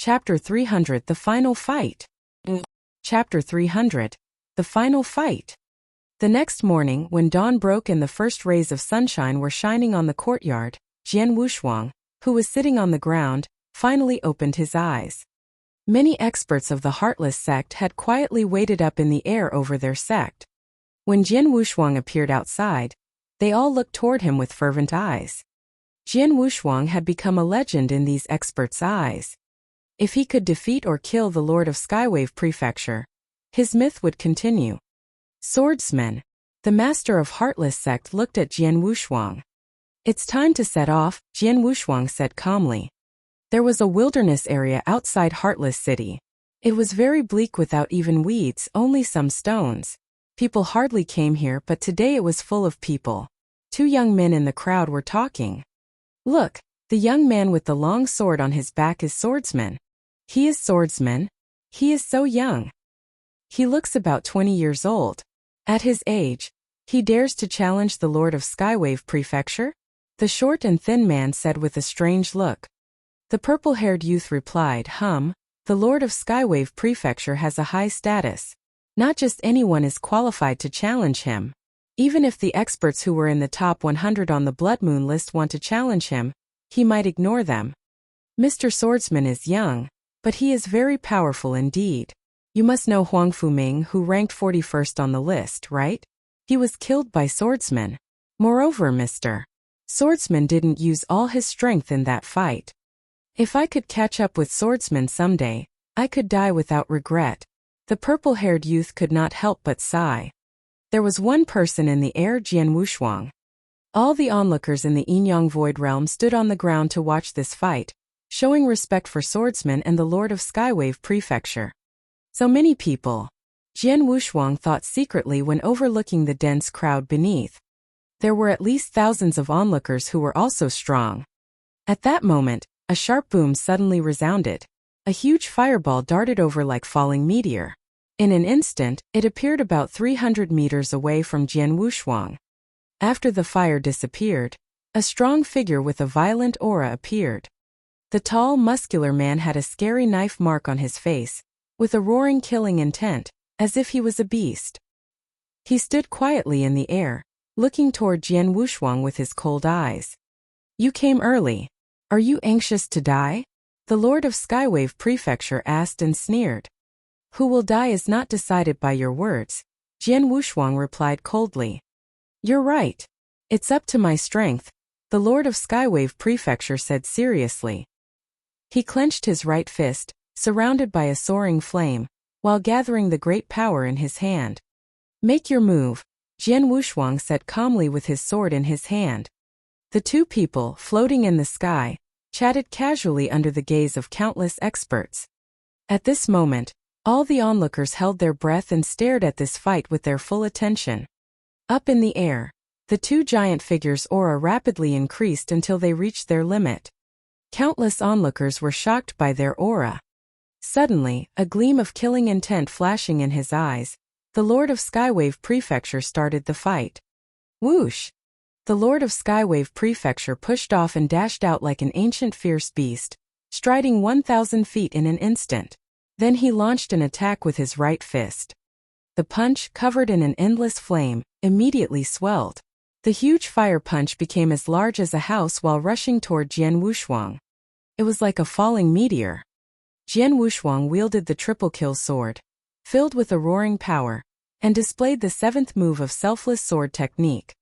Chapter 300 The Final Fight. Chapter 300 The Final Fight. The next morning, when dawn broke and the first rays of sunshine were shining on the courtyard, Jian Wushuang, who was sitting on the ground, finally opened his eyes. Many experts of the Heartless sect had quietly waited up in the air over their sect. When Jian Wushuang appeared outside, they all looked toward him with fervent eyes. Jian Wushuang had become a legend in these experts' eyes. If he could defeat or kill the Lord of Skywave Prefecture, his myth would continue. Swordsman, the master of Heartless sect, looked at Jian Wushuang. "It's time to set off," Jian Wushuang said calmly. There was a wilderness area outside Heartless City. It was very bleak without even weeds, only some stones. People hardly came here, but today it was full of people. Two young men in the crowd were talking. "Look, the young man with the long sword on his back is Swordsman. He is Swordsman. He is so young. He looks about 20 years old. At his age, he dares to challenge the Lord of Skywave Prefecture?" The short and thin man said with a strange look. The purple-haired youth replied, "The Lord of Skywave Prefecture has a high status. Not just anyone is qualified to challenge him. Even if the experts who were in the top 100 on the Blood Moon list want to challenge him, he might ignore them. Mr. Swordsman is young, but he is very powerful indeed. You must know Huang Fuming, who ranked 41st on the list, right? He was killed by Swordsman. Moreover, Mr. Swordsman didn't use all his strength in that fight. If I could catch up with Swordsman someday, I could die without regret." The purple-haired youth could not help but sigh. There was one person in the air, Jian Wushuang. All the onlookers in the Yinyang Void Realm stood on the ground to watch this fight, showing respect for Swordsman and the Lord of Skywave Prefecture. So many people, Jian Wushuang thought secretly when overlooking the dense crowd beneath. There were at least thousands of onlookers who were also strong. At that moment, a sharp boom suddenly resounded. A huge fireball darted over like falling meteor. In an instant, it appeared about 300 meters away from Jian Wushuang. After the fire disappeared, a strong figure with a violent aura appeared. The tall, muscular man had a scary knife mark on his face, with a roaring killing intent, as if he was a beast. He stood quietly in the air, looking toward Jian Wushuang with his cold eyes. "You came early. Are you anxious to die?" The Lord of Skywave Prefecture asked and sneered. "Who will die is not decided by your words," Jian Wushuang replied coldly. "You're right. It's up to my strength," the Lord of Skywave Prefecture said seriously. He clenched his right fist, surrounded by a soaring flame, while gathering the great power in his hand. "Make your move," Jian Wushuang said calmly with his sword in his hand. The two people, floating in the sky, chatted casually under the gaze of countless experts. At this moment, all the onlookers held their breath and stared at this fight with their full attention. Up in the air, the two giant figures' aura rapidly increased until they reached their limit. Countless onlookers were shocked by their aura. Suddenly, a gleam of killing intent flashing in his eyes, the Lord of Skywave Prefecture started the fight. Whoosh! The Lord of Skywave Prefecture pushed off and dashed out like an ancient fierce beast, striding 1,000 feet in an instant. Then he launched an attack with his right fist. The punch, covered in an endless flame, immediately swelled. The huge fire punch became as large as a house while rushing toward Jian Wushuang. It was like a falling meteor. Jian Wushuang wielded the triple-kill sword, filled with a roaring power, and displayed the seventh move of selfless sword technique.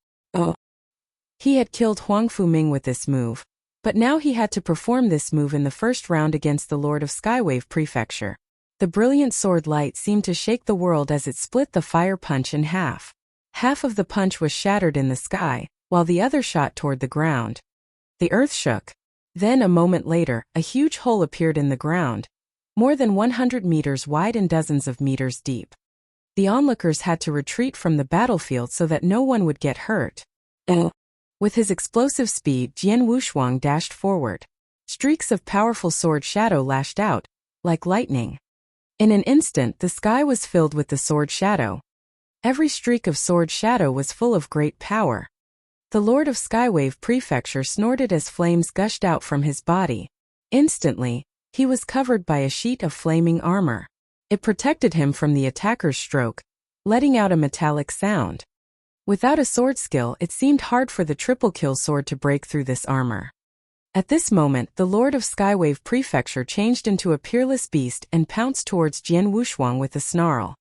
He had killed Huang Fuming with this move, but now he had to perform this move in the first round against the Lord of Skywave Prefecture. The brilliant sword light seemed to shake the world as it split the fire punch in half. Half of the punch was shattered in the sky, while the other shot toward the ground. The earth shook. Then a moment later, a huge hole appeared in the ground, more than 100 meters wide and dozens of meters deep. The onlookers had to retreat from the battlefield so that no one would get hurt. With his explosive speed, Jian Wushuang dashed forward. Streaks of powerful sword shadow lashed out, like lightning. In an instant, the sky was filled with the sword shadow. Every streak of sword shadow was full of great power. The Lord of Skywave Prefecture snorted as flames gushed out from his body. Instantly, He was covered by a sheet of flaming armor. It protected him from the attacker's stroke, letting out a metallic sound. Without a sword skill, it seemed hard for the triple-kill sword to break through this armor. At this moment, the Lord of Skywave Prefecture changed into a peerless beast and pounced towards Jian Wushuang with a snarl.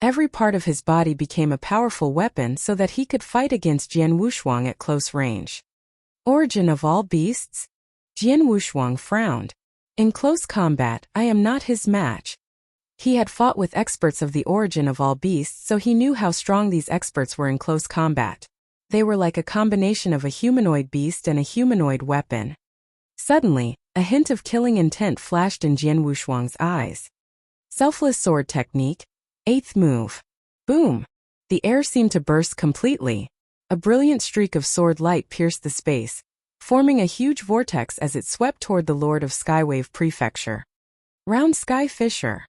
Every part of his body became a powerful weapon so that he could fight against Jian Wushuang at close range. Origin of all beasts? Jian Wushuang frowned. In close combat, I am not his match. He had fought with experts of the origin of all beasts, so he knew how strong these experts were in close combat. They were like a combination of a humanoid beast and a humanoid weapon. Suddenly, a hint of killing intent flashed in Jian Wushuang's eyes. Selfless sword technique. 8th move. Boom! The air seemed to burst completely. A brilliant streak of sword light pierced the space, forming a huge vortex as it swept toward the Lord of Skywave Prefecture. Round Sky Fisher.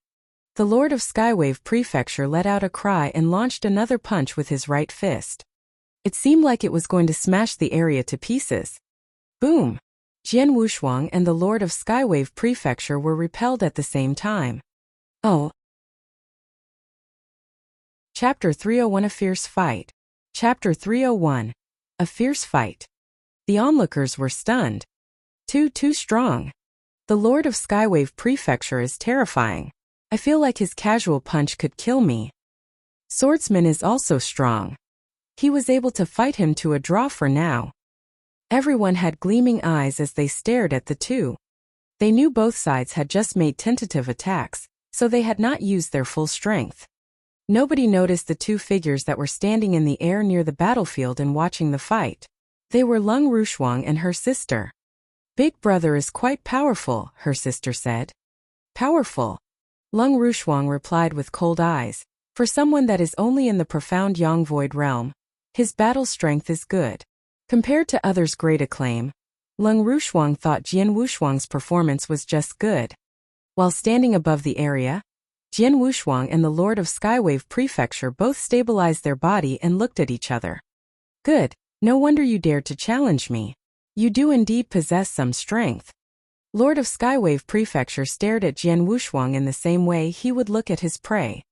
The Lord of Skywave Prefecture let out a cry and launched another punch with his right fist. It seemed like it was going to smash the area to pieces. Boom! Jian Wushuang and the Lord of Skywave Prefecture were repelled at the same time. Oh. Chapter 301 A Fierce Fight. Chapter 301. A Fierce Fight. The onlookers were stunned. Too strong. The Lord of Skywave Prefecture is terrifying. I feel like his casual punch could kill me. Swordsman is also strong. He was able to fight him to a draw for now. Everyone had gleaming eyes as they stared at the two. They knew both sides had just made tentative attacks, so they had not used their full strength. Nobody noticed the two figures that were standing in the air near the battlefield and watching the fight. They were Lung Rushuang and her sister. Big brother is quite powerful, her sister said. Powerful? Lung Rushuang replied with cold eyes. For someone that is only in the profound Yang Void realm, his battle strength is good. Compared to others' great acclaim, Lung Rushuang thought Jian Wushuang's performance was just good. While standing above the area, Jian Wushuang and the Lord of Skywave Prefecture both stabilized their body and looked at each other. Good, no wonder you dared to challenge me. You do indeed possess some strength. Lord of Skywave Prefecture stared at Jian Wushuang in the same way he would look at his prey.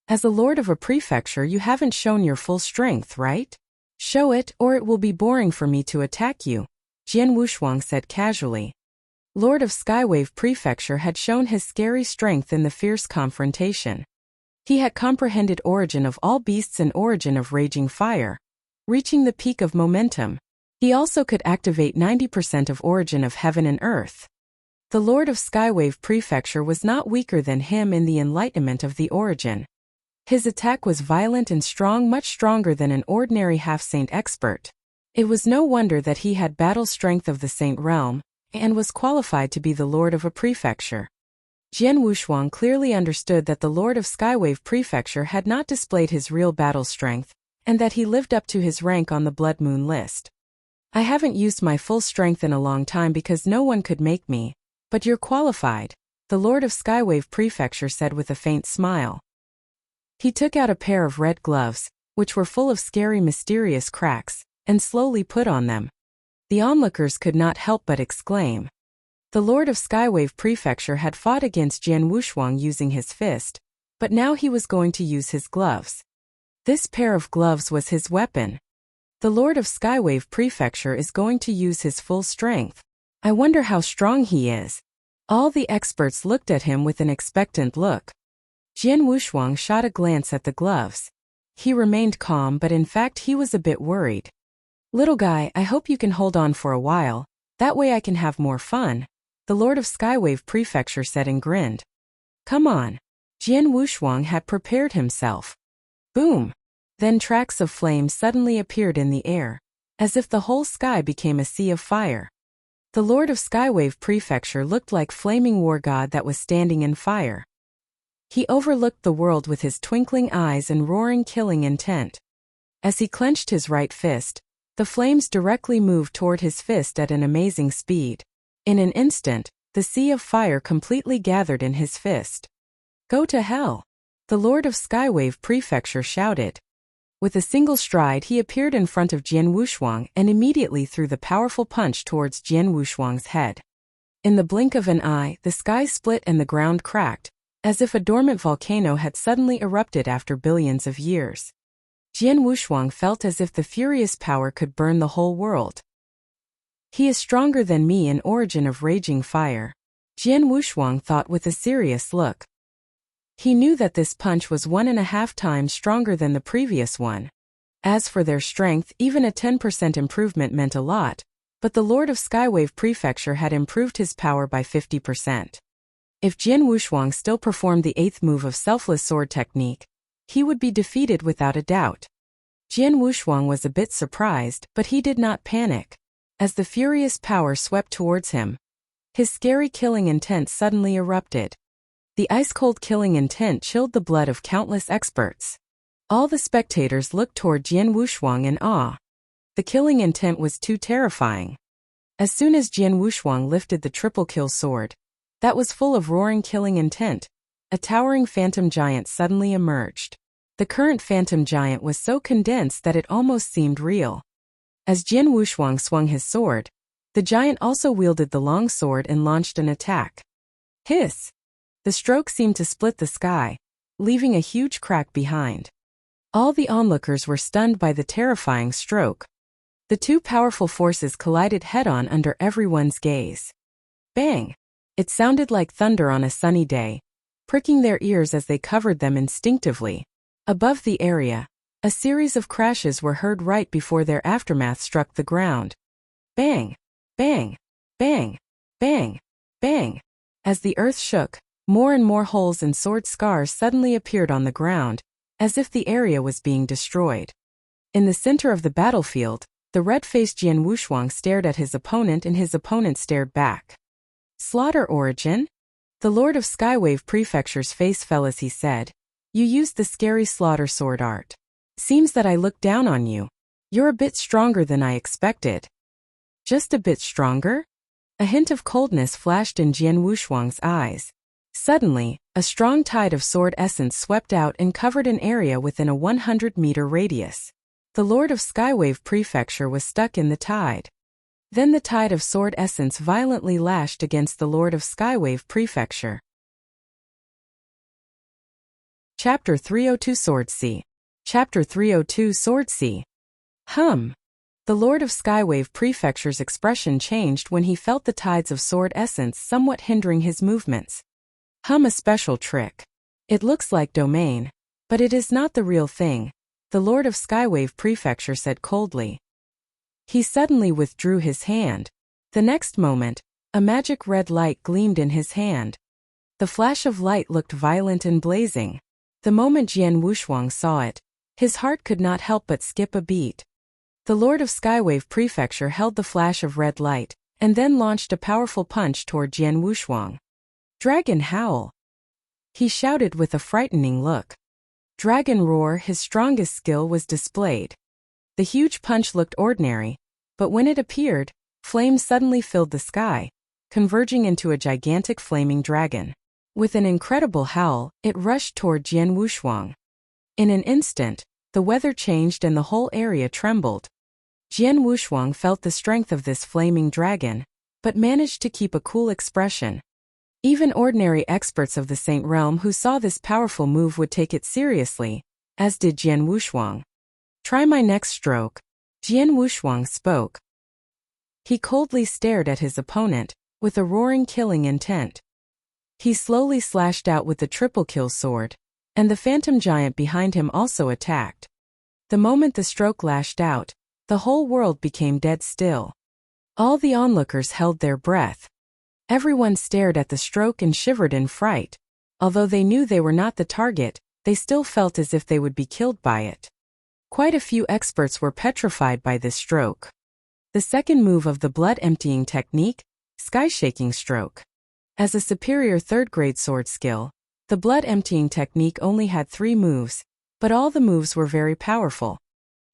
As a lord of a prefecture, you haven't shown your full strength, right? Show it, or it will be boring for me to attack you, Jian Wushuang said casually. Lord of Skywave Prefecture had shown his scary strength in the fierce confrontation. He had comprehended origin of all beasts and origin of raging fire, reaching the peak of momentum. He also could activate 90% of origin of heaven and earth. The Lord of Skywave Prefecture was not weaker than him in the enlightenment of the origin. His attack was violent and strong, much stronger than an ordinary half-saint expert. It was no wonder that he had battle strength of the saint realm, and was qualified to be the lord of a prefecture. Jian Wushuang clearly understood that the Lord of Skywave Prefecture had not displayed his real battle strength, and that he lived up to his rank on the Blood Moon list. I haven't used my full strength in a long time because no one could make me, but you're qualified, the Lord of Skywave Prefecture said with a faint smile. He took out a pair of red gloves, which were full of scary mysterious cracks, and slowly put on them. The onlookers could not help but exclaim. The Lord of Skywave Prefecture had fought against Jian Wushuang using his fist, but now he was going to use his gloves. This pair of gloves was his weapon. The Lord of Skywave Prefecture is going to use his full strength. I wonder how strong he is. All the experts looked at him with an expectant look. Jian Wushuang shot a glance at the gloves. He remained calm, but in fact he was a bit worried. Little guy, I hope you can hold on for a while, that way I can have more fun, the Lord of Skywave Prefecture said and grinned. Come on. Jian Wushuang had prepared himself. Boom! Then tracks of flame suddenly appeared in the air, as if the whole sky became a sea of fire. The Lord of Skywave Prefecture looked like flaming war god that was standing in fire. He overlooked the world with his twinkling eyes and roaring killing intent. As he clenched his right fist, the flames directly moved toward his fist at an amazing speed. In an instant, the sea of fire completely gathered in his fist. Go to hell! The Lord of Skywave Prefecture shouted. With a single stride he appeared in front of Jian Wushuang and immediately threw the powerful punch towards Jian Wushuang's head. In the blink of an eye, the sky split and the ground cracked, as if a dormant volcano had suddenly erupted after billions of years. Jian Wushuang felt as if the furious power could burn the whole world. He is stronger than me, an origin of raging fire, Jian Wushuang thought with a serious look. He knew that this punch was 1.5 times stronger than the previous one. As for their strength, even a 10% improvement meant a lot, but the Lord of Skywave Prefecture had improved his power by 50%. If Jian Wushuang still performed the 8th move of Selfless Sword Technique, he would be defeated without a doubt. Jian Wushuang was a bit surprised, but he did not panic. As the furious power swept towards him, his scary killing intent suddenly erupted. The ice-cold killing intent chilled the blood of countless experts. All the spectators looked toward Jian Wushuang in awe. The killing intent was too terrifying. As soon as Jian Wushuang lifted the triple-kill sword, that was full of roaring killing intent, a towering phantom giant suddenly emerged. The current phantom giant was so condensed that it almost seemed real. As Jian Wushuang swung his sword, the giant also wielded the long sword and launched an attack. Hiss! The stroke seemed to split the sky, leaving a huge crack behind. All the onlookers were stunned by the terrifying stroke. The two powerful forces collided head-on under everyone's gaze. Bang! It sounded like thunder on a sunny day, pricking their ears as they covered them instinctively. Above the area, a series of crashes were heard right before their aftermath struck the ground. Bang! Bang! Bang! Bang! Bang! As the earth shook, more and more holes and sword scars suddenly appeared on the ground, as if the area was being destroyed. In the center of the battlefield, the red-faced Jian Wushuang stared at his opponent and his opponent stared back. Slaughter origin? The Lord of Skywave Prefecture's face fell as he said, "You used the scary slaughter sword art. Seems that I looked down on you. You're a bit stronger than I expected." Just a bit stronger? A hint of coldness flashed in Jian Wushuang's eyes. Suddenly, a strong tide of sword essence swept out and covered an area within a 100-meter radius. The Lord of Skywave Prefecture was stuck in the tide. Then the tide of sword essence violently lashed against the Lord of Skywave Prefecture. Chapter 302 Swordsea. Chapter 302 Swordsea. The Lord of Skywave Prefecture's expression changed when he felt the tides of sword essence somewhat hindering his movements. A special trick. It looks like domain, but it is not the real thing, the Lord of Skywave Prefecture said coldly. He suddenly withdrew his hand. The next moment, a magic red light gleamed in his hand. The flash of light looked violent and blazing. The moment Jian Wushuang saw it, his heart could not help but skip a beat. The Lord of Skywave Prefecture held the flash of red light, and then launched a powerful punch toward Jian Wushuang. Dragon Howl! He shouted with a frightening look. Dragon Roar, his strongest skill, was displayed. The huge punch looked ordinary, but when it appeared, flames suddenly filled the sky, converging into a gigantic flaming dragon. With an incredible howl, it rushed toward Jian Wushuang. In an instant, the weather changed and the whole area trembled. Jian Wushuang felt the strength of this flaming dragon, but managed to keep a cool expression. Even ordinary experts of the Saint Realm who saw this powerful move would take it seriously, as did Jian Wushuang. "Try my next stroke," Jian Wushuang spoke. He coldly stared at his opponent, with a roaring killing intent. He slowly slashed out with the triple-kill sword, and the phantom giant behind him also attacked. The moment the stroke lashed out, the whole world became dead still. All the onlookers held their breath. Everyone stared at the stroke and shivered in fright. Although they knew they were not the target, they still felt as if they would be killed by it. Quite a few experts were petrified by this stroke. The second move of the blood-emptying technique, Sky-Shaking Stroke. As a superior third-grade sword skill, the blood-emptying technique only had 3 moves, but all the moves were very powerful.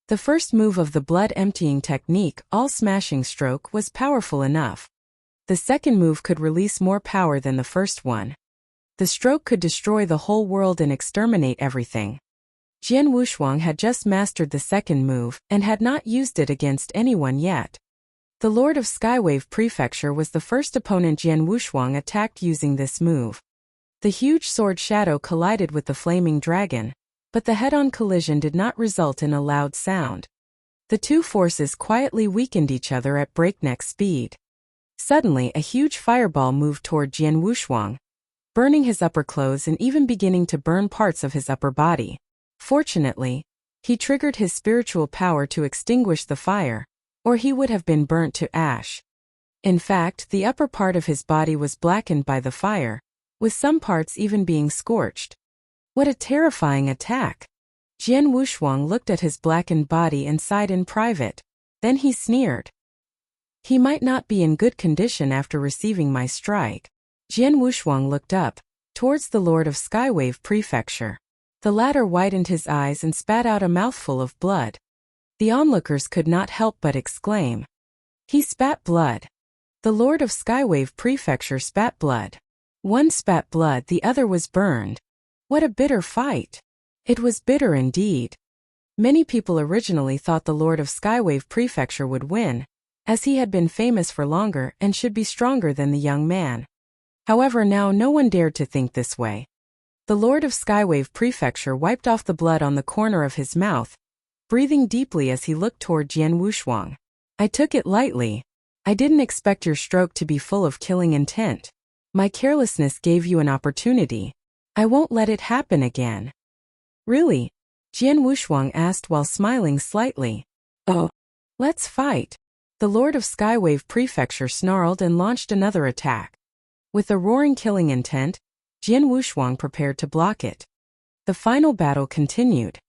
The first move of the blood-emptying technique, All-Smashing Stroke, was powerful enough. The second move could release more power than the first one. The stroke could destroy the whole world and exterminate everything. Jian Wushuang had just mastered the second move and had not used it against anyone yet. The Lord of Skywave Prefecture was the first opponent Jian Wushuang attacked using this move. The huge sword shadow collided with the flaming dragon, but the head-on collision did not result in a loud sound. The two forces quietly weakened each other at breakneck speed. Suddenly, a huge fireball moved toward Jian Wushuang, burning his upper clothes and even beginning to burn parts of his upper body. Fortunately, he triggered his spiritual power to extinguish the fire, or he would have been burnt to ash. In fact, the upper part of his body was blackened by the fire, with some parts even being scorched. What a terrifying attack! Jian Wushuang looked at his blackened body and sighed in private. Then he sneered. He might not be in good condition after receiving my strike. Jian Wushuang looked up, towards the Lord of Skywave Prefecture. The latter widened his eyes and spat out a mouthful of blood. The onlookers could not help but exclaim. He spat blood. The Lord of Skywave Prefecture spat blood. One spat blood, the other was burned. What a bitter fight! It was bitter indeed. Many people originally thought the Lord of Skywave Prefecture would win, as he had been famous for longer and should be stronger than the young man. However, now no one dared to think this way. The Lord of Skywave Prefecture wiped off the blood on the corner of his mouth, breathing deeply as he looked toward Jian Wushuang. I took it lightly. I didn't expect your stroke to be full of killing intent. My carelessness gave you an opportunity. I won't let it happen again. Really? Jian Wushuang asked while smiling slightly. Oh. Let's fight. The Lord of Skywave Prefecture snarled and launched another attack. With a roaring killing intent, Jian Wushuang prepared to block it. The final battle continued.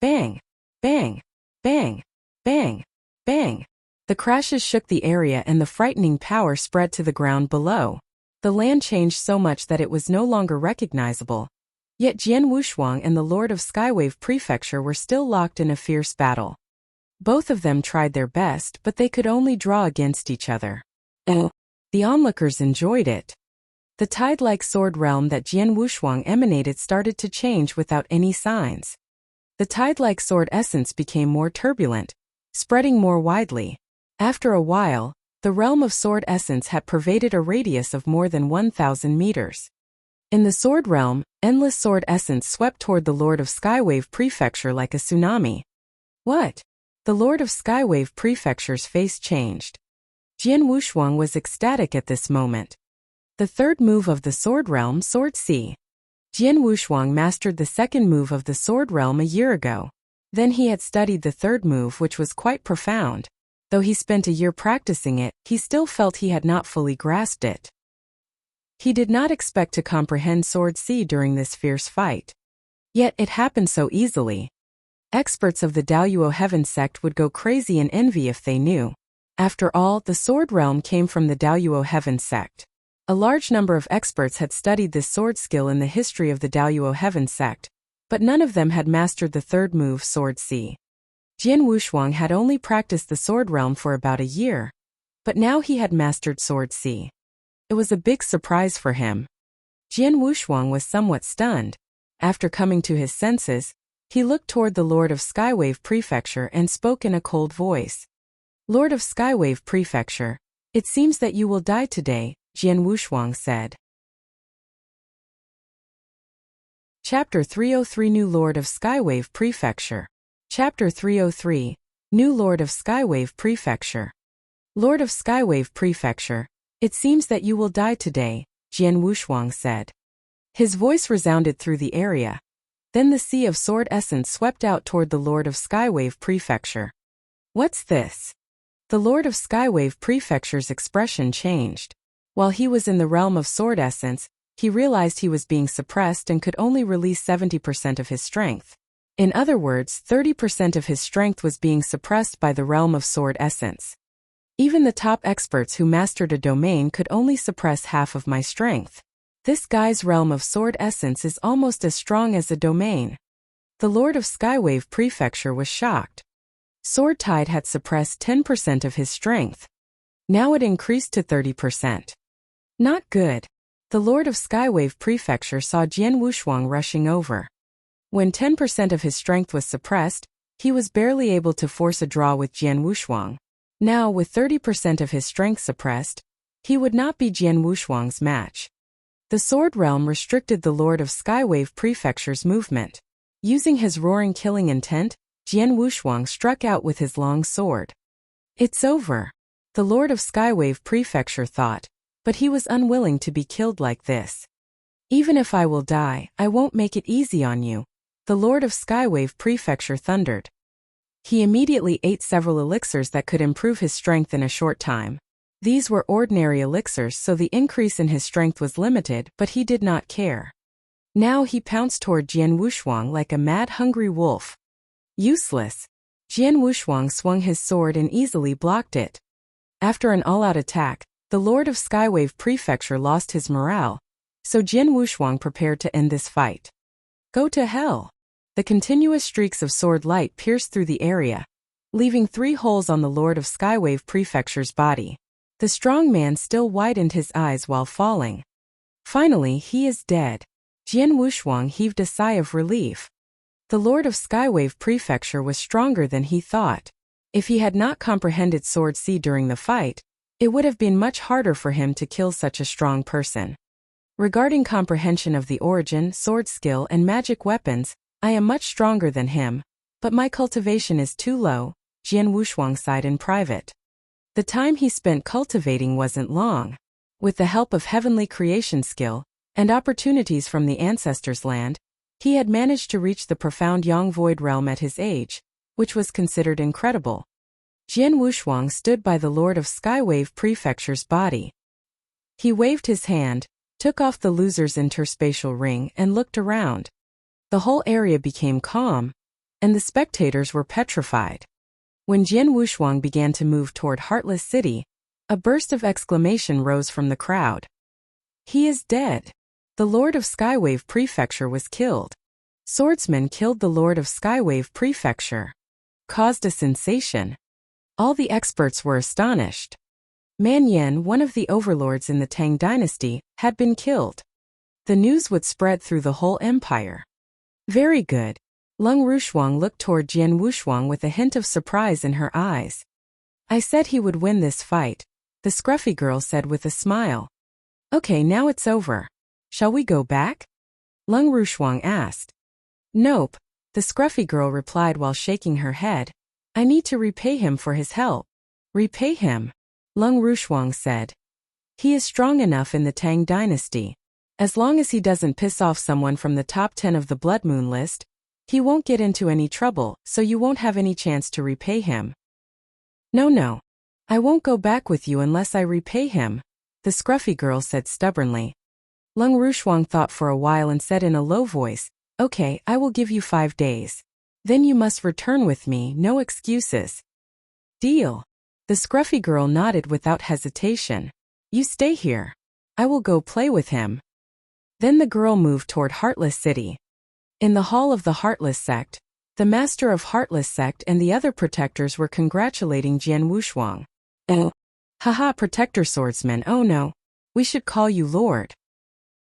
Bang! Bang! Bang! Bang! Bang! The crashes shook the area and the frightening power spread to the ground below. The land changed so much that it was no longer recognizable. Yet Jian Wushuang and the Lord of Skywave Prefecture were still locked in a fierce battle. Both of them tried their best, but they could only draw against each other. The onlookers enjoyed it. The tide-like sword realm that Jian Wushuang emanated started to change without any signs. The tide-like sword essence became more turbulent, spreading more widely. After a while, the realm of sword essence had pervaded a radius of more than 1,000 meters. In the sword realm, endless sword essence swept toward the Lord of Skywave Prefecture like a tsunami. What? The Lord of Skywave Prefecture's face changed. Jian Wushuang was ecstatic at this moment. The third move of the sword realm, Sword C. Jian Wushuang mastered the second move of the sword realm a year ago. Then he had studied the third move, which was quite profound. Though he spent a year practicing it, he still felt he had not fully grasped it. He did not expect to comprehend Sword C during this fierce fight. Yet it happened so easily. Experts of the Daluo Heaven sect would go crazy in envy if they knew. After all, the sword realm came from the Daluo Heaven sect. A large number of experts had studied this sword skill in the history of the Daluo Heaven sect, but none of them had mastered the third move, Sword C. Jian Wushuang had only practiced the sword realm for about a year, but now he had mastered Sword C. It was a big surprise for him. Jian Wushuang was somewhat stunned. After coming to his senses, he looked toward the Lord of Skywave Prefecture and spoke in a cold voice. Lord of Skywave Prefecture, it seems that you will die today, Jian Wushuang said. Chapter 303 New Lord of Skywave Prefecture. Chapter 303 New Lord of Skywave Prefecture. Lord of Skywave Prefecture, it seems that you will die today, Jian Wushuang said. His voice resounded through the area. Then the sea of sword essence swept out toward the Lord of Skywave Prefecture. What's this? The Lord of Skywave Prefecture's expression changed. While he was in the realm of sword essence, he realized he was being suppressed and could only release 70% of his strength. In other words, 30% of his strength was being suppressed by the realm of sword essence. Even the top experts who mastered a domain could only suppress half of my strength. This guy's realm of sword essence is almost as strong as a domain. The Lord of Skywave Prefecture was shocked. Sword Tide had suppressed 10% of his strength. Now it increased to 30%. Not good. The Lord of Skywave Prefecture saw Jian Wushuang rushing over. When 10% of his strength was suppressed, he was barely able to force a draw with Jian Wushuang. Now, with 30% of his strength suppressed, he would not be Jian Wushuang's match. The Sword Realm restricted the Lord of Skywave Prefecture's movement. Using his roaring killing intent, Jian Wushuang struck out with his long sword. It's over, the Lord of Skywave Prefecture thought, but he was unwilling to be killed like this. Even if I will die, I won't make it easy on you, the Lord of Skywave Prefecture thundered. He immediately ate several elixirs that could improve his strength in a short time. These were ordinary elixirs, so the increase in his strength was limited, but he did not care. Now he pounced toward Jian Wushuang like a mad, hungry wolf. Useless. Jian Wushuang swung his sword and easily blocked it. After an all-out attack, the Lord of Skywave Prefecture lost his morale, so Jian Wushuang prepared to end this fight. Go to hell. The continuous streaks of sword light pierced through the area, leaving 3 holes on the Lord of Skywave Prefecture's body. The strong man still widened his eyes while falling. Finally, he is dead. Jian Wushuang heaved a sigh of relief. The Lord of Skywave Prefecture was stronger than he thought. If he had not comprehended Sword C during the fight, it would have been much harder for him to kill such a strong person. Regarding comprehension of the origin, sword skill, and magic weapons, I am much stronger than him, but my cultivation is too low, Jian Wushuang sighed in private. The time he spent cultivating wasn't long. With the help of heavenly creation skill, and opportunities from the ancestors' land, he had managed to reach the profound Yang Void realm at his age, which was considered incredible. Jian Wushuang stood by the Lord of Skywave Prefecture's body. He waved his hand, took off the loser's interspatial ring and looked around. The whole area became calm, and the spectators were petrified. When Jian Wushuang began to move toward Heartless City, a burst of exclamation rose from the crowd. He is dead. The Lord of Skywave Prefecture was killed. Swordsman killed the Lord of Skywave Prefecture. Caused a sensation. All the experts were astonished. Man Yen, one of the overlords in the Tang dynasty, had been killed. The news would spread through the whole empire. Very good. Lung Rushuang looked toward Jian Wushuang with a hint of surprise in her eyes. I said he would win this fight, the scruffy girl said with a smile. Okay, now it's over. Shall we go back? Lung Rushuang asked. Nope, the scruffy girl replied while shaking her head. I need to repay him for his help. Repay him? Lung Rushuang said. He is strong enough in the Tang dynasty. As long as he doesn't piss off someone from the top 10 of the Blood Moon list, he won't get into any trouble, so you won't have any chance to repay him. No. I won't go back with you unless I repay him, the scruffy girl said stubbornly. Lung Rushuang thought for a while and said in a low voice, Okay, I will give you 5 days. Then you must return with me, no excuses. Deal. The scruffy girl nodded without hesitation. You stay here. I will go play with him. Then the girl moved toward Heartless City. In the hall of the Heartless Sect, the master of Heartless Sect and the other protectors were congratulating Jian Wushuang. Oh. Haha, Protector Swordsman, oh no. We should call you Lord.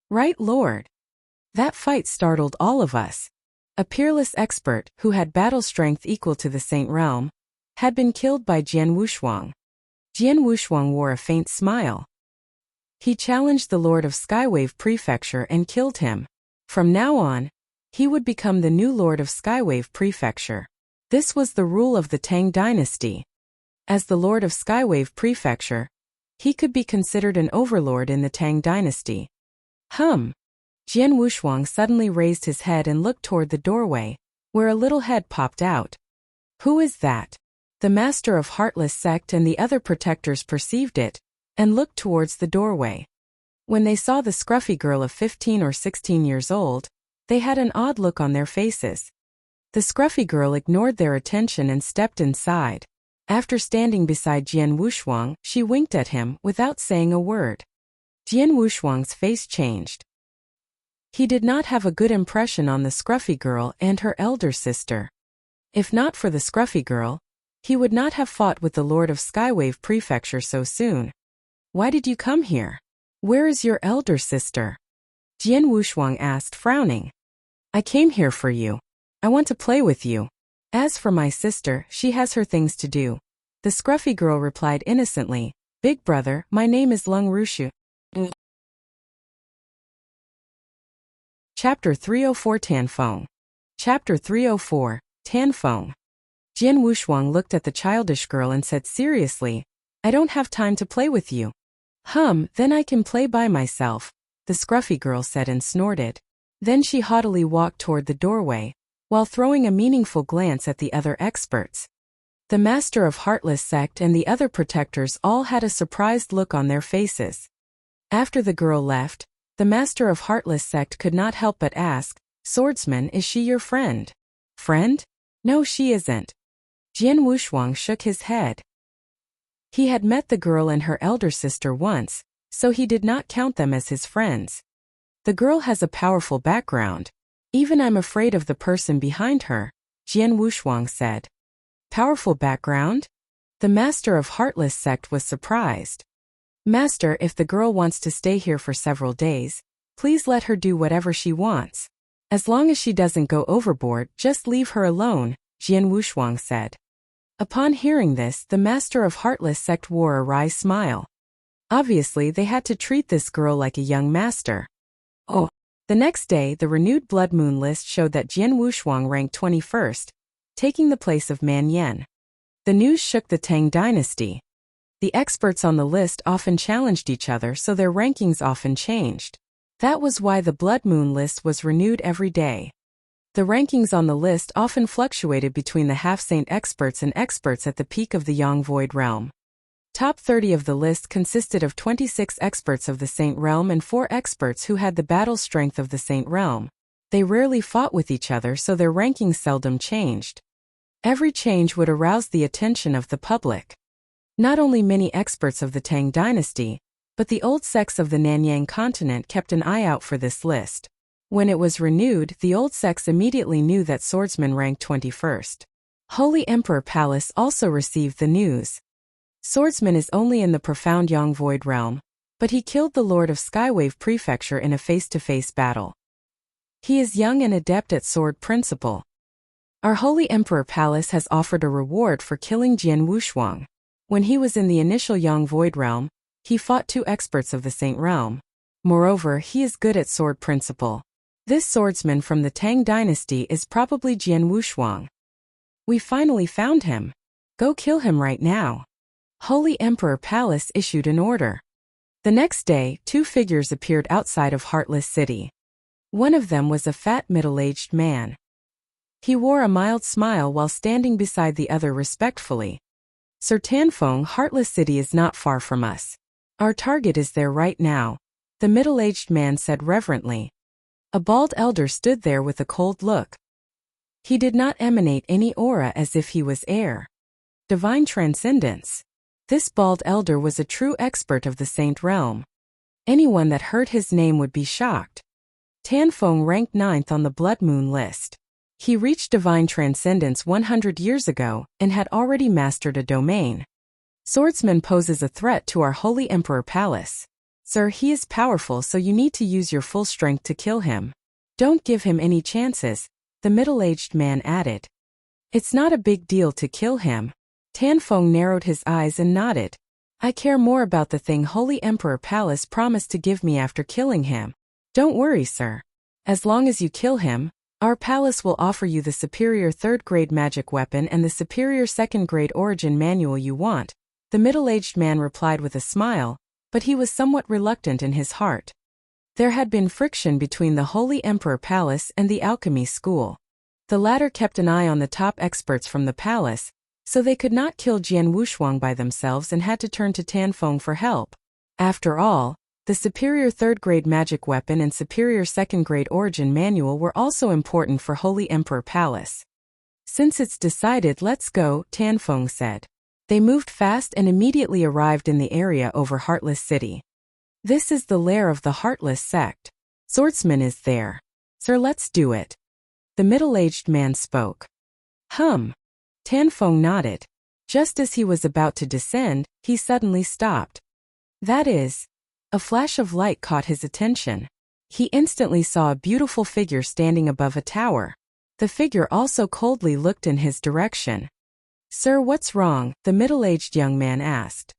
Right, Lord. That fight startled all of us. A peerless expert, who had battle strength equal to the Saint Realm, had been killed by Jian Wushuang. Jian Wushuang wore a faint smile. He challenged the Lord of Skywave Prefecture and killed him. From now on, he would become the new Lord of Skywave Prefecture. This was the rule of the Tang dynasty. As the Lord of Skywave Prefecture, he could be considered an overlord in the Tang dynasty. Jian Wushuang suddenly raised his head and looked toward the doorway, where a little head popped out. Who is that? The master of Heartless Sect and the other protectors perceived it, and looked towards the doorway. When they saw the scruffy girl of 15 or 16 years old, they had an odd look on their faces. The scruffy girl ignored their attention and stepped inside. After standing beside Jian Wushuang, she winked at him without saying a word. Jian Wushuang's face changed. He did not have a good impression on the scruffy girl and her elder sister. If not for the scruffy girl, he would not have fought with the Lord of Skywave Prefecture so soon. Why did you come here? Where is your elder sister? Jian Wushuang asked, frowning. I came here for you. I want to play with you. As for my sister, she has her things to do. The scruffy girl replied innocently, "Big brother, my name is Lung Rushu." Chapter 304 Tanfeng. Chapter 304, Tanfeng. Jian Wushuang looked at the childish girl and said seriously, "I don't have time to play with you." Then I can play by myself," the scruffy girl said and snorted. Then she haughtily walked toward the doorway, while throwing a meaningful glance at the other experts. The master of Heartless Sect and the other protectors all had a surprised look on their faces. After the girl left, the master of Heartless Sect could not help but ask, "Swordsman, is she your friend?" "Friend? No, she isn't." Jian Wushuang shook his head. He had met the girl and her elder sister once, so he did not count them as his friends. The girl has a powerful background. Even I'm afraid of the person behind her, Jian Wushuang said. Powerful background? The master of Heartless Sect was surprised. "Master, if the girl wants to stay here for several days, please let her do whatever she wants. As long as she doesn't go overboard, just leave her alone," Jian Wushuang said. Upon hearing this, the master of Heartless Sect wore a wry smile. Obviously, they had to treat this girl like a young master. The next day, the renewed Blood Moon list showed that Jian Wushuang ranked 21st, taking the place of Man Yen. The news shook the Tang dynasty. The experts on the list often challenged each other, so their rankings often changed. That was why the Blood Moon list was renewed every day. The rankings on the list often fluctuated between the half-saint experts and experts at the peak of the Yang Void realm. Top 30 of the list consisted of 26 experts of the Saint realm and 4 experts who had the battle strength of the Saint realm. They rarely fought with each other, so their rankings seldom changed. Every change would arouse the attention of the public. Not only many experts of the Tang dynasty, but the old sects of the Nanyang continent kept an eye out for this list. When it was renewed, the old sects immediately knew that Swordsman ranked 21st. Holy Emperor Palace also received the news. Swordsman is only in the profound Yang Void realm, but he killed the Lord of Skywave Prefecture in a face-to-face battle. He is young and adept at sword principle. Our Holy Emperor Palace has offered a reward for killing Jian Wushuang. When he was in the initial Yang Void realm, he fought 2 experts of the Saint realm. Moreover, he is good at sword principle. This swordsman from the Tang dynasty is probably Jian Wushuang. We finally found him. Go kill him right now. Holy Emperor Palace issued an order. The next day, 2 figures appeared outside of Heartless City. One of them was a fat middle-aged man. He wore a mild smile while standing beside the other respectfully. "Sir Tanfeng, Heartless City is not far from us. Our target is there right now," the middle-aged man said reverently. A bald elder stood there with a cold look. He did not emanate any aura as if he was air. Divine transcendence. This bald elder was a true expert of the Saint realm. Anyone that heard his name would be shocked. Tanfeng ranked 9th on the Blood Moon list. He reached divine transcendence 100 years ago and had already mastered a domain. Swordsman poses a threat to our Holy Emperor Palace. Sir, he is powerful, so you need to use your full strength to kill him. Don't give him any chances, the middle-aged man added. It's not a big deal to kill him. Tanfeng narrowed his eyes and nodded. I care more about the thing Holy Emperor Palace promised to give me after killing him. Don't worry, sir. As long as you kill him, our palace will offer you the superior 3rd-grade magic weapon and the superior 2nd-grade origin manual you want, the middle-aged man replied with a smile, but he was somewhat reluctant in his heart. There had been friction between the Holy Emperor Palace and the alchemy school. The latter kept an eye on the top experts from the palace, so they could not kill Jian Wushuang by themselves and had to turn to Tanfeng for help. After all, the superior 3rd-grade magic weapon and superior 2nd-grade origin manual were also important for Holy Emperor Palace. Since it's decided, let's go, Tanfeng said. They moved fast and immediately arrived in the area over Heartless City. This is the lair of the Heartless Sect. Swordsman is there. Sir, let's do it. The middle-aged man spoke. Tanfeng nodded. Just as he was about to descend, he suddenly stopped. That is, a flash of light caught his attention. He instantly saw a beautiful figure standing above a tower. The figure also coldly looked in his direction. Sir, what's wrong? The middle-aged young man asked.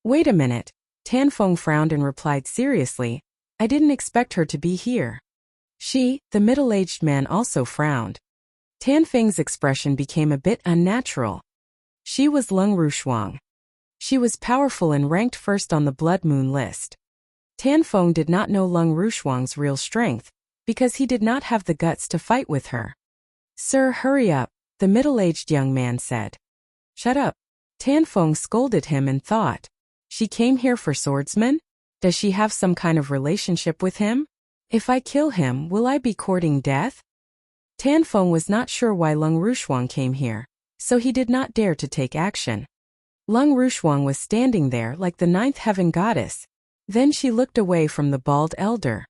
Wait a minute. Tanfeng frowned and replied seriously, I didn't expect her to be here. The middle-aged man also frowned. Tanfeng's expression became a bit unnatural. She was Lung Rushuang. She was powerful and ranked first on the Blood Moon list. Tanfeng did not know Lung Rushuang's real strength, because he did not have the guts to fight with her. Sir, hurry up, the middle-aged young man said. Shut up. Tanfeng scolded him and thought. She came here for Swordsman? Does she have some kind of relationship with him? If I kill him, will I be courting death? Tanfeng was not sure why Lung Rushuang came here, so he did not dare to take action. Lung Rushuang was standing there like the ninth heaven goddess. Then she looked away from the bald elder.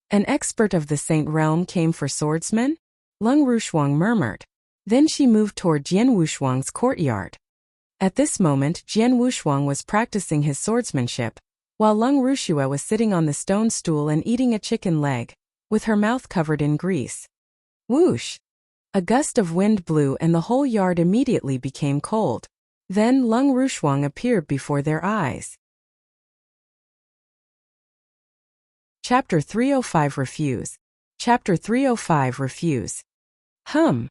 An expert of the Saint Realm came for Swordsman? Lung Rushuang murmured. Then she moved toward Jian Wushuang's courtyard. At this moment, Jian Wushuang was practicing his swordsmanship, while Lung Rushua was sitting on the stone stool and eating a chicken leg, with her mouth covered in grease. Whoosh! A gust of wind blew and the whole yard immediately became cold. Then Lung Rushuang appeared before their eyes. Chapter 305 Refuse. Chapter 305 Refuse. Jian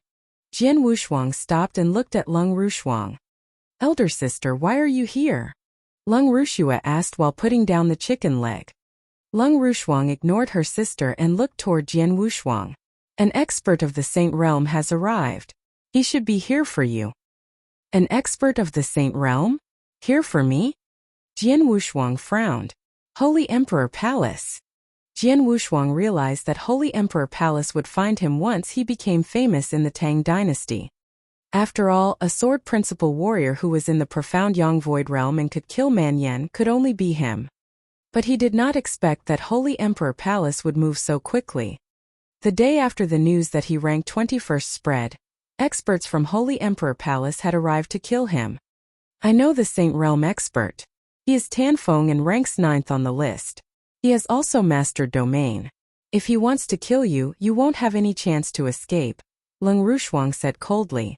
Wushuang stopped and looked at Lung Rushuang. Elder sister, why are you here? Lung Rushua asked while putting down the chicken leg. Lung Rushuang ignored her sister and looked toward Jian Wushuang. An expert of the Saint Realm has arrived. He should be here for you. An expert of the Saint Realm? Here for me? Jian Wushuang frowned. Holy Emperor Palace. Jian Wushuang realized that Holy Emperor Palace would find him once he became famous in the Tang dynasty. After all, a sword principal warrior who was in the profound Yang Void realm and could kill Man Yen could only be him. But he did not expect that Holy Emperor Palace would move so quickly. The day after the news that he ranked 21st spread, experts from Holy Emperor Palace had arrived to kill him. I know the Saint Realm expert. He is Tanfeng and ranks 9th on the list. He has also mastered domain. If he wants to kill you, you won't have any chance to escape, Lung Rushuang said coldly.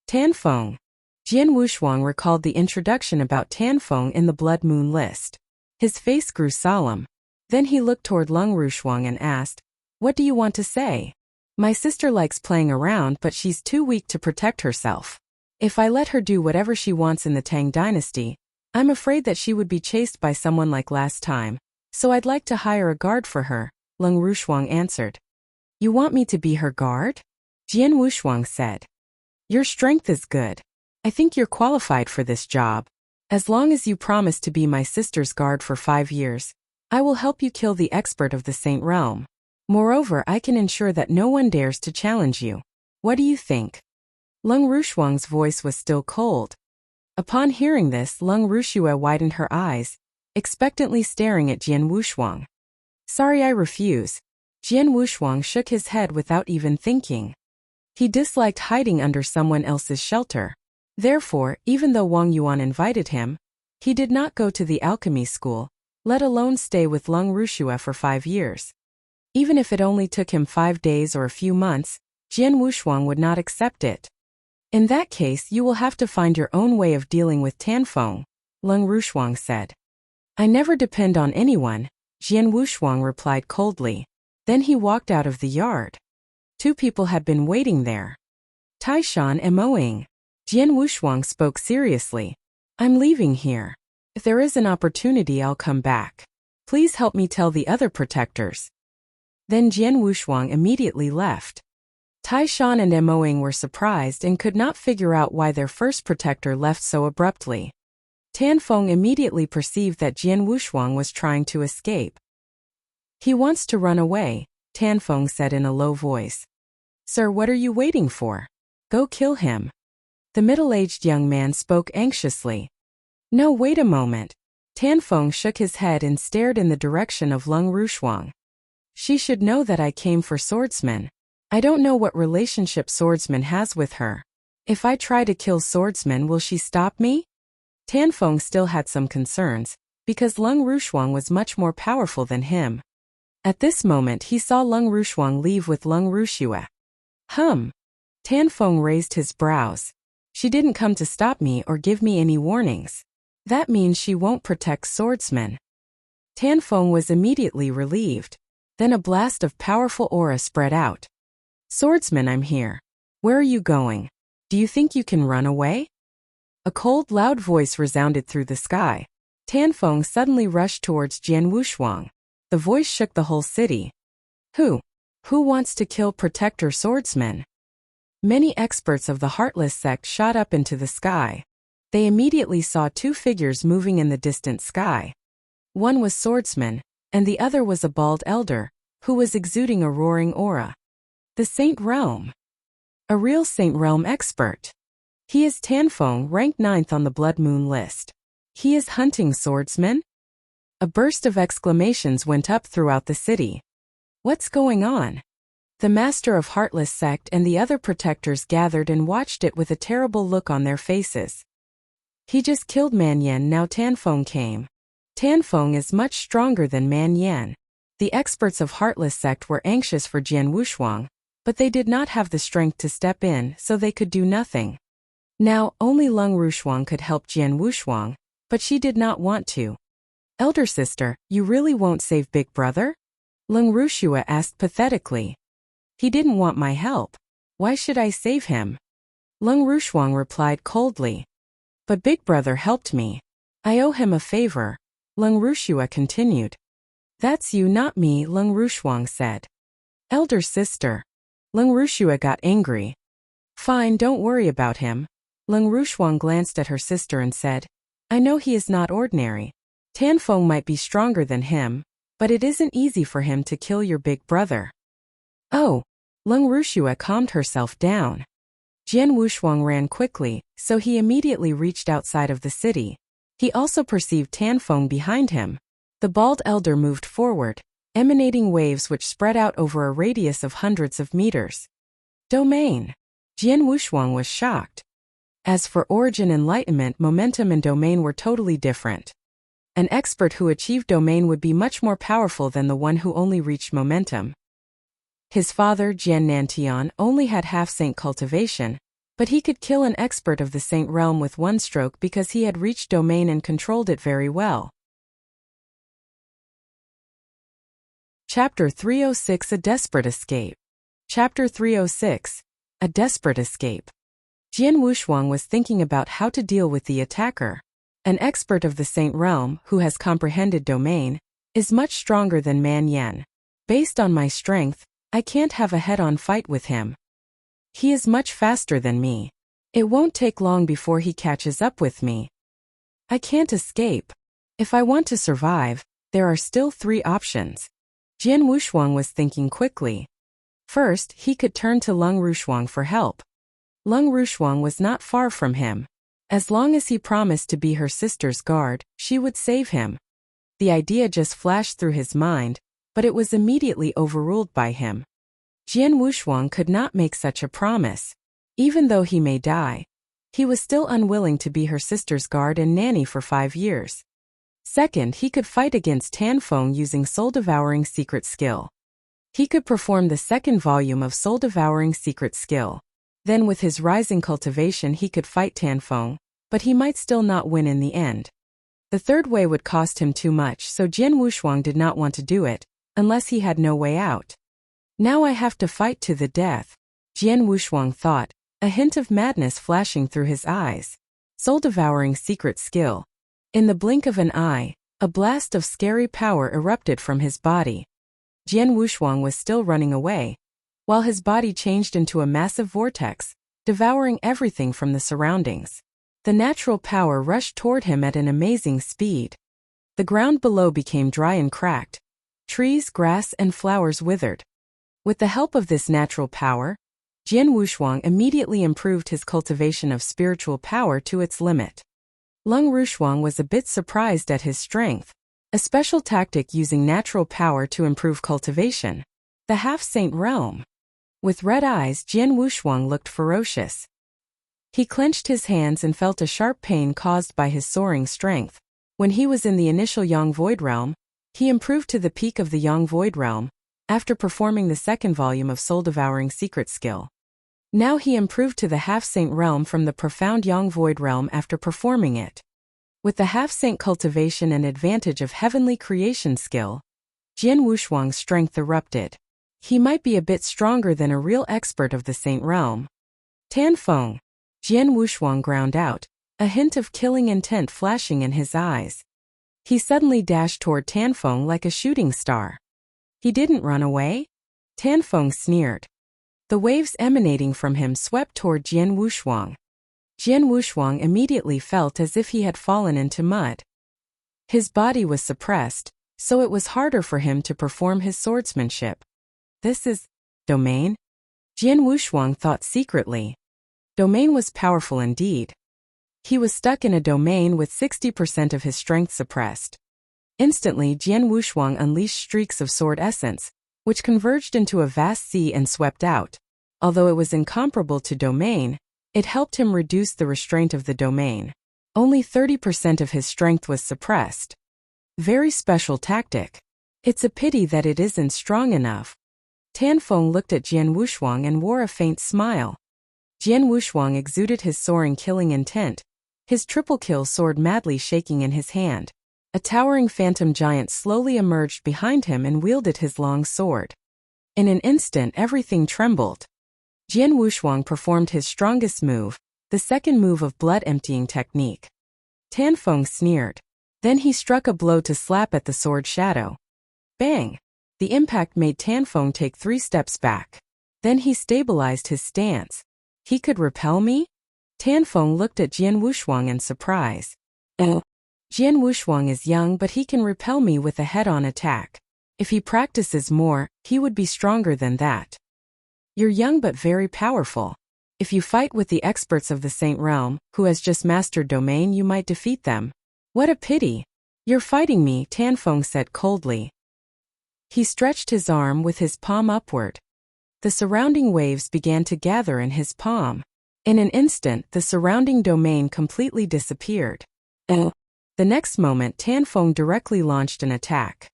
Tanfeng. Jian Wushuang recalled the introduction about Tanfeng in the Blood Moon list. His face grew solemn. Then he looked toward Lung Rushuang and asked, What do you want to say? My sister likes playing around, but she's too weak to protect herself. If I let her do whatever she wants in the Tang dynasty, I'm afraid that she would be chased by someone like last time, so I'd like to hire a guard for her, Lung Rushuang answered. You want me to be her guard? Jian Wushuang said. Your strength is good. I think you're qualified for this job. As long as you promise to be my sister's guard for 5 years, I will help you kill the expert of the Saint Realm. Moreover, I can ensure that no one dares to challenge you. What do you think? Lung Rushuang's voice was still cold. Upon hearing this, Lung Rushua widened her eyes, expectantly staring at Jian Wushuang. Sorry, I refuse. Jian Wushuang shook his head without even thinking. He disliked hiding under someone else's shelter. Therefore, even though Wang Yuan invited him, he did not go to the alchemy school, let alone stay with Lung Rushua for 5 years. Even if it only took him 5 days or a few months, Jian Wushuang would not accept it. In that case, you will have to find your own way of dealing with Tanfeng, Lung Rushuang said. I never depend on anyone, Jian Wushuang replied coldly. Then he walked out of the yard. 2 people had been waiting there. Taishan and Moing. Jian Wushuang spoke seriously. I'm leaving here. If there is an opportunity, I'll come back. Please help me tell the other protectors. Then Jian Wushuang immediately left. Taishan and Moing were surprised and could not figure out why their first protector left so abruptly. Tanfeng immediately perceived that Jian Wushuang was trying to escape. He wants to run away, Tanfeng said in a low voice. Sir, what are you waiting for? Go kill him. The middle-aged young man spoke anxiously. No, wait a moment. Tanfeng shook his head and stared in the direction of Lung Rushuang. She should know that I came for Swordsman. I don't know what relationship Swordsman has with her. If I try to kill Swordsman, will she stop me? Tanfeng still had some concerns, because Lung Rushuang was much more powerful than him. At this moment he saw Lung Rushuang leave with Lung Rushua. Tanfeng raised his brows. She didn't come to stop me or give me any warnings. That means she won't protect Swordsman. Tanfeng was immediately relieved. Then a blast of powerful aura spread out. Swordsman, I'm here. Where are you going? Do you think you can run away? A cold, loud voice resounded through the sky. Tanfeng suddenly rushed towards Jian Wushuang. The voice shook the whole city. Who wants to kill Protector Swordsman? Many experts of the Heartless sect shot up into the sky. They immediately saw two figures moving in the distant sky. One was Swordsman, and the other was a bald elder, who was exuding a roaring aura. The Saint Realm. A real Saint Realm expert. He is Tanfeng, ranked 9th on the Blood Moon list. He is hunting Swordsman? A burst of exclamations went up throughout the city. What's going on? The master of Heartless sect and the other protectors gathered and watched it with a terrible look on their faces. He just killed Man Yan, now Tanfeng came. Tanfeng is much stronger than Man Yan. The experts of Heartless sect were anxious for Jian Wushuang, but they did not have the strength to step in, so they could do nothing. Now, only Lung Rushuang could help Jian Wushuang, but she did not want to. Elder sister, you really won't save Big Brother? Lung Rushua asked pathetically. He didn't want my help. Why should I save him? Lung Rushuang replied coldly. But Big Brother helped me. I owe him a favor. Lung Rushua continued. That's you, not me, Lung Rushuang said. Elder sister. Lung Rushua got angry. Fine, don't worry about him. Lung Rushuang glanced at her sister and said, I know he is not ordinary. Tanfeng might be stronger than him, but it isn't easy for him to kill your big brother. Oh. Lung Rushua calmed herself down. Jian Wushuang ran quickly, so he immediately reached outside of the city. He also perceived Tanfeng behind him. The bald elder moved forward, emanating waves which spread out over a radius of hundreds of meters. Domain. Jian Wushuang was shocked. As for origin, enlightenment, momentum and domain were totally different. An expert who achieved domain would be much more powerful than the one who only reached momentum. His father, Jian Nantian, only had half-saint cultivation, but he could kill an expert of the Saint Realm with one stroke because he had reached domain and controlled it very well. Chapter 306 A Desperate Escape. Chapter 306 A Desperate Escape. Jian Wushuang was thinking about how to deal with the attacker. An expert of the Saint Realm, who has comprehended domain, is much stronger than Man Yan. Based on my strength, I can't have a head-on fight with him. He is much faster than me. It won't take long before he catches up with me. I can't escape. If I want to survive, there are still 3 options. Jian Wushuang was thinking quickly. First, he could turn to Lung Rushuang for help. Lung Rushuang was not far from him. As long as he promised to be her sister's guard, she would save him. The idea just flashed through his mind, but it was immediately overruled by him. Jian Wushuang could not make such a promise. Even though he may die, he was still unwilling to be her sister's guard and nanny for 5 years. Second, he could fight against Tanfeng using soul-devouring secret skill. He could perform the second volume of soul-devouring secret skill. Then with his rising cultivation he could fight Tanfeng, but he might still not win in the end. The third way would cost him too much, so Jian Wushuang did not want to do it, unless he had no way out. Now I have to fight to the death, Jian Wushuang thought, a hint of madness flashing through his eyes. Soul-devouring secret skill. In the blink of an eye, a blast of scary power erupted from his body. Jian Wushuang was still running away, while his body changed into a massive vortex, devouring everything from the surroundings. The natural power rushed toward him at an amazing speed. The ground below became dry and cracked. Trees, grass, and flowers withered. With the help of this natural power, Jian Wushuang immediately improved his cultivation of spiritual power to its limit. Lung Rushuang was a bit surprised at his strength. A special tactic using natural power to improve cultivation. The half-saint realm. With red eyes, Jian Wushuang looked ferocious. He clenched his hands and felt a sharp pain caused by his soaring strength. When he was in the initial Yang Void Realm, he improved to the peak of the Yang Void Realm, after performing the second volume of soul-devouring secret skill. Now he improved to the half-saint realm from the profound Yang Void realm after performing it. With the half-saint cultivation and advantage of heavenly creation skill, Jian Wushuang's strength erupted. He might be a bit stronger than a real expert of the saint realm. Tanfeng. Jian Wushuang ground out, a hint of killing intent flashing in his eyes. He suddenly dashed toward Tanfeng like a shooting star. He didn't run away? Tanfeng sneered. The waves emanating from him swept toward Jian Wushuang. Jian Wushuang immediately felt as if he had fallen into mud. His body was suppressed, so it was harder for him to perform his swordsmanship. This is domain? Jian Wushuang thought secretly. Domain was powerful indeed. He was stuck in a domain with 60% of his strength suppressed. Instantly Jian Wushuang unleashed streaks of sword essence, which converged into a vast sea and swept out. Although it was incomparable to domain, it helped him reduce the restraint of the domain. Only 30% of his strength was suppressed. Very special tactic. It's a pity that it isn't strong enough. Tanfeng looked at Jian Wushuang and wore a faint smile. Jian Wushuang exuded his soaring killing intent, his triple-kill sword madly shaking in his hand. A towering phantom giant slowly emerged behind him and wielded his long sword. In an instant everything trembled. Jian Wushuang performed his strongest move, the second move of blood-emptying technique. Tanfeng sneered. Then he struck a blow to slap at the sword shadow. Bang! The impact made Tanfeng take 3 steps back. Then he stabilized his stance. He could repel me? Tanfeng looked at Jian Wushuang in surprise. Jian Wushuang is young, but he can repel me with a head-on attack. If he practices more, he would be stronger than that. You're young but very powerful. If you fight with the experts of the Saint Realm, who has just mastered domain, you might defeat them. What a pity. You're fighting me, Tanfeng said coldly. He stretched his arm with his palm upward. The surrounding waves began to gather in his palm. In an instant, the surrounding domain completely disappeared. The next moment, Tanfeng directly launched an attack.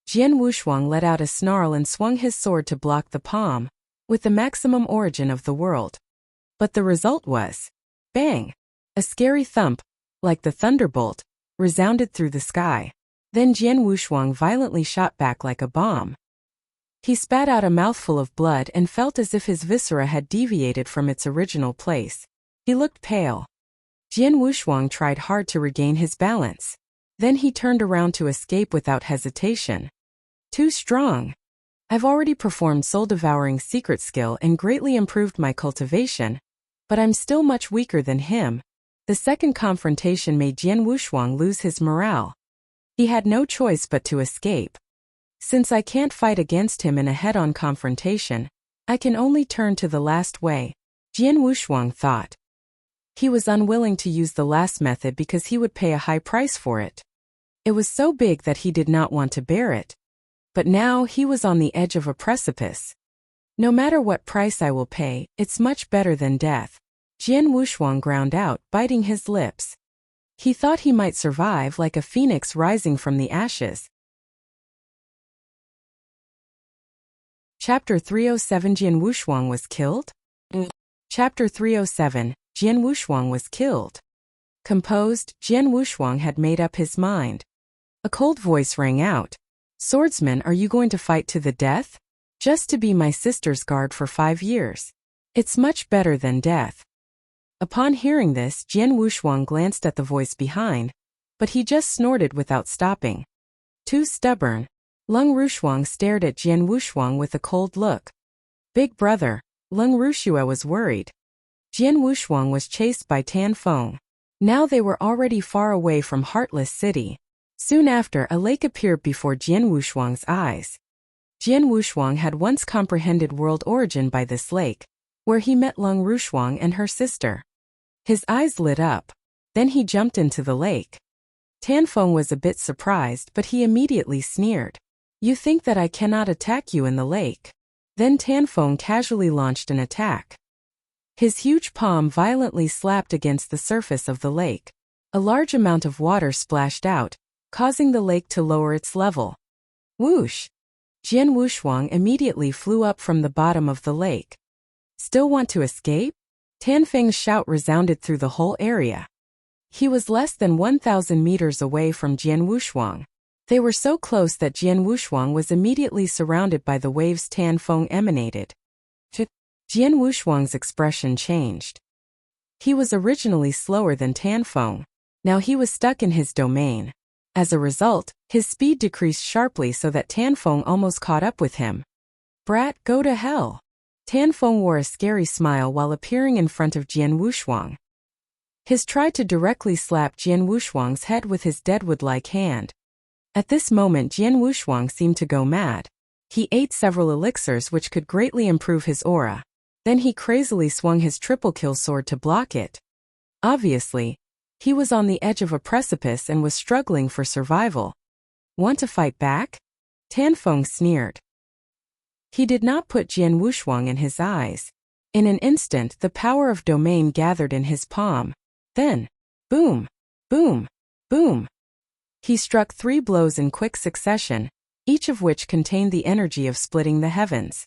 Jian Wushuang let out a snarl and swung his sword to block the palm, with the maximum origin of the world. But the result was, bang! A scary thump, like the thunderbolt, resounded through the sky. Then Jian Wushuang violently shot back like a bomb. He spat out a mouthful of blood and felt as if his viscera had deviated from its original place. He looked pale. Jian Wushuang tried hard to regain his balance. Then he turned around to escape without hesitation. Too strong. I've already performed soul-devouring secret skill and greatly improved my cultivation, but I'm still much weaker than him. The second confrontation made Jian Wushuang lose his morale. He had no choice but to escape. Since I can't fight against him in a head-on confrontation, I can only turn to the last way, Jian Wushuang thought. He was unwilling to use the last method because he would pay a high price for it. It was so big that he did not want to bear it. But now he was on the edge of a precipice. No matter what price I will pay, it's much better than death. Jian Wushuang ground out, biting his lips. He thought he might survive like a phoenix rising from the ashes. Chapter 307 Jian Wushuang was killed? Chapter 307 Jian Wushuang was killed. Composed, Jian Wushuang had made up his mind. A cold voice rang out. Swordsman, are you going to fight to the death? Just to be my sister's guard for 5 years. It's much better than death. Upon hearing this, Jian Wushuang glanced at the voice behind, but he just snorted without stopping. Too stubborn. Lung Rushuang stared at Jian Wushuang with a cold look. Big brother, Lung Rushua was worried. Jian Wushuang was chased by Tanfeng. Now they were already far away from Heartless City. Soon after, a lake appeared before Jian Wushuang's eyes. Jian Wushuang had once comprehended world origin by this lake, where he met Lung Rushuang and her sister. His eyes lit up. Then he jumped into the lake. Tanfeng was a bit surprised, but he immediately sneered. You think that I cannot attack you in the lake? Then Tanfeng casually launched an attack. His huge palm violently slapped against the surface of the lake. A large amount of water splashed out, causing the lake to lower its level. Whoosh! Jian Wushuang immediately flew up from the bottom of the lake. Still want to escape? Tan Feng's shout resounded through the whole area. He was less than 1,000 meters away from Jian Wushuang. They were so close that Jian Wushuang was immediately surrounded by the waves Tan Feng emanated. Jian Wushuang's expression changed. He was originally slower than Tan Feng. Now he was stuck in his domain. As a result, his speed decreased sharply so that Tan Feng almost caught up with him. Brat, go to hell. Tan Feng wore a scary smile while appearing in front of Jian Wushuang. His tried to directly slap Jian Wushuang's head with his deadwood-like hand. At this moment Jian Wushuang seemed to go mad. He ate several elixirs which could greatly improve his aura. Then he crazily swung his triple-kill sword to block it. Obviously, he was on the edge of a precipice and was struggling for survival. Want to fight back? Tan Feng sneered. He did not put Jian Wushuang in his eyes. In an instant the power of domain gathered in his palm. Then, boom, boom, boom. He struck 3 blows in quick succession, each of which contained the energy of splitting the heavens.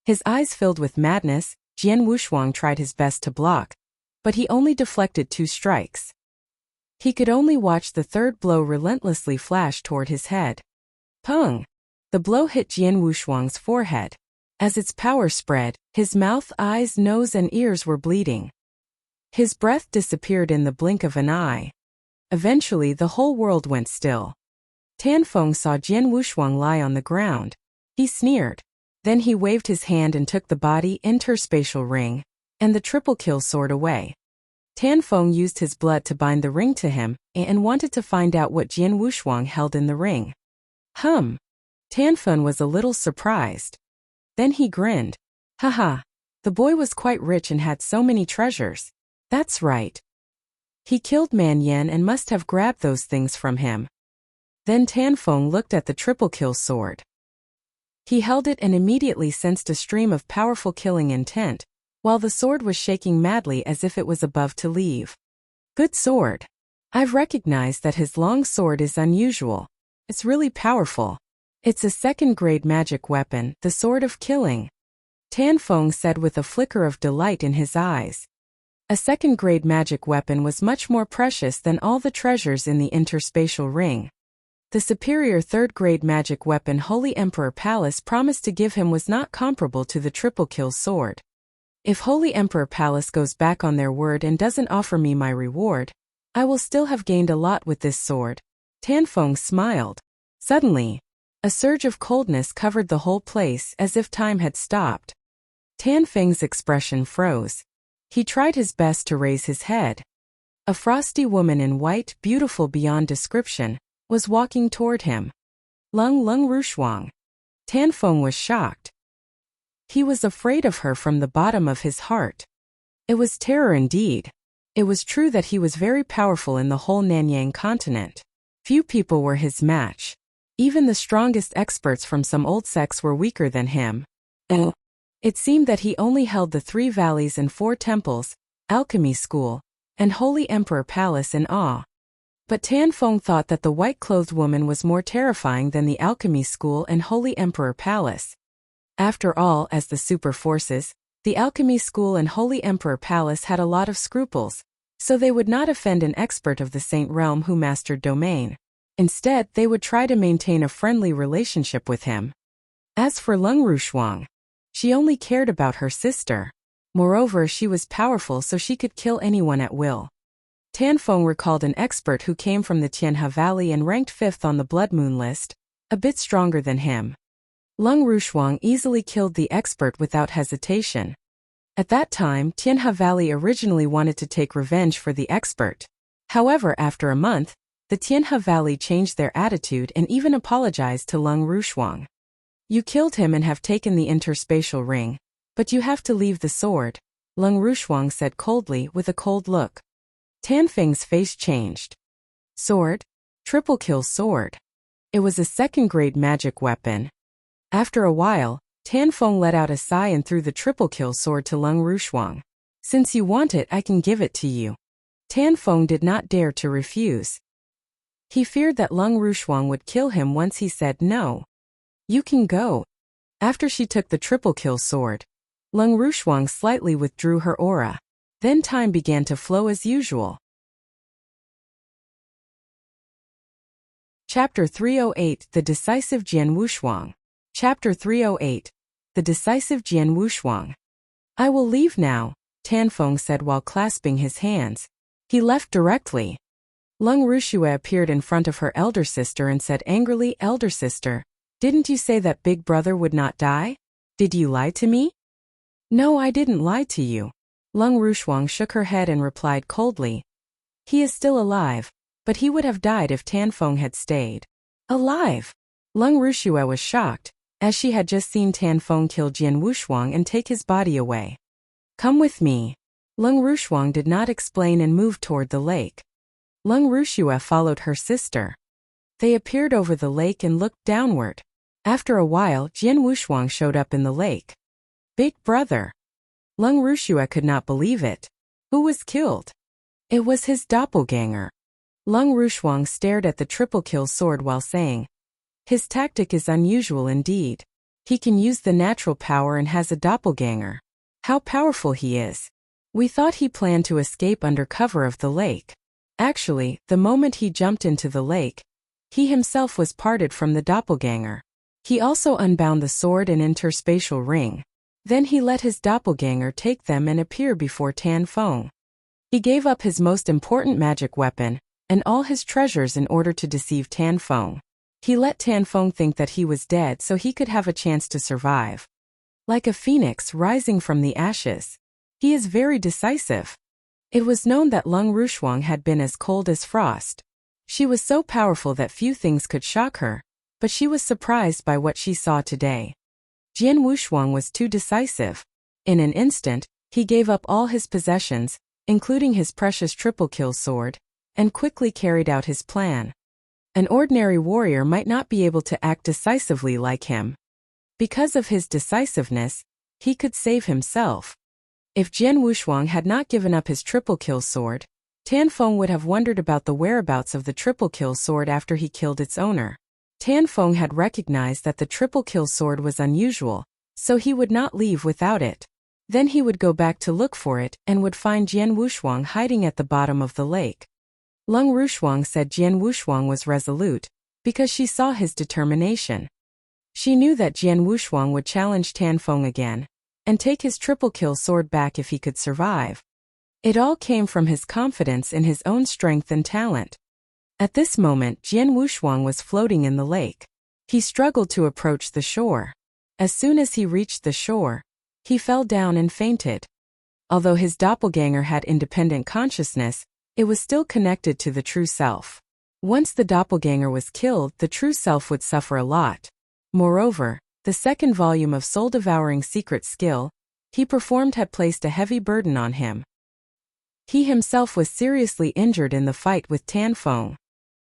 His eyes filled with madness, Jian Wushuang tried his best to block, but he only deflected 2 strikes. He could only watch the 3rd blow relentlessly flash toward his head. Pung! The blow hit Jian Wushuang's forehead. As its power spread, his mouth, eyes, nose and ears were bleeding. His breath disappeared in the blink of an eye. Eventually the whole world went still. Tan Feng saw Jian Wushuang lie on the ground. He sneered. Then he waved his hand and took the body interspatial ring and the triple-kill sword away. Tan Feng used his blood to bind the ring to him and wanted to find out what Jian Wushuang held in the ring. Tan Feng was a little surprised. Then he grinned. Haha, the boy was quite rich and had so many treasures. That's right. He killed Man Yen and must have grabbed those things from him. Then Tan Feng looked at the triple-kill sword. He held it and immediately sensed a stream of powerful killing intent, while the sword was shaking madly as if it was about to leave. Good sword. I've recognized that his long sword is unusual. It's really powerful. It's a 2nd-grade magic weapon, the Sword of Killing. Tan Feng said with a flicker of delight in his eyes. A 2nd-grade magic weapon was much more precious than all the treasures in the interspatial ring. The superior 3rd-grade magic weapon Holy Emperor Palace promised to give him was not comparable to the triple-kill sword. If Holy Emperor Palace goes back on their word and doesn't offer me my reward, I will still have gained a lot with this sword. Tan Feng smiled. Suddenly, a surge of coldness covered the whole place as if time had stopped. Tan Feng's expression froze. He tried his best to raise his head. A frosty woman in white, beautiful beyond description, was walking toward him. Lung Rushuang. Tan Feng was shocked. He was afraid of her from the bottom of his heart. It was terror indeed. It was true that he was very powerful in the whole Nanyang continent. Few people were his match. Even the strongest experts from some old sects were weaker than him. It seemed that he only held the 3 valleys and 4 temples, alchemy school, and Holy Emperor Palace in awe. But Tan Feng thought that the white-clothed woman was more terrifying than the alchemy school and Holy Emperor Palace. After all, as the super forces, the alchemy school and Holy Emperor Palace had a lot of scruples, so they would not offend an expert of the Saint Realm who mastered domain. Instead, they would try to maintain a friendly relationship with him. As for Lung Rushuang, she only cared about her sister. Moreover, she was powerful so she could kill anyone at will. Tan Feng recalled an expert who came from the Tianhe Valley and ranked 5th on the Blood Moon list, a bit stronger than him. Lung Rushuang easily killed the expert without hesitation. At that time, Tianhe Valley originally wanted to take revenge for the expert. However, after a month, the Tianhe Valley changed their attitude and even apologized to Lung Rushuang. You killed him and have taken the interspatial ring, but you have to leave the sword, Lung Rushuang said coldly with a cold look. Tan Feng's face changed. Sword? Triple-kill sword. It was a 2nd-grade magic weapon. After a while, Tan Feng let out a sigh and threw the triple-kill sword to Lung Rushuang. Since you want it, I can give it to you. Tan Feng did not dare to refuse. He feared that Lung Rushuang would kill him once he said no. You can go. After she took the triple-kill sword, Lung Rushuang slightly withdrew her aura. Then time began to flow as usual. Chapter 308 The Decisive Jian Wushuang. Chapter 308 The Decisive Jian Wushuang. I will leave now, Tanfeng said while clasping his hands. He left directly. Lung Rushue appeared in front of her elder sister and said angrily, Elder sister, didn't you say that big brother would not die? Did you lie to me? No, I didn't lie to you. Lung Rushuang shook her head and replied coldly. He is still alive, but he would have died if Tanfeng had stayed. Alive? Lung Rushue was shocked, as she had just seen Tanfeng kill Jian Wushuang and take his body away. Come with me. Lung Rushuang did not explain and moved toward the lake. Lung Rushue followed her sister. They appeared over the lake and looked downward. After a while, Jian Wushuang showed up in the lake. Big brother. Lung Rushue could not believe it. Who was killed? It was his doppelganger. Lung Rushuang stared at the triple kill sword while saying, his tactic is unusual indeed. He can use the natural power and has a doppelganger. How powerful he is. We thought he planned to escape under cover of the lake. Actually, the moment he jumped into the lake, he himself was parted from the doppelganger. He also unbound the sword and interspatial ring. Then he let his doppelganger take them and appear before Tanfeng. He gave up his most important magic weapon and all his treasures in order to deceive Tanfeng. He let Tanfeng think that he was dead so he could have a chance to survive. Like a phoenix rising from the ashes. He is very decisive. It was known that Lung Rushuang had been as cold as frost. She was so powerful that few things could shock her, but she was surprised by what she saw today. Jian Wushuang was too decisive. In an instant, he gave up all his possessions, including his precious triple kill sword, and quickly carried out his plan. An ordinary warrior might not be able to act decisively like him. Because of his decisiveness, he could save himself. If Jian Wushuang had not given up his triple kill sword, Tanfeng would have wondered about the whereabouts of the triple kill sword after he killed its owner. Tanfeng had recognized that the triple kill sword was unusual, so he would not leave without it. Then he would go back to look for it and would find Jian Wushuang hiding at the bottom of the lake. Lung Rushuang said Jian Wushuang was resolute, because she saw his determination. She knew that Jian Wushuang would challenge Tanfeng again, and take his triple kill sword back if he could survive. It all came from his confidence in his own strength and talent. At this moment, Jian Wushuang was floating in the lake. He struggled to approach the shore. As soon as he reached the shore, he fell down and fainted. Although his doppelganger had independent consciousness, it was still connected to the true self. Once the doppelganger was killed, the true self would suffer a lot. Moreover, the second volume of soul-devouring secret skill he performed had placed a heavy burden on him. He himself was seriously injured in the fight with Tanfeng.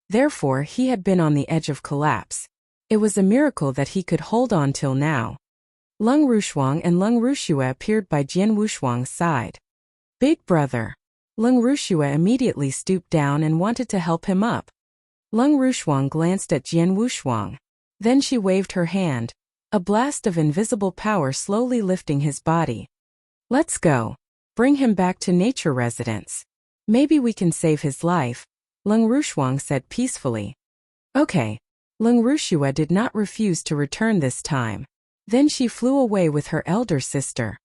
Therefore, he had been on the edge of collapse. It was a miracle that he could hold on till now. Lung Rushuang and Lung Rushue appeared by Jian Wushuang's side. Big brother. Lung Rushue immediately stooped down and wanted to help him up. Lung Rushuang glanced at Jian Wushuang. Then she waved her hand, a blast of invisible power slowly lifting his body. Let's go. Bring him back to nature residence. Maybe we can save his life, Lung Rushuang said peacefully. Okay. Lung Rushue did not refuse to return this time. Then she flew away with her elder sister.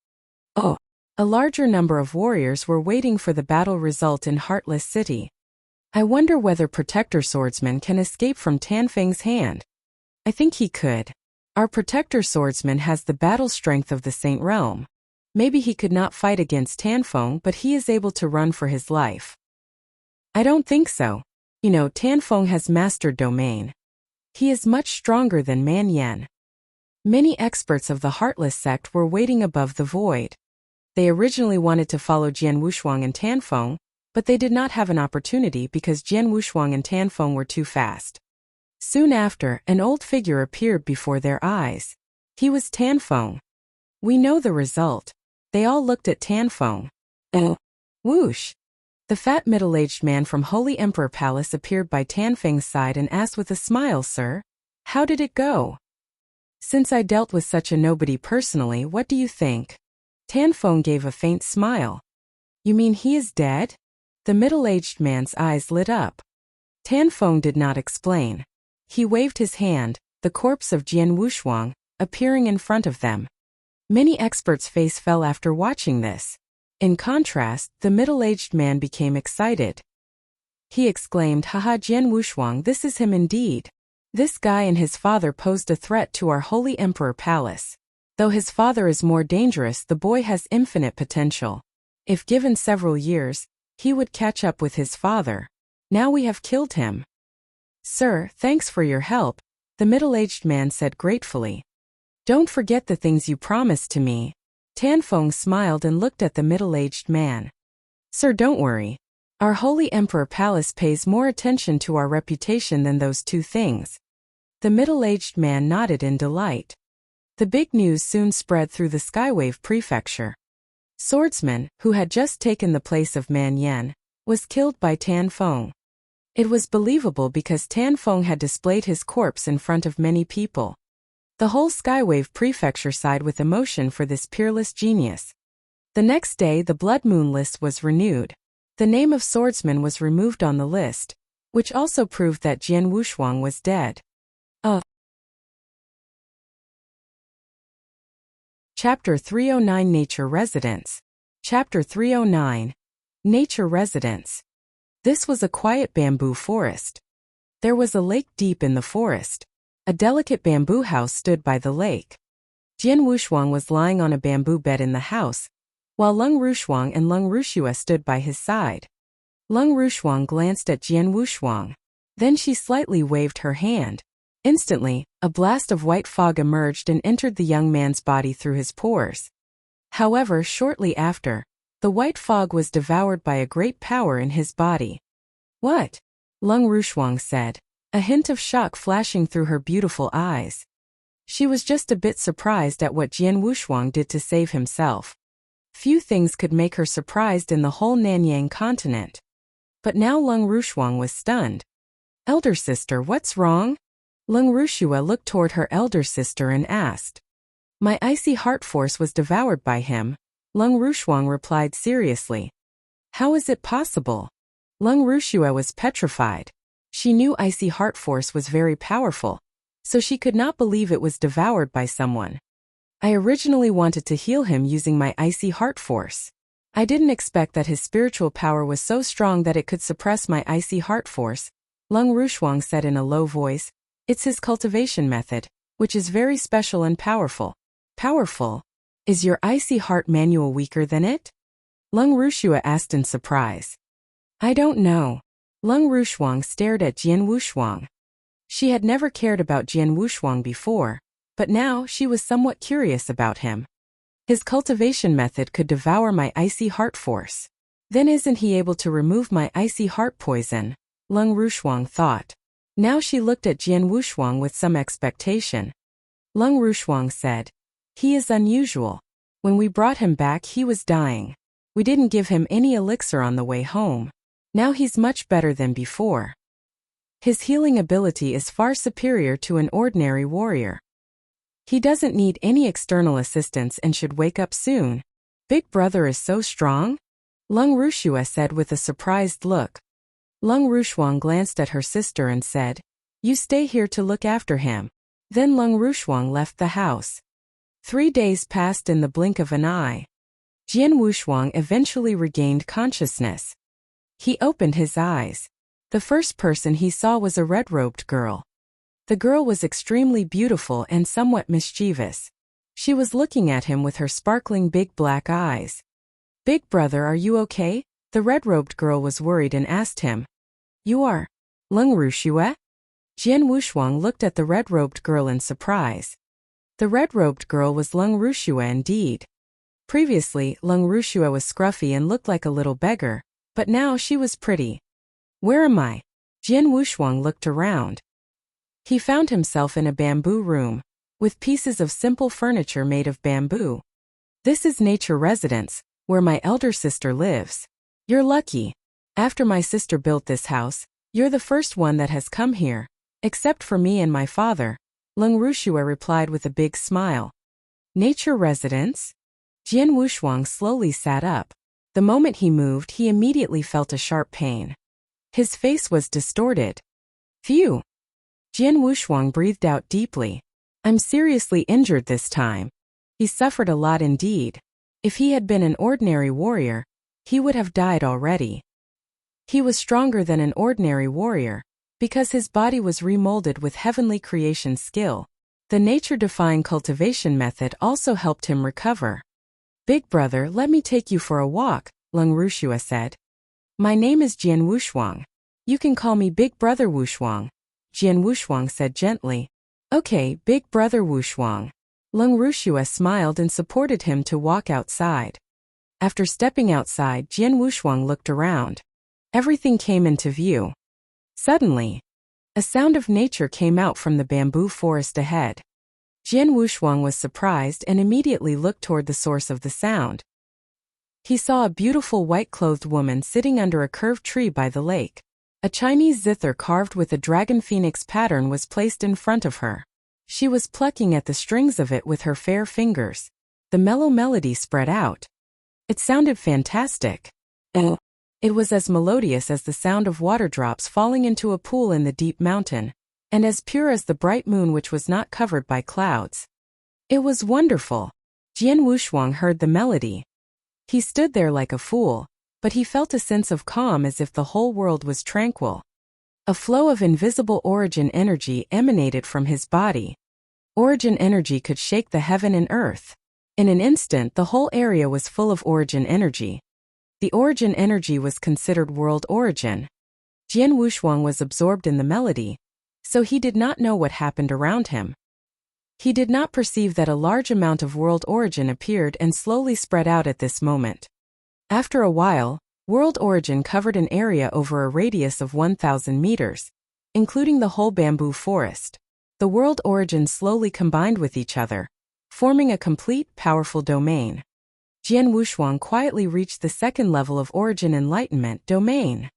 Oh. A larger number of warriors were waiting for the battle result in Heartless City. I wonder whether Protector Swordsman can escape from Tanfeng's hand. I think he could. Our Protector Swordsman has the battle strength of the Saint Realm. Maybe he could not fight against Tanfeng, but he is able to run for his life. I don't think so. You know, Tanfeng has mastered domain. He is much stronger than Man Yen. Many experts of the Heartless sect were waiting above the void. They originally wanted to follow Jian Wushuang and Tanfeng, but they did not have an opportunity because Jian Wushuang and Tanfeng were too fast. Soon after, an old figure appeared before their eyes. He was Tanfeng. We know the result. They all looked at Tanfeng. Whoosh! The fat middle-aged man from Holy Emperor Palace appeared by Tanfeng's side and asked with a smile, Sir, how did it go? Since I dealt with such a nobody personally, what do you think? Tanfeng gave a faint smile. You mean he is dead? The middle-aged man's eyes lit up. Tanfeng did not explain. He waved his hand, the corpse of Jian Wushuang, appearing in front of them. Many experts' face fell after watching this. In contrast, the middle-aged man became excited. He exclaimed, Haha, Jian Wushuang, this is him indeed. This guy and his father posed a threat to our holy emperor palace. Though his father is more dangerous, the boy has infinite potential. If given several years, he would catch up with his father. Now we have killed him. Sir, thanks for your help, the middle-aged man said gratefully. Don't forget the things you promised to me. Tanfeng smiled and looked at the middle-aged man. Sir, don't worry. Our holy emperor palace pays more attention to our reputation than those two things. The middle-aged man nodded in delight. The big news soon spread through the Skywave prefecture. Swordsman, who had just taken the place of Man Yen, was killed by Tanfeng. It was believable because Tanfeng had displayed his corpse in front of many people. The whole Skywave prefecture sighed with emotion for this peerless genius. The next day the Blood Moon list was renewed. The name of Swordsman was removed on the list, which also proved that Jian Wushuang was dead. Chapter 309 Nature Residence. Chapter 309 Nature Residence. This was a quiet bamboo forest. There was a lake deep in the forest. A delicate bamboo house stood by the lake. Jian Wushuang was lying on a bamboo bed in the house, while Lung Rushuang and Lung Rushua stood by his side. Lung Rushuang glanced at Jian Wushuang. Then she slightly waved her hand. Instantly, a blast of white fog emerged and entered the young man's body through his pores. However, shortly after, the white fog was devoured by a great power in his body. What? Lung Rushuang said, a hint of shock flashing through her beautiful eyes. She was just a bit surprised at what Jian Wushuang did to save himself. Few things could make her surprised in the whole Nanyang continent. But now Lung Rushuang was stunned. Elder sister, what's wrong? Lung Rushua looked toward her elder sister and asked. My icy heart force was devoured by him, Lung Rushuang replied seriously. How is it possible? Lung Rushua was petrified. She knew icy heart force was very powerful, so she could not believe it was devoured by someone. I originally wanted to heal him using my icy heart force. I didn't expect that his spiritual power was so strong that it could suppress my icy heart force, Lung Rushuang said in a low voice. It's his cultivation method, which is very special and powerful. Powerful? Is your icy heart manual weaker than it? Lung Rushua asked in surprise. I don't know. Lung Rushuang stared at Jian Wushuang. She had never cared about Jian Wushuang before, but now she was somewhat curious about him. His cultivation method could devour my icy heart force. Then isn't he able to remove my icy heart poison? Lung Rushuang thought. Now she looked at Jian Wushuang with some expectation. Lung Rushuang said, he is unusual. When we brought him back he was dying. We didn't give him any elixir on the way home. Now he's much better than before. His healing ability is far superior to an ordinary warrior. He doesn't need any external assistance and should wake up soon. Big brother is so strong? Lung Rushua said with a surprised look. Lung Rushuang glanced at her sister and said, you stay here to look after him. Then Lung Rushuang left the house. 3 days passed in the blink of an eye. Jian Wushuang eventually regained consciousness. He opened his eyes. The first person he saw was a red-robed girl. The girl was extremely beautiful and somewhat mischievous. She was looking at him with her sparkling big black eyes. Big brother, are you okay? The red-robed girl was worried and asked him. You are Lung Rushua? Jian Wushuang looked at the red-robed girl in surprise. The red-robed girl was Lung Rushua indeed. Previously, Lung Rushua was scruffy and looked like a little beggar, but now she was pretty. Where am I? Jian Wushuang looked around. He found himself in a bamboo room, with pieces of simple furniture made of bamboo. This is Nature Residence, where my elder sister lives. You're lucky. After my sister built this house, you're the first one that has come here, except for me and my father, Lung Rushua replied with a big smile. Nature Residence? Jian Wushuang slowly sat up. The moment he moved, he immediately felt a sharp pain. His face was distorted. Phew! Jian Wushuang breathed out deeply. I'm seriously injured this time. He suffered a lot indeed. If he had been an ordinary warrior, he would have died already. He was stronger than an ordinary warrior, because his body was remolded with heavenly creation skill. The nature-defying cultivation method also helped him recover. Big brother, let me take you for a walk, Lung Wuxia said. My name is Jian Wushuang. You can call me Big Brother Wushuang, Jian Wushuang said gently. Okay, Big Brother Wushuang. Lung Wuxia smiled and supported him to walk outside. After stepping outside, Jian Wushuang looked around. Everything came into view. Suddenly, a sound of nature came out from the bamboo forest ahead. Jian Wushuang was surprised and immediately looked toward the source of the sound. He saw a beautiful white-clothed woman sitting under a curved tree by the lake. A Chinese zither carved with a dragon phoenix pattern was placed in front of her. She was plucking at the strings of it with her fair fingers. The mellow melody spread out. It sounded fantastic. It was as melodious as the sound of water drops falling into a pool in the deep mountain, and as pure as the bright moon which was not covered by clouds. It was wonderful. Jian Wushuang heard the melody. He stood there like a fool, but he felt a sense of calm as if the whole world was tranquil. A flow of invisible origin energy emanated from his body. Origin energy could shake the heaven and earth. In an instant, the whole area was full of origin energy. The origin energy was considered world origin. Jian Wushuang was absorbed in the melody, so he did not know what happened around him. He did not perceive that a large amount of world origin appeared and slowly spread out at this moment. After a while, world origin covered an area over a radius of 1,000 meters, including the whole bamboo forest. The world origin slowly combined with each other, forming a complete, powerful domain. Jian Wushuang quietly reached the second level of origin enlightenment domain.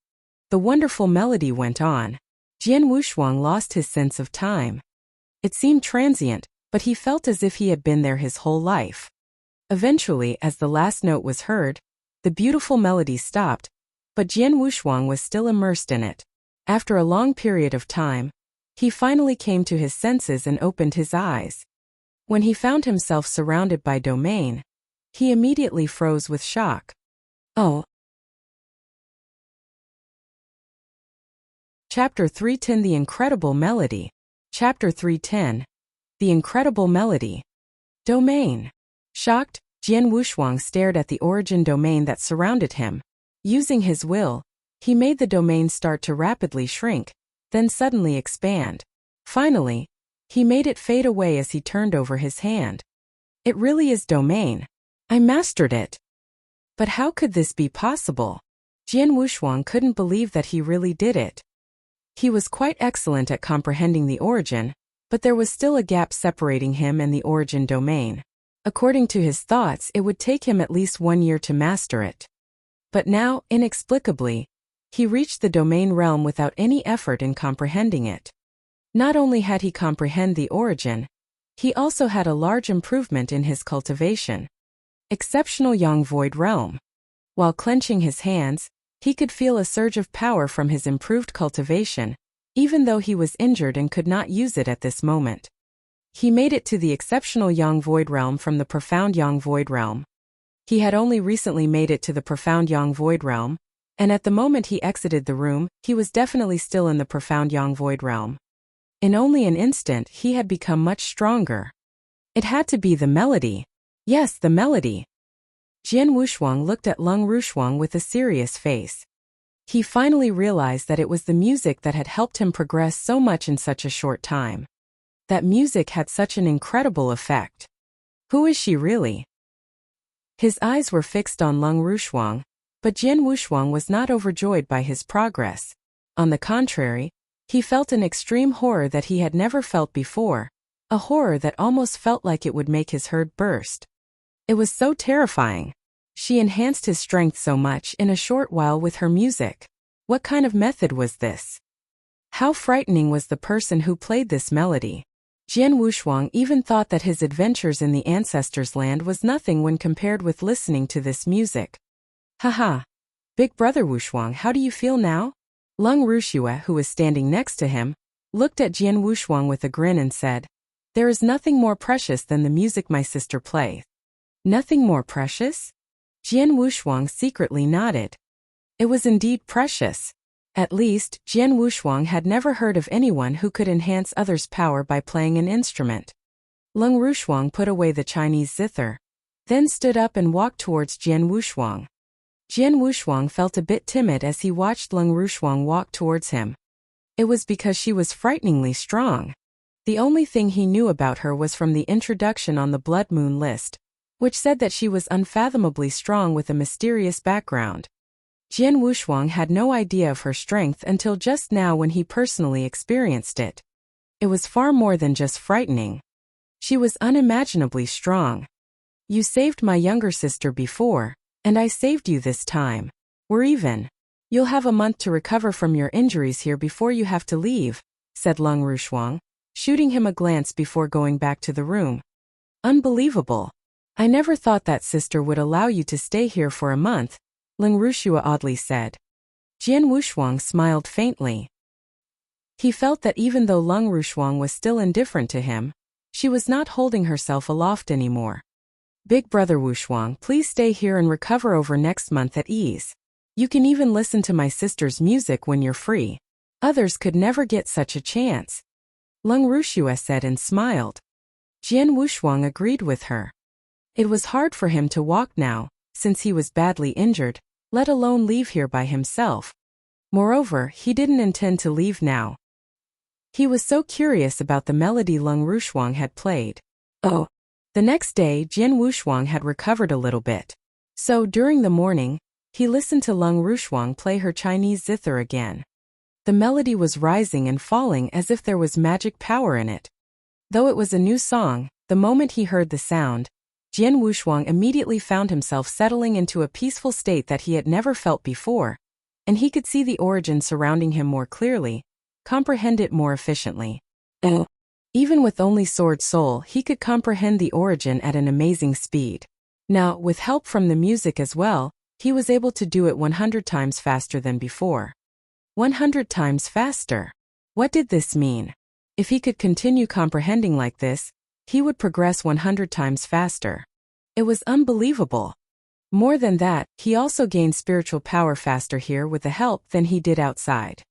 The wonderful melody went on. Jian Wushuang lost his sense of time. It seemed transient, but he felt as if he had been there his whole life. Eventually, as the last note was heard, the beautiful melody stopped, but Jian Wushuang was still immersed in it. After a long period of time, he finally came to his senses and opened his eyes. When he found himself surrounded by domain, he immediately froze with shock. Oh! Chapter 310 The Incredible Melody. Chapter 310 The Incredible Melody. Domain. Shocked, Jian Wushuang stared at the origin domain that surrounded him. Using his will, he made the domain start to rapidly shrink, then suddenly expand. Finally, he made it fade away as he turned over his hand. It really is domain. I mastered it. But how could this be possible? Jian Wushuang couldn't believe that he really did it. He was quite excellent at comprehending the origin, but there was still a gap separating him and the origin domain. According to his thoughts, it would take him at least 1 year to master it. But now, inexplicably, he reached the domain realm without any effort in comprehending it. Not only had he comprehended the origin, he also had a large improvement in his cultivation. Exceptional Yang Void Realm. While clenching his hands, he could feel a surge of power from his improved cultivation, even though he was injured and could not use it at this moment. He made it to the exceptional Yang Void Realm from the profound Yang Void Realm. He had only recently made it to the profound Yang Void Realm, and at the moment he exited the room, he was definitely still in the profound Yang Void Realm. In only an instant, he had become much stronger. It had to be the melody. Yes, the melody. Jian Wushuang looked at Lung Wuxia with a serious face. He finally realized that it was the music that had helped him progress so much in such a short time. That music had such an incredible effect. Who is she really? His eyes were fixed on Lung Wuxia, but Jian Wushuang was not overjoyed by his progress. On the contrary, he felt an extreme horror that he had never felt before, a horror that almost felt like it would make his heart burst. It was so terrifying. She enhanced his strength so much in a short while with her music. What kind of method was this? How frightening was the person who played this melody? Jian Wushuang even thought that his adventures in the ancestors' land was nothing when compared with listening to this music. Haha. Big brother Wushuang, how do you feel now? Lung Ruxue, who was standing next to him, looked at Jian Wushuang with a grin and said, "There is nothing more precious than the music my sister plays." Nothing more precious? Jian Wushuang secretly nodded. It was indeed precious. At least, Jian Wushuang had never heard of anyone who could enhance others' power by playing an instrument. Lung Ruxuang put away the Chinese zither, then stood up and walked towards Jian Wushuang. Jian Wushuang felt a bit timid as he watched Lung Ruxuang walk towards him. It was because she was frighteningly strong. The only thing he knew about her was from the introduction on the Blood Moon list, which said that she was unfathomably strong with a mysterious background. Jian Wushuang had no idea of her strength until just now when he personally experienced it. It was far more than just frightening. She was unimaginably strong. You saved my younger sister before, and I saved you this time. We're even. You'll have a month to recover from your injuries here before you have to leave, said Lung Ruxuang, shooting him a glance before going back to the room. Unbelievable. I never thought that sister would allow you to stay here for a month, Lung Ruxue oddly said. Jian Wushuang smiled faintly. He felt that even though Lung Ruxuang was still indifferent to him, she was not holding herself aloft anymore. Big brother Wushuang, please stay here and recover over next month at ease. You can even listen to my sister's music when you're free. Others could never get such a chance. Lung Ruxue said and smiled. Jian Wushuang agreed with her. It was hard for him to walk now, since he was badly injured, let alone leave here by himself. Moreover, he didn't intend to leave now. He was so curious about the melody Lung Ruxuang had played. Oh. The next day, Jian Wushuang had recovered a little bit. So, during the morning, he listened to Lung Ruxuang play her Chinese zither again. The melody was rising and falling as if there was magic power in it. Though it was a new song, the moment he heard the sound, Jian Wushuang immediately found himself settling into a peaceful state that he had never felt before, and he could see the origin surrounding him more clearly, comprehend it more efficiently. Even with only Sword Soul, he could comprehend the origin at an amazing speed. Now, with help from the music as well, he was able to do it 100 times faster than before. 100 times faster. What did this mean? If he could continue comprehending like this, he would progress 100 times faster. It was unbelievable. More than that, he also gained spiritual power faster here with the help than he did outside.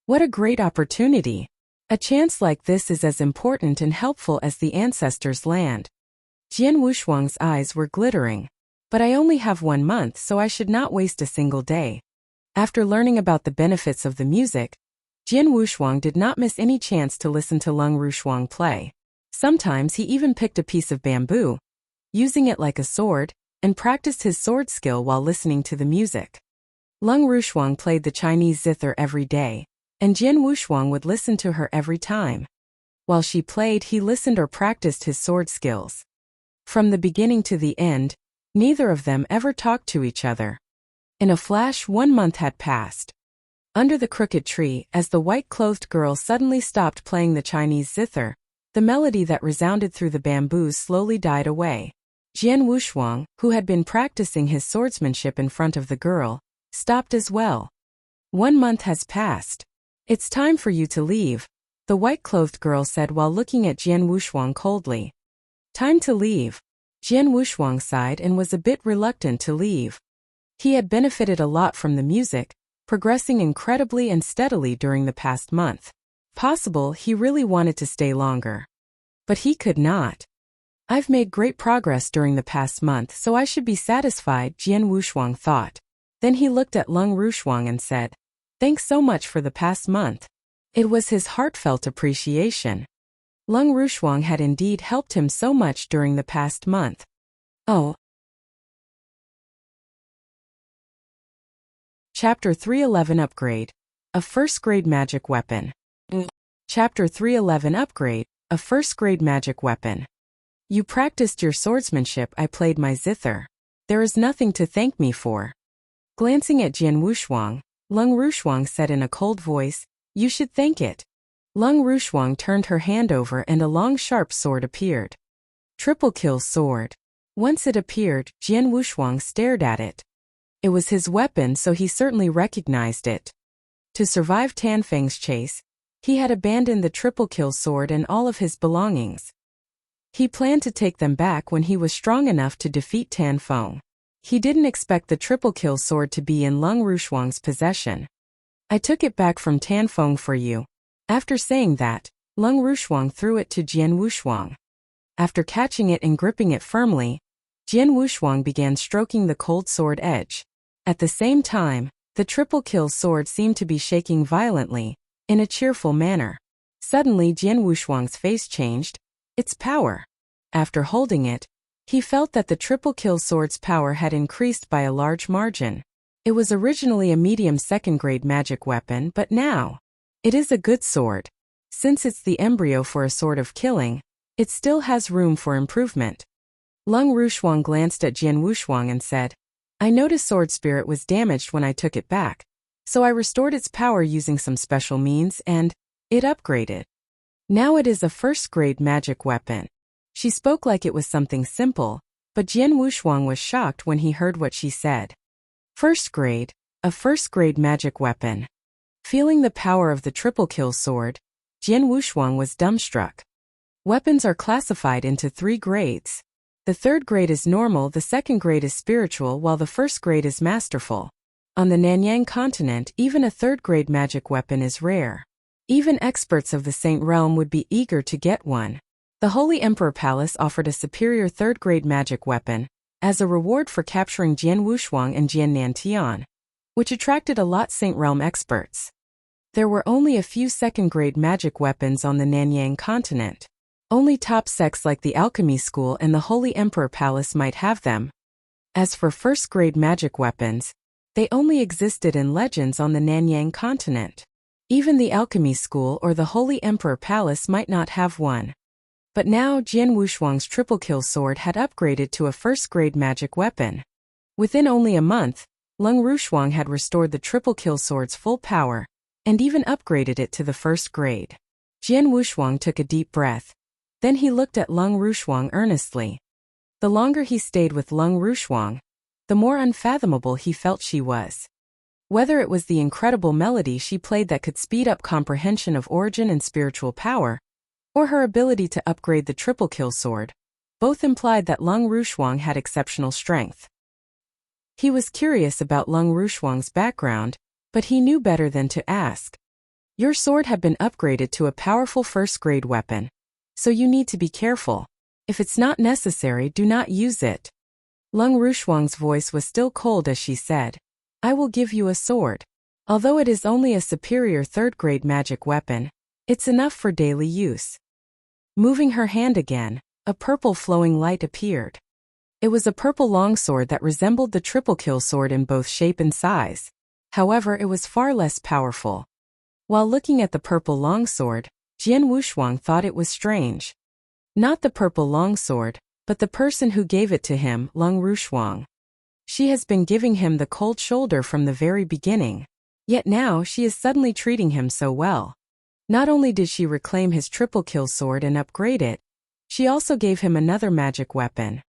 What a great opportunity! A chance like this is as important and helpful as the ancestors' land. Jian Wushuang's eyes were glittering. But I only have 1 month, so I should not waste a single day. After learning about the benefits of the music, Jian Wushuang did not miss any chance to listen to Lung Ruxuang play. Sometimes he even picked a piece of bamboo, using it like a sword, and practiced his sword skill while listening to the music. Lung Ruxuang played the Chinese zither every day, and Jian Wushuang would listen to her every time. While she played, he listened or practiced his sword skills. From the beginning to the end, neither of them ever talked to each other. In a flash, 1 month had passed. Under the crooked tree, as the white-clothed girl suddenly stopped playing the Chinese zither, the melody that resounded through the bamboos slowly died away. Jian Wushuang, who had been practicing his swordsmanship in front of the girl, stopped as well. 1 month has passed. It's time for you to leave, the white-clothed girl said while looking at Jian Wushuang coldly. Time to leave. Jian Wushuang sighed and was a bit reluctant to leave. He had benefited a lot from the music, progressing incredibly and steadily during the past month. Possible he really wanted to stay longer. But he could not. I've made great progress during the past month, so I should be satisfied, Jian Wushuang thought. Then he looked at Lung Ruxuang and said, Thanks so much for the past month. It was his heartfelt appreciation. Lung Ruxuang had indeed helped him so much during the past month. Oh. Chapter 311 Upgrade. A first-grade magic weapon. Chapter 311 Upgrade. A first-grade magic weapon. You practiced your swordsmanship, I played my zither. There is nothing to thank me for. Glancing at Jian Wushuang, Lung Ruxuang said in a cold voice, You should thank it. Lung Rushuang turned her hand over and a long sharp sword appeared. Triple kill sword. Once it appeared, Jian Wushuang stared at it. It was his weapon, so he certainly recognized it. To survive Tan Feng's chase, he had abandoned the triple kill sword and all of his belongings. He planned to take them back when he was strong enough to defeat Tan Feng. He didn't expect the triple kill sword to be in Lung Rushuang's possession. I took it back from Tan Feng for you. After saying that, Lung Rushuang threw it to Jian Wushuang. After catching it and gripping it firmly, Jian Wushuang began stroking the cold sword edge. At the same time, the triple kill sword seemed to be shaking violently, in a cheerful manner. Suddenly Jian Wushuang's face changed. Its power. After holding it, he felt that the triple kill sword's power had increased by a large margin. It was originally a medium second-grade magic weapon, but now, it is a good sword. Since it's the embryo for a sword of killing, it still has room for improvement. Lung Rushuang glanced at Jian Wushuang and said, I noticed sword spirit was damaged when I took it back, so I restored its power using some special means and it upgraded. Now it is a first-grade magic weapon. She spoke like it was something simple, but Jian Wushuang was shocked when he heard what she said. First grade, a first-grade magic weapon. Feeling the power of the triple kill sword, Jian Wushuang was dumbstruck. Weapons are classified into 3 grades. The 3rd grade is normal, the 2nd grade is spiritual, while the 1st grade is masterful. On the Nanyang continent, even a 3rd grade magic weapon is rare. Even experts of the Saint Realm would be eager to get one. The Holy Emperor Palace offered a superior 3rd grade magic weapon as a reward for capturing Jian Wushuang and Jian Nantian, which attracted a lot Saint Realm experts. There were only a few 2nd grade magic weapons on the Nanyang continent. Only top sects like the Alchemy School and the Holy Emperor Palace might have them. As for 1st grade magic weapons, they only existed in legends on the Nanyang continent. Even the Alchemy School or the Holy Emperor Palace might not have one. But now Jian Wushuang's triple kill sword had upgraded to a 1st grade magic weapon. Within only a month, Lung Rushuang had restored the triple kill sword's full power, and even upgraded it to the 1st grade. Jian Wushuang took a deep breath. Then he looked at Lung Rushuang earnestly. The longer he stayed with Lung Rushuang, the more unfathomable he felt she was. Whether it was the incredible melody she played that could speed up comprehension of origin and spiritual power, or her ability to upgrade the triple kill sword, both implied that Lung Rushuang had exceptional strength. He was curious about Lung Rushuang's background, but he knew better than to ask. Your sword had been upgraded to a powerful 1st grade weapon, so you need to be careful. If it's not necessary, do not use it. Lung Rushuang's voice was still cold as she said, I will give you a sword. Although it is only a superior 3rd grade magic weapon, it's enough for daily use. Moving her hand again, a purple flowing light appeared. It was a purple longsword that resembled the triple kill sword in both shape and size. However, it was far less powerful. While looking at the purple longsword, Jian Wushuang thought it was strange. Not the purple longsword, but the person who gave it to him, Lung Rushuang. She has been giving him the cold shoulder from the very beginning. Yet now she is suddenly treating him so well. Not only did she reclaim his triple kill sword and upgrade it, she also gave him another magic weapon.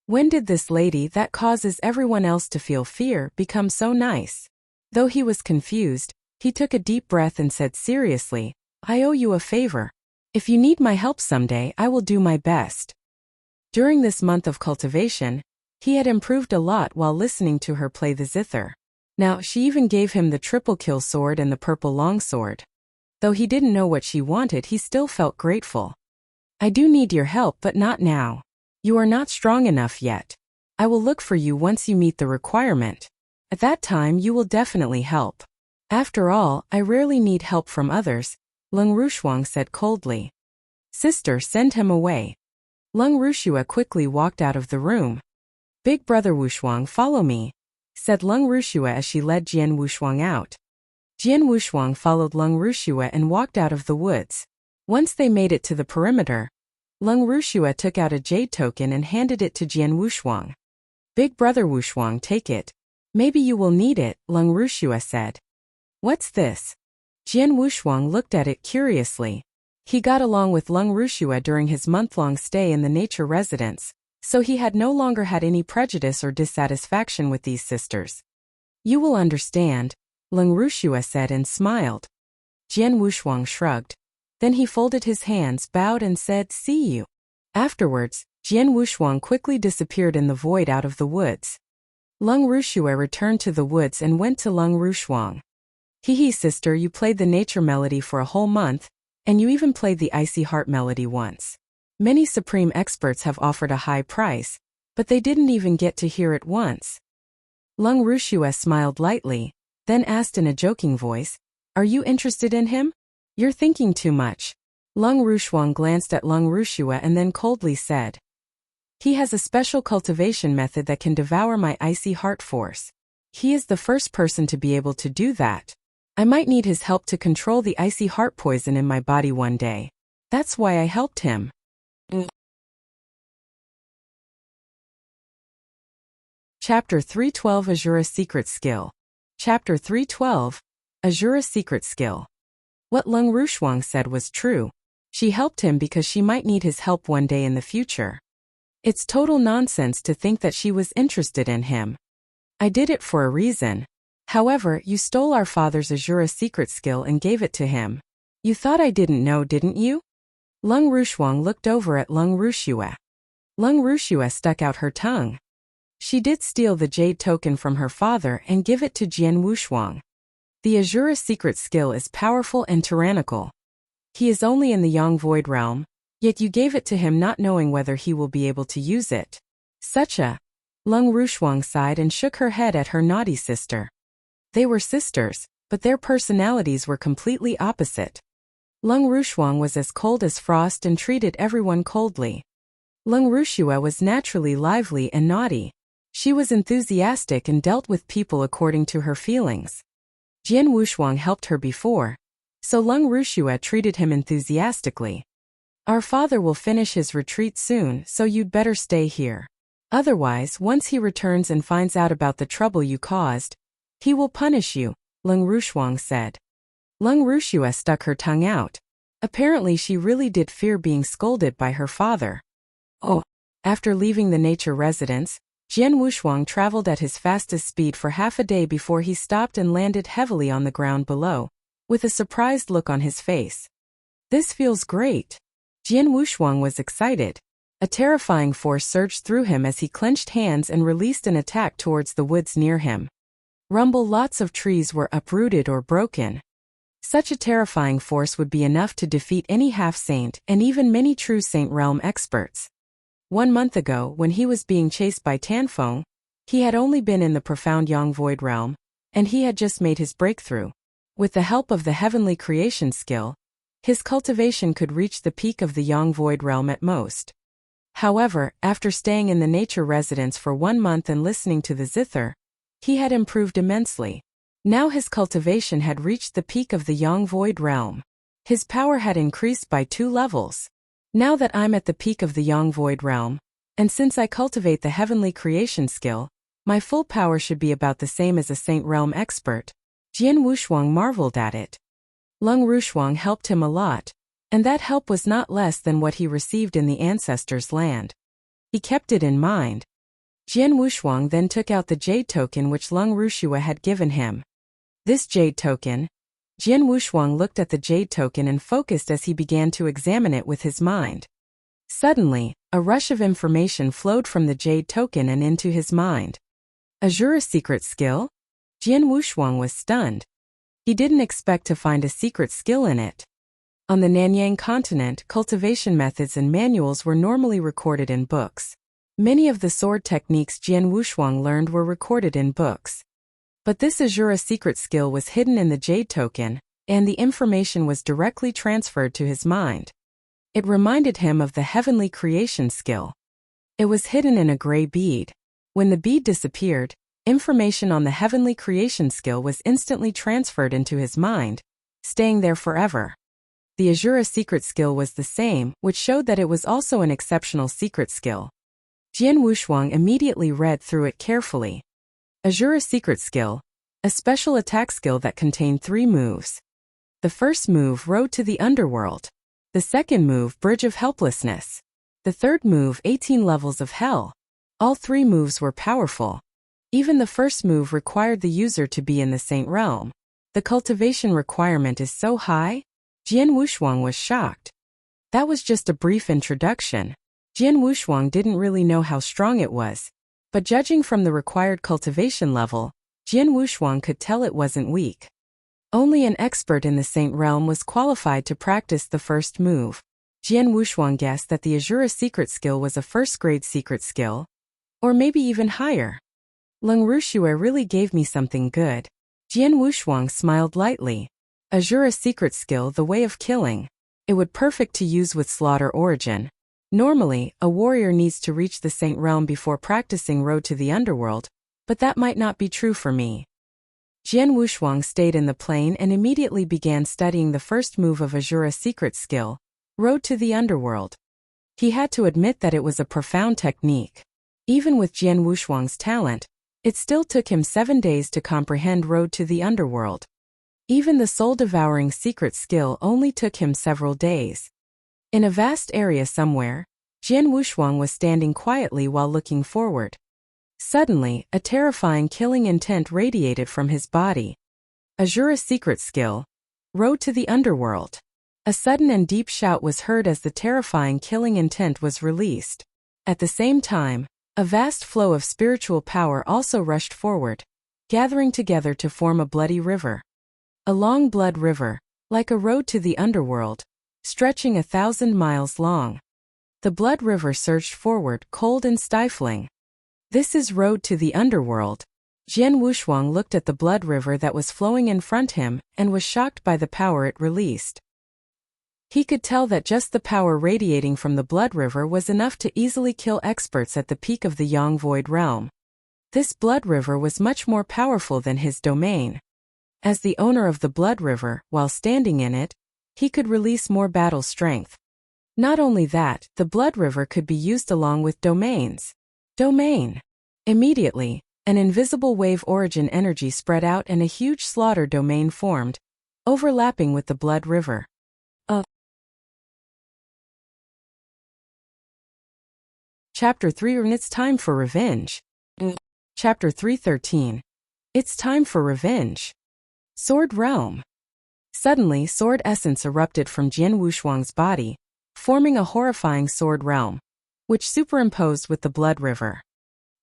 When did this lady that causes everyone else to feel fear become so nice? Though he was confused, he took a deep breath and said seriously, I owe you a favor. If you need my help someday, I will do my best. During this month of cultivation, he had improved a lot while listening to her play the zither. Now she even gave him the triple kill sword and the purple longsword. Though he didn't know what she wanted, he still felt grateful. I do need your help, but not now. You are not strong enough yet. I will look for you once you meet the requirement. At that time you will definitely help. After all, I rarely need help from others, Lung Rushuang said coldly. Sister, send him away. Lung Rushua quickly walked out of the room. Big brother Wushuang, follow me, said Lung Rushua as she led Jian Wushuang out. Jian Wushuang followed Lung Rushua and walked out of the woods. Once they made it to the perimeter, Lung Rushua took out a jade token and handed it to Jian Wushuang. Big brother Wushuang, take it. Maybe you will need it, Lung Rushua said. What's this? Jian Wushuang looked at it curiously. He got along with Lung Rushua during his month-long stay in the nature residence, so he had no longer had any prejudice or dissatisfaction with these sisters. You will understand, Lung Rushua said and smiled. Jian Wushuang shrugged. Then he folded his hands, bowed and said, see you. Afterwards, Jian Wushuang quickly disappeared in the void out of the woods. Lung Rushua returned to the woods and went to Lung Rushuang. Hee sister, you played the nature melody for a whole month, and you even played the icy heart melody once. Many supreme experts have offered a high price, but they didn't even get to hear it once. Lung Rushua smiled lightly, then asked in a joking voice, are you interested in him? You're thinking too much. Lung Rushuang glanced at Lung Rushua and then coldly said, he has a special cultivation method that can devour my icy heart force. He is the first person to be able to do that. I might need his help to control the icy heart poison in my body one day. That's why I helped him. Chapter 312 Azura's Secret Skill. Chapter 312 Azura's Secret Skill. What Lung Rushuang said was true. She helped him because she might need his help one day in the future. It's total nonsense to think that she was interested in him. I did it for a reason. However, you stole our father's Azura's secret skill and gave it to him. You thought I didn't know, didn't you? Lung Rushuang looked over at Lung Rushua. Lung Rushua stuck out her tongue. She did steal the jade token from her father and give it to Jian Wushuang. The Azura's secret skill is powerful and tyrannical. He is only in the Yang Void realm, yet you gave it to him not knowing whether he will be able to use it. Such a... Lung Rushuang sighed and shook her head at her naughty sister. They were sisters, but their personalities were completely opposite. Lung Rushuang was as cold as frost and treated everyone coldly. Lung Rushua was naturally lively and naughty. She was enthusiastic and dealt with people according to her feelings. Jian Wushuang helped her before, so Lung Rushua treated him enthusiastically. Our father will finish his retreat soon, so you'd better stay here. Otherwise, once he returns and finds out about the trouble you caused, he will punish you, Lung Rushuang said. Lung Rushua stuck her tongue out. Apparently she really did fear being scolded by her father. Oh. After leaving the nature residence, Jian Wushuang traveled at his fastest speed for half a day before he stopped and landed heavily on the ground below, with a surprised look on his face. This feels great. Jian Wushuang was excited. A terrifying force surged through him as he clenched hands and released an attack towards the woods near him. Rumble, lots of trees were uprooted or broken. Such a terrifying force would be enough to defeat any half-saint and even many true saint realm experts. 1 month ago, when he was being chased by Tanfeng, he had only been in the profound Yang Void realm, and he had just made his breakthrough. With the help of the heavenly creation skill, his cultivation could reach the peak of the Yang Void realm at most. However, after staying in the nature residence for 1 month and listening to the zither, he had improved immensely. Now his cultivation had reached the peak of the Yang Void realm. His power had increased by 2 levels. Now that I'm at the peak of the Yang Void realm, and since I cultivate the heavenly creation skill, my full power should be about the same as a saint realm expert. Jian Wushuang marveled at it. Lung Rushuang helped him a lot, and that help was not less than what he received in the ancestors' land. He kept it in mind. Jian Wushuang then took out the jade token which Lung Rushua had given him. This jade token... Jian Wushuang looked at the jade token and focused as he began to examine it with his mind. Suddenly, a rush of information flowed from the jade token and into his mind. Azura's secret skill? Jian Wushuang was stunned. He didn't expect to find a secret skill in it. On the Nanyang continent, cultivation methods and manuals were normally recorded in books. Many of the sword techniques Jian Wushuang learned were recorded in books. But this Azura's secret skill was hidden in the jade token, and the information was directly transferred to his mind. It reminded him of the heavenly creation skill. It was hidden in a gray bead. When the bead disappeared, information on the heavenly creation skill was instantly transferred into his mind, staying there forever. The Azura's secret skill was the same, which showed that it was also an exceptional secret skill. Jian Wushuang immediately read through it carefully. Azura's secret skill, a special attack skill that contained 3 moves. The first move, Road to the Underworld. The second move, Bridge of Helplessness. The third move, 18 Levels of Hell. All 3 moves were powerful. Even the first move required the user to be in the Saint Realm. The cultivation requirement is so high? Jian Wushuang was shocked. That was just a brief introduction. Jian Wushuang didn't really know how strong it was, but judging from the required cultivation level, Jian Wushuang could tell it wasn't weak. Only an expert in the Saint Realm was qualified to practice the first move. Jian Wushuang guessed that the Azura secret skill was a first-grade secret skill, or maybe even higher. Leng Ruxue really gave me something good. Jian Wushuang smiled lightly. Azura secret skill, the way of killing. It would perfect to use with slaughter origin. Normally, a warrior needs to reach the Saint Realm before practicing Road to the Underworld, but that might not be true for me. Jian Wushuang stayed in the plain and immediately began studying the first move of Azura secret skill, Road to the Underworld. He had to admit that it was a profound technique. Even with Jian Wushuang's talent, it still took him 7 days to comprehend Road to the Underworld. Even the soul-devouring secret skill only took him several days. In a vast area somewhere, Jian Wushuang was standing quietly while looking forward. Suddenly, a terrifying killing intent radiated from his body. Azura secret skill, Road to the Underworld. A sudden and deep shout was heard as the terrifying killing intent was released. At the same time, a vast flow of spiritual power also rushed forward, gathering together to form a bloody river. A long blood river, like a road to the underworld, stretching 1,000 miles long. The blood river surged forward, cold and stifling. This is Road to the Underworld. Jian Wushuang looked at the blood river that was flowing in front him and was shocked by the power it released. He could tell that just the power radiating from the blood river was enough to easily kill experts at the peak of the Yang Void realm. This blood river was much more powerful than his domain. As the owner of the blood river, while standing in it, he could release more battle strength. Not only that, the blood river could be used along with domains. Domain. Immediately, an invisible wave origin energy spread out and a huge slaughter domain formed, overlapping with the blood river. Chapter 3 It's Time for Revenge. Chapter 3:13. It's Time for Revenge. Sword Realm. Suddenly, sword essence erupted from Jian Wushuang's body, forming a horrifying sword realm, which superimposed with the blood river.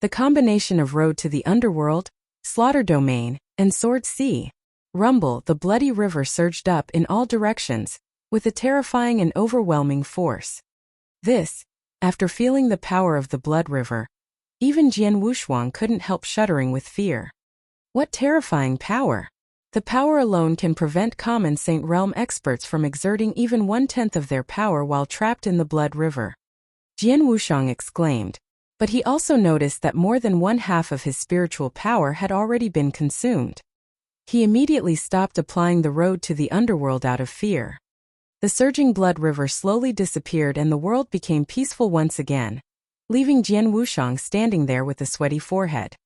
The combination of Road to the Underworld, Slaughter Domain, and Sword Sea. Rumble, the bloody river surged up in all directions, with a terrifying and overwhelming force. This, after feeling the power of the blood river, even Jian Wushuang couldn't help shuddering with fear. What terrifying power! The power alone can prevent common Saint Realm experts from exerting even 1/10 of their power while trapped in the blood river. Jian Wushuang exclaimed, but he also noticed that more than 1/2 of his spiritual power had already been consumed. He immediately stopped applying the Road to the Underworld out of fear. The surging blood river slowly disappeared and the world became peaceful once again, leaving Jian Wushuang standing there with a sweaty forehead.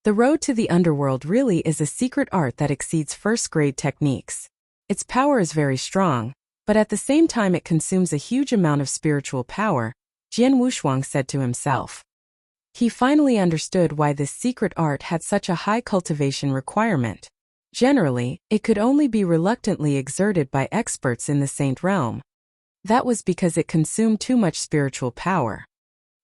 The Road to the Underworld really is a secret art that exceeds first-grade techniques. Its power is very strong, but at the same time it consumes a huge amount of spiritual power, Jian Wushuang said to himself. He finally understood why this secret art had such a high cultivation requirement. Generally, it could only be reluctantly exerted by experts in the Saint Realm. That was because it consumed too much spiritual power.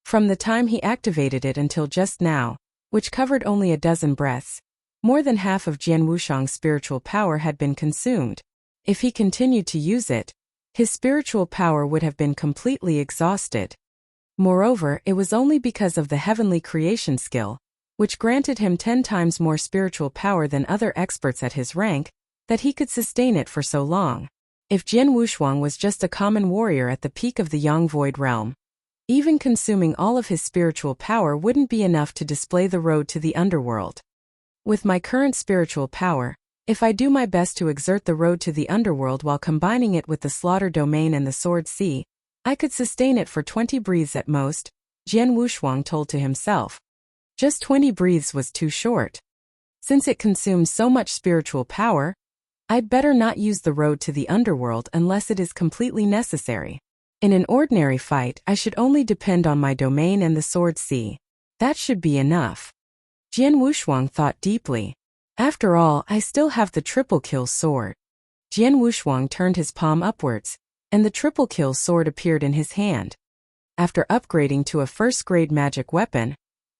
From the time he activated it until just now, which covered only a dozen breaths, more than half of Jian Wushuang's spiritual power had been consumed. If he continued to use it, his spiritual power would have been completely exhausted. Moreover, it was only because of the heavenly creation skill, which granted him 10 times more spiritual power than other experts at his rank, that he could sustain it for so long. If Jian Wushuang was just a common warrior at the peak of the Yang Void realm, even consuming all of his spiritual power wouldn't be enough to display the Road to the Underworld. With my current spiritual power, if I do my best to exert the Road to the Underworld while combining it with the Slaughter Domain and the Sword Sea, I could sustain it for 20 breaths at most, Jian Wushuang told to himself. Just 20 breaths was too short. Since it consumed so much spiritual power, I'd better not use the road to the underworld unless it is completely necessary. In an ordinary fight, I should only depend on my domain and the sword C. That should be enough. Jian Wushuang thought deeply. After all, I still have the triple kill sword. Jian Wushuang turned his palm upwards, and the triple kill sword appeared in his hand. After upgrading to a first-grade magic weapon,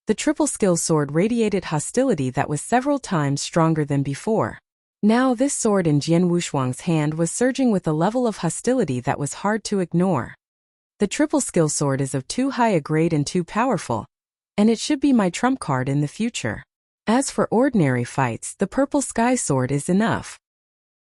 the triple skill sword radiated hostility that was several times stronger than before. Now this sword in Jian Wushuang's hand was surging with a level of hostility that was hard to ignore. The triple skill sword is of too high a grade and too powerful, and it should be my trump card in the future. As for ordinary fights, the purple sky sword is enough.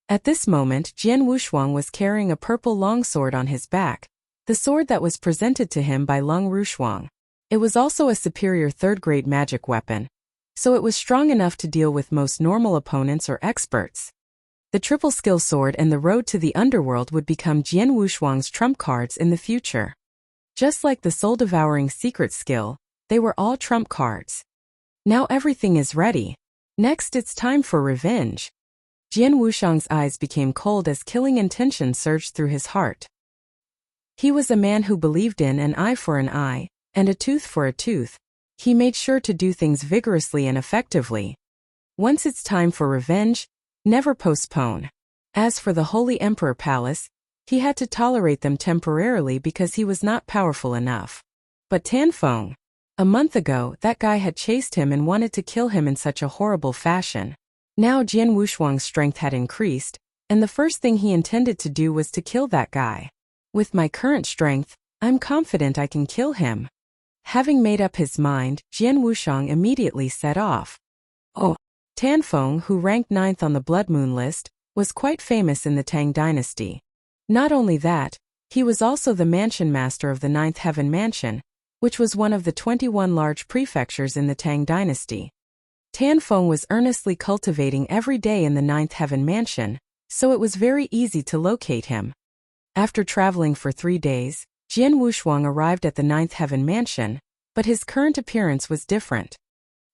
At this moment, Jian Wushuang was carrying a purple longsword on his back, the sword that was presented to him by Lung Rushuang. It was also a superior third-grade magic weapon, so it was strong enough to deal with most normal opponents or experts. The triple skill sword and the road to the underworld would become Jian Wushuang's trump cards in the future. Just like the soul-devouring secret skill, they were all trump cards. Now everything is ready. Next it's time for revenge. Jian Wushuang's eyes became cold as killing intention surged through his heart. He was a man who believed in an eye for an eye, and a tooth for a tooth. He made sure to do things vigorously and effectively. Once it's time for revenge, never postpone. As for the Holy Emperor Palace, he had to tolerate them temporarily because he was not powerful enough. But Tanfeng, a month ago, that guy had chased him and wanted to kill him in such a horrible fashion. Now Jian Wushuang's strength had increased, and the first thing he intended to do was to kill that guy. With my current strength, I'm confident I can kill him. Having made up his mind, Jian Wushuang immediately set off. Oh, Tanfeng, who ranked 9th on the Blood Moon list, was quite famous in the Tang dynasty. Not only that, he was also the mansion master of the 9th Heaven Mansion, which was one of the 21 large prefectures in the Tang dynasty. Tanfeng was earnestly cultivating every day in the 9th Heaven Mansion, so it was very easy to locate him. After traveling for 3 days, Jian Wushuang arrived at the 9th Heaven Mansion, but his current appearance was different.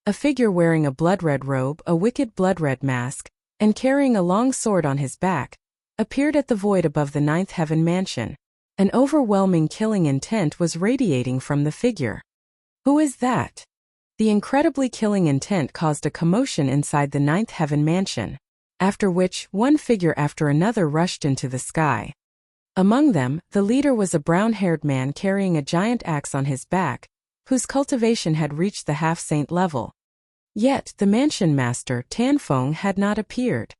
A figure wearing a blood-red robe, a wicked blood-red mask, and carrying a long sword on his back, appeared at the void above the 9th Heaven Mansion. An overwhelming killing intent was radiating from the figure. Who is that? The incredibly killing intent caused a commotion inside the 9th Heaven Mansion, after which one figure after another rushed into the sky. Among them, the leader was a brown-haired man carrying a giant axe on his back, whose cultivation had reached the half-saint level. Yet, the mansion master, Tanfeng, had not appeared.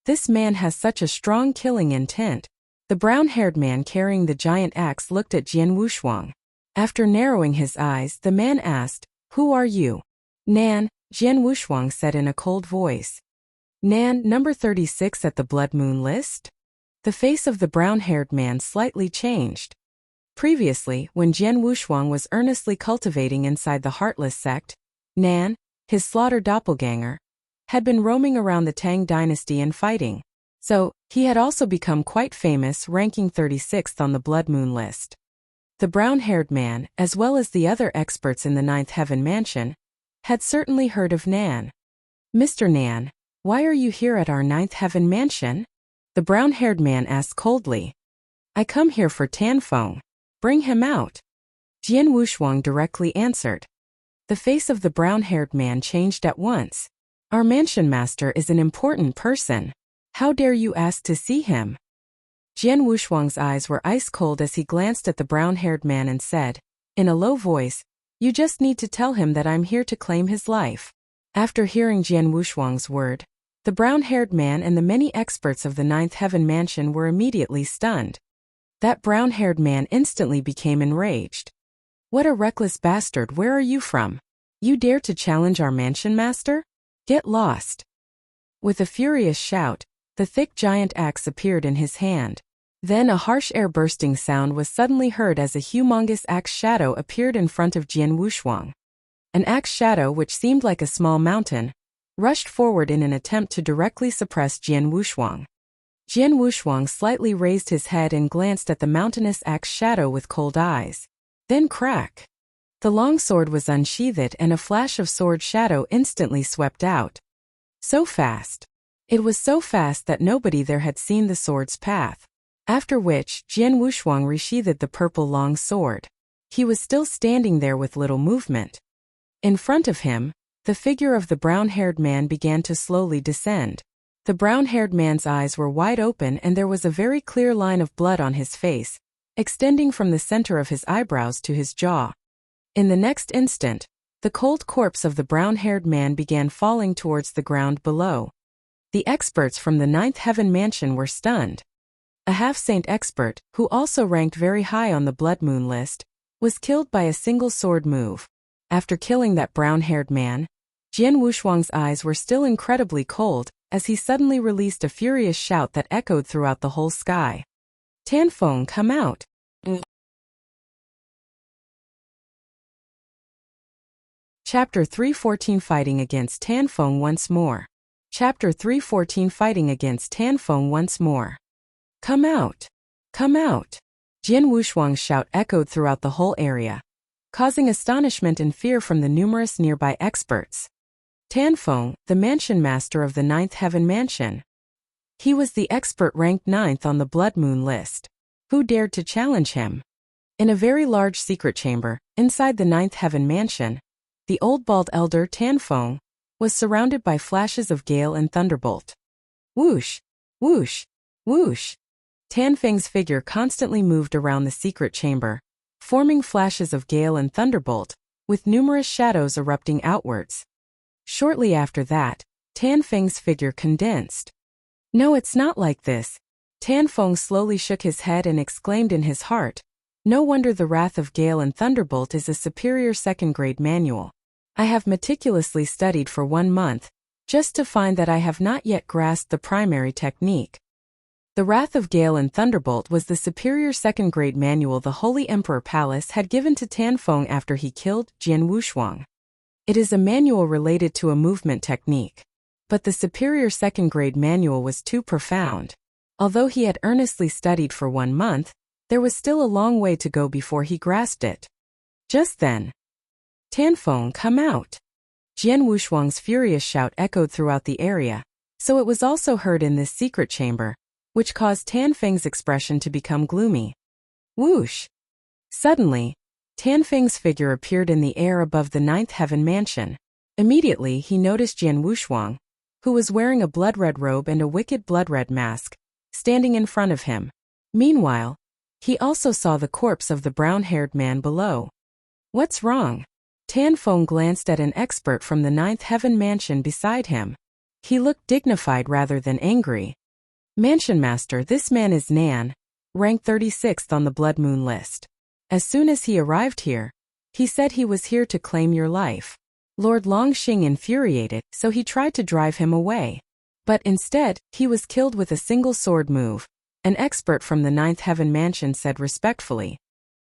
This man has such a strong killing intent. The brown-haired man carrying the giant axe looked at Jian Wushuang. After narrowing his eyes, the man asked, "Who are you?" "Nan," Jian Wushuang said in a cold voice. "Nan, number 36 at the Blood Moon list?" The face of the brown-haired man slightly changed. Previously, when Jian Wushuang was earnestly cultivating inside the Heartless sect, Nan, his slaughtered doppelganger, had been roaming around the Tang dynasty and fighting. So, he had also become quite famous, ranking 36th on the Blood Moon list. The brown-haired man, as well as the other experts in the 9th Heaven Mansion, had certainly heard of Nan. "Mr. Nan, why are you here at our 9th Heaven Mansion?" The brown-haired man asked coldly. "I come here for Tanfeng. Bring him out." Jian Wushuang directly answered. The face of the brown-haired man changed at once. "Our mansion master is an important person. How dare you ask to see him?" Jian Wushuang's eyes were ice-cold as he glanced at the brown-haired man and said, in a low voice, "You just need to tell him that I'm here to claim his life." After hearing Jian Wushuang's word, the brown-haired man and the many experts of the 9th Heaven Mansion were immediately stunned. That brown-haired man instantly became enraged. "What a reckless bastard, where are you from? You dare to challenge our mansion master? Get lost." With a furious shout, the thick giant axe appeared in his hand. Then a harsh air-bursting sound was suddenly heard as a humongous axe shadow appeared in front of Jian Wushuang. An axe shadow which seemed like a small mountain, rushed forward in an attempt to directly suppress Jian Wushuang. Jian Wushuang slightly raised his head and glanced at the mountainous axe shadow with cold eyes. Then crack! The long sword was unsheathed and a flash of sword shadow instantly swept out. So fast. It was so fast that nobody there had seen the sword's path. After which, Jian Wushuang resheathed the purple long sword. He was still standing there with little movement. In front of him, the figure of the brown-haired man began to slowly descend. The brown-haired man's eyes were wide open and there was a very clear line of blood on his face, extending from the center of his eyebrows to his jaw. In the next instant, the cold corpse of the brown-haired man began falling towards the ground below. The experts from the Ninth Heaven Mansion were stunned. A half-saint expert, who also ranked very high on the Blood Moon list, was killed by a single sword move. After killing that brown-haired man, Jian Wushuang's eyes were still incredibly cold, as he suddenly released a furious shout that echoed throughout the whole sky. "Tanfeng, come out!" Chapter 314 Fighting against Tanfeng once more. Chapter 314 Fighting against Tanfeng once more. "Come out! Come out!" Jian Wushuang's shout echoed throughout the whole area, causing astonishment and fear from the numerous nearby experts. Tanfeng, the mansion master of the Ninth Heaven Mansion. He was the expert ranked 9th on the Blood Moon list. Who dared to challenge him? In a very large secret chamber, inside the Ninth Heaven Mansion, the old bald elder Tanfeng was surrounded by flashes of gale and thunderbolt. Whoosh! Whoosh! Whoosh! Tanfeng's figure constantly moved around the secret chamber, forming flashes of gale and thunderbolt, with numerous shadows erupting outwards. Shortly after that, Tanfeng's figure condensed. "No, it's not like this." Tanfeng slowly shook his head and exclaimed in his heart, "No wonder the Wrath of Gale and Thunderbolt is a superior second-grade manual. I have meticulously studied for 1 month, just to find that I have not yet grasped the primary technique." The Wrath of Gale and Thunderbolt was the superior second-grade manual the Holy Emperor Palace had given to Tanfeng after he killed Jian Wushuang. It is a manual related to a movement technique. But the superior second-grade manual was too profound. Although he had earnestly studied for 1 month, there was still a long way to go before he grasped it. Just then, "Tanfeng, come out!" Jian Wushuang's furious shout echoed throughout the area, so it was also heard in this secret chamber, which caused Tanfeng's expression to become gloomy. Whoosh! Suddenly, Tanfeng's figure appeared in the air above the Ninth Heaven Mansion. Immediately he noticed Jian Wushuang, who was wearing a blood-red robe and a wicked blood-red mask, standing in front of him. Meanwhile, he also saw the corpse of the brown-haired man below. "What's wrong?" Tanfeng glanced at an expert from the Ninth Heaven Mansion beside him. He looked dignified rather than angry. "Mansion Master, this man is Nan, ranked 36th on the Blood Moon list. As soon as he arrived here, he said he was here to claim your life." Lord Longxing infuriated, so he tried to drive him away. But instead, he was killed with a single sword move. An expert from the Ninth Heaven Mansion said respectfully.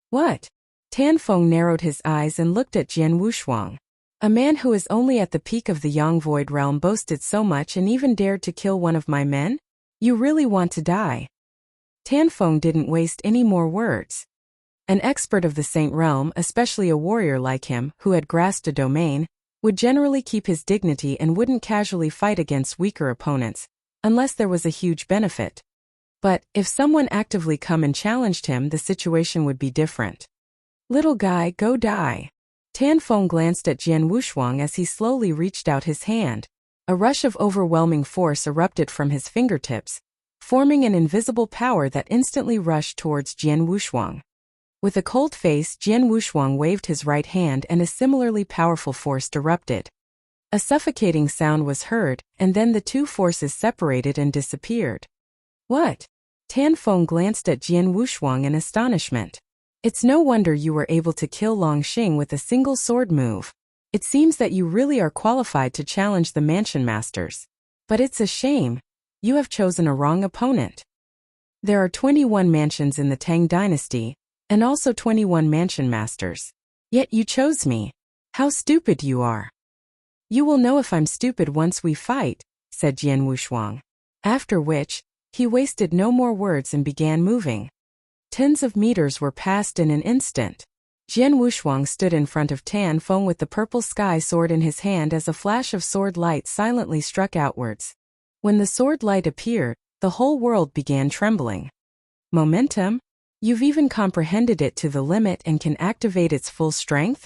"What?" Tanfeng narrowed his eyes and looked at Jian Wushuang. A man who is only at the peak of the Yang Void realm boasted so much and even dared to kill one of my men? You really want to die? Tanfeng didn't waste any more words. An expert of the Saint Realm, especially a warrior like him, who had grasped a domain, would generally keep his dignity and wouldn't casually fight against weaker opponents, unless there was a huge benefit. But, if someone actively come and challenged him, the situation would be different. "Little guy, go die." Tanfeng glanced at Jian Wushuang as he slowly reached out his hand. A rush of overwhelming force erupted from his fingertips, forming an invisible power that instantly rushed towards Jian Wushuang. With a cold face, Jian Wushuang waved his right hand and a similarly powerful force erupted. A suffocating sound was heard, and then the two forces separated and disappeared. "What?" Tanfeng glanced at Jian Wushuang in astonishment. "It's no wonder you were able to kill Longxing with a single sword move. It seems that you really are qualified to challenge the mansion masters. But it's a shame. You have chosen a wrong opponent. There are 21 mansions in the Tang dynasty, and also 21 mansion masters. Yet you chose me. How stupid you are." "You will know if I'm stupid once we fight," said Jian Wushuang. After which, he wasted no more words and began moving. Tens of meters were passed in an instant. Jian Wushuang stood in front of Tanfeng with the purple sky sword in his hand as a flash of sword light silently struck outwards. When the sword light appeared, the whole world began trembling. Momentum? You've even comprehended it to the limit and can activate its full strength?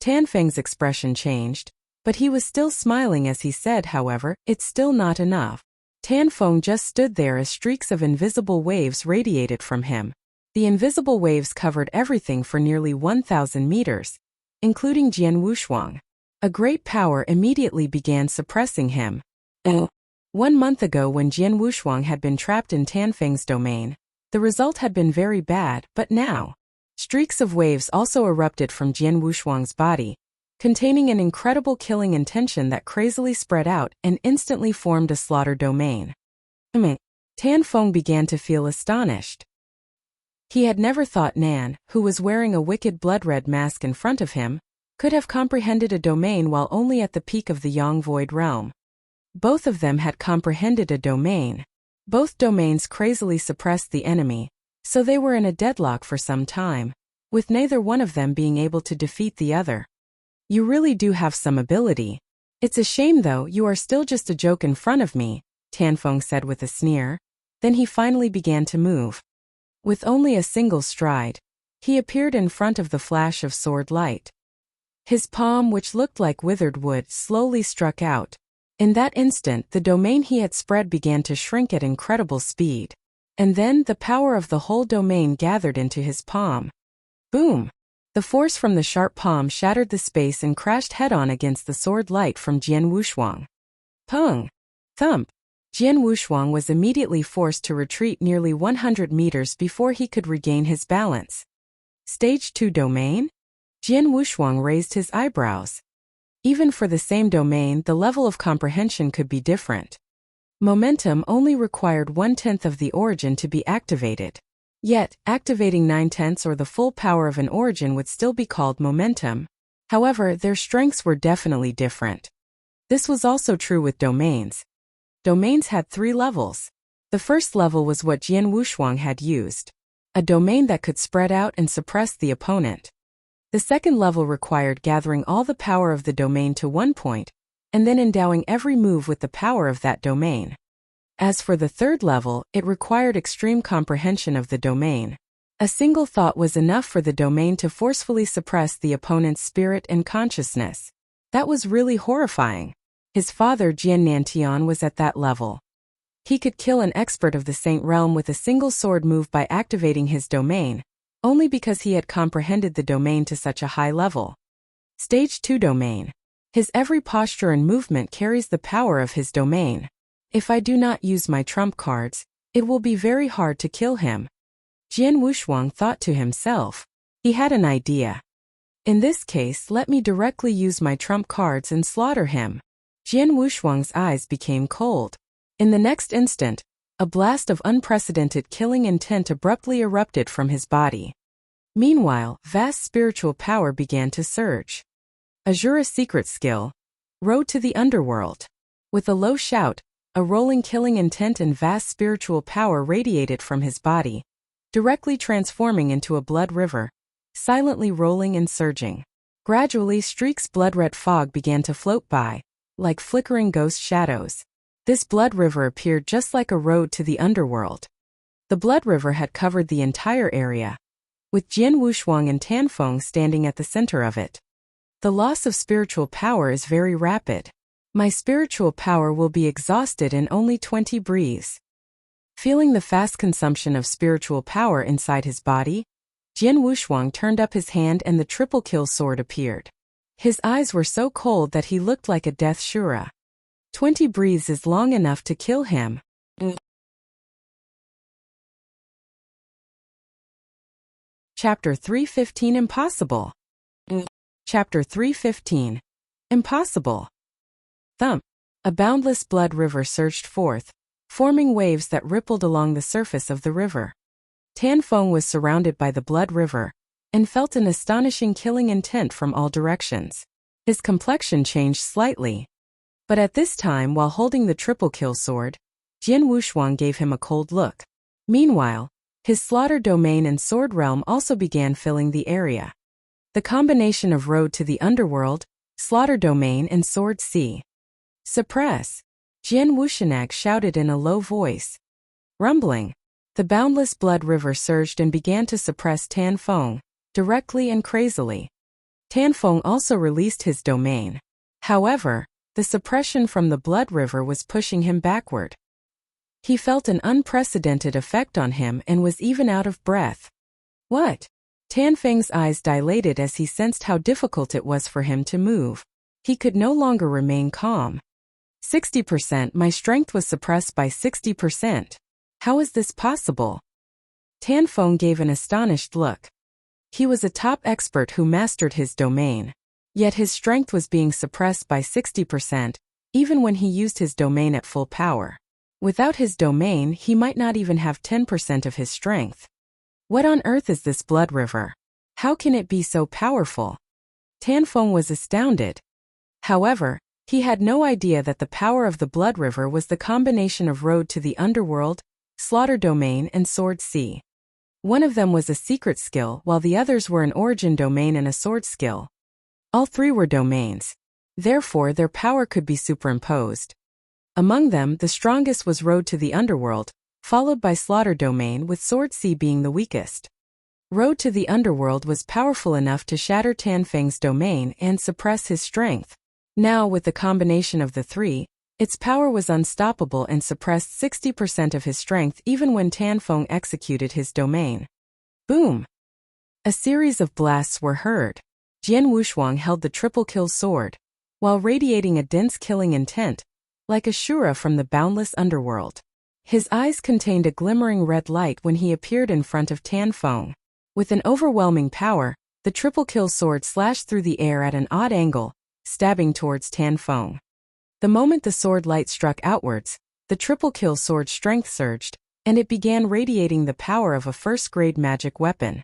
Tanfeng's expression changed, but he was still smiling as he said, however, it's still not enough. Tanfeng just stood there as streaks of invisible waves radiated from him. The invisible waves covered everything for nearly 1,000 meters, including Jian Wushuang. A great power immediately began suppressing him. 1 month ago, when Jian Wushuang had been trapped in Tanfeng's domain, the result had been very bad, but now, streaks of waves also erupted from Jian Wushuang's body, containing an incredible killing intention that crazily spread out and instantly formed a slaughter domain. Tanfeng began to feel astonished. He had never thought Nan, who was wearing a wicked blood-red mask in front of him, could have comprehended a domain while only at the peak of the Yang Void realm. Both of them had comprehended a domain. Both domains crazily suppressed the enemy, so they were in a deadlock for some time, with neither one of them being able to defeat the other. You really do have some ability. It's a shame though, you are still just a joke in front of me, Tanfeng said with a sneer. Then he finally began to move. With only a single stride, he appeared in front of the flash of sword light. His palm, which looked like withered wood, slowly struck out. In that instant, the domain he had spread began to shrink at incredible speed. And then, the power of the whole domain gathered into his palm. Boom! The force from the sharp palm shattered the space and crashed head-on against the sword light from Jian Wushuang. Pung! Thump! Jian Wushuang was immediately forced to retreat nearly 100 meters before he could regain his balance. Stage 2 domain? Jian Wushuang raised his eyebrows. Even for the same domain, the level of comprehension could be different. Momentum only required 1/10 of the origin to be activated. Yet, activating 9/10 or the full power of an origin would still be called momentum. However, their strengths were definitely different. This was also true with domains. Domains had 3 levels. The first level was what Jian Wushuang had used, a domain that could spread out and suppress the opponent. The second level required gathering all the power of the domain to one point, and then endowing every move with the power of that domain. As for the third level, it required extreme comprehension of the domain. A single thought was enough for the domain to forcefully suppress the opponent's spirit and consciousness. That was really horrifying. His father Jian Nantian was at that level. He could kill an expert of the Saint Realm with a single sword move by activating his domain, only because he had comprehended the domain to such a high level. Stage 2 domain. His every posture and movement carries the power of his domain. If I do not use my trump cards, it will be very hard to kill him. Jian Wushuang thought to himself. He had an idea. In this case, let me directly use my trump cards and slaughter him. Jian Wushuang's eyes became cold. In the next instant, a blast of unprecedented killing intent abruptly erupted from his body. Meanwhile, vast spiritual power began to surge. Azura's secret skill, Road to the Underworld. With a low shout, a rolling killing intent and vast spiritual power radiated from his body, directly transforming into a blood river, silently rolling and surging. Gradually, streaks blood-red fog began to float by, like flickering ghost shadows. This blood river appeared just like a road to the underworld. The blood river had covered the entire area, with Jian Wushuang and Tanfeng standing at the center of it. The loss of spiritual power is very rapid. My spiritual power will be exhausted in only 20 breaths. Feeling the fast consumption of spiritual power inside his body, Jian Wushuang turned up his hand and the triple kill sword appeared. His eyes were so cold that he looked like a death Shura. 20 breaths is long enough to kill him. Chapter 315 Impossible. Chapter 315 Impossible. Thump. A boundless blood river surged forth, forming waves that rippled along the surface of the river. Tanfeng was surrounded by the blood river, and felt an astonishing killing intent from all directions. His complexion changed slightly. But at this time, while holding the triple kill sword, Jian Wushuang gave him a cold look. Meanwhile, his slaughter domain and sword realm also began filling the area. The combination of Road to the Underworld, slaughter domain and sword sea. Suppress. Jian Wuxianag shouted in a low voice. Rumbling. The boundless blood river surged and began to suppress Tan Feng, directly and crazily. Tan Feng also released his domain. However, the suppression from the blood river was pushing him backward. He felt an unprecedented effect on him and was even out of breath. What? Tan Feng's eyes dilated as he sensed how difficult it was for him to move. He could no longer remain calm. 60%. My strength was suppressed by 60%. How is this possible? Tan Feng gave an astonished look. He was a top expert who mastered his domain. Yet his strength was being suppressed by 60%, even when he used his domain at full power. Without his domain, he might not even have 10% of his strength. What on earth is this blood river? How can it be so powerful? Tan Feng was astounded. However, he had no idea that the power of the blood river was the combination of road to the underworld, slaughter domain, and sword sea. One of them was a secret skill, while the others were an origin domain and a sword skill. All three were domains. Therefore, their power could be superimposed. Among them, the strongest was road to the underworld, followed by slaughter domain, with sword sea being the weakest. Road to the underworld was powerful enough to shatter Tan Feng's domain and suppress his strength. Now, with the combination of the three, its power was unstoppable and suppressed 60% of his strength even when Tan Feng executed his domain. Boom! A series of blasts were heard. Jian Wuxiang held the triple kill sword, while radiating a dense killing intent, like a Shura from the boundless underworld. His eyes contained a glimmering red light when he appeared in front of Tan Feng. With an overwhelming power, the triple kill sword slashed through the air at an odd angle, stabbing towards Tan Feng. The moment the sword light struck outwards, the triple kill sword's strength surged, and it began radiating the power of a first-grade magic weapon.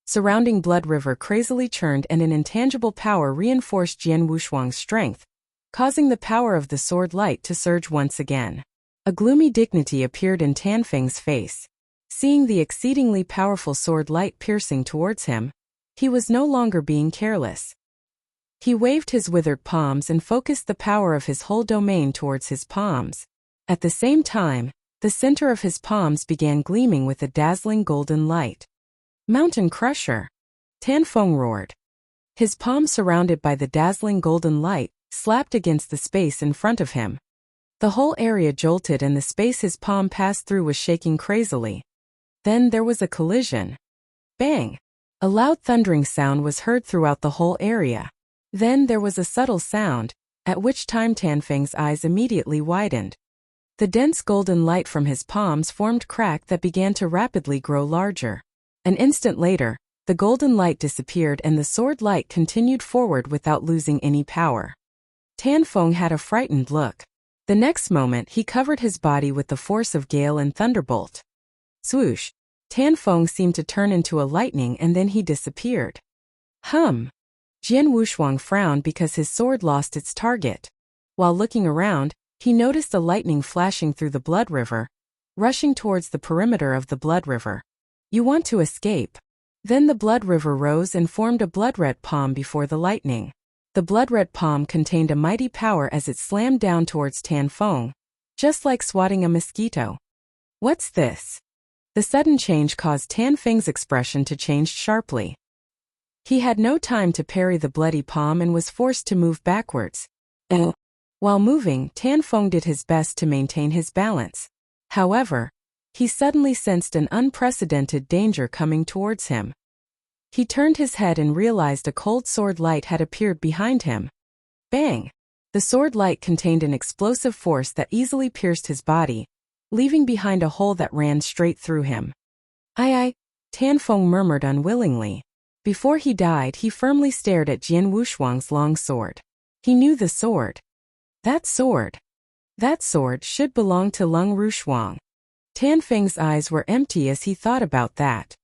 Surrounding blood river crazily churned and an intangible power reinforced Jian Wuxiang's strength, causing the power of the sword light to surge once again. A gloomy dignity appeared in Tan Feng's face. Seeing the exceedingly powerful sword light piercing towards him, he was no longer being careless. He waved his withered palms and focused the power of his whole domain towards his palms. At the same time, the center of his palms began gleaming with a dazzling golden light. Mountain Crusher! Tan Feng roared. His palm, surrounded by the dazzling golden light, slapped against the space in front of him. The whole area jolted and the space his palm passed through was shaking crazily. Then there was a collision. Bang! A loud thundering sound was heard throughout the whole area. Then there was a subtle sound, at which time Tan Feng's eyes immediately widened. The dense golden light from his palms formed crack that began to rapidly grow larger. An instant later, the golden light disappeared and the sword light continued forward without losing any power. Tan Feng had a frightened look. The next moment he covered his body with the force of gale and thunderbolt. Swoosh! Tan Feng seemed to turn into a lightning and then he disappeared. Jian Wuxiang frowned because his sword lost its target. While looking around, he noticed a lightning flashing through the blood river, rushing towards the perimeter of the blood river. You want to escape? Then the blood river rose and formed a blood-red palm before the lightning. The blood-red palm contained a mighty power as it slammed down towards Tan Feng, just like swatting a mosquito. What's this? The sudden change caused Tan Feng's expression to change sharply. He had no time to parry the bloody palm and was forced to move backwards. While moving, Tan Feng did his best to maintain his balance. However, he suddenly sensed an unprecedented danger coming towards him. He turned his head and realized a cold sword light had appeared behind him. Bang! The sword light contained an explosive force that easily pierced his body, leaving behind a hole that ran straight through him. Tan Feng murmured unwillingly. Before he died, he firmly stared at Jian Wuxiang's long sword. He knew the sword. That sword should belong to Lung Rushuang. Tan Feng's eyes were empty as he thought about that.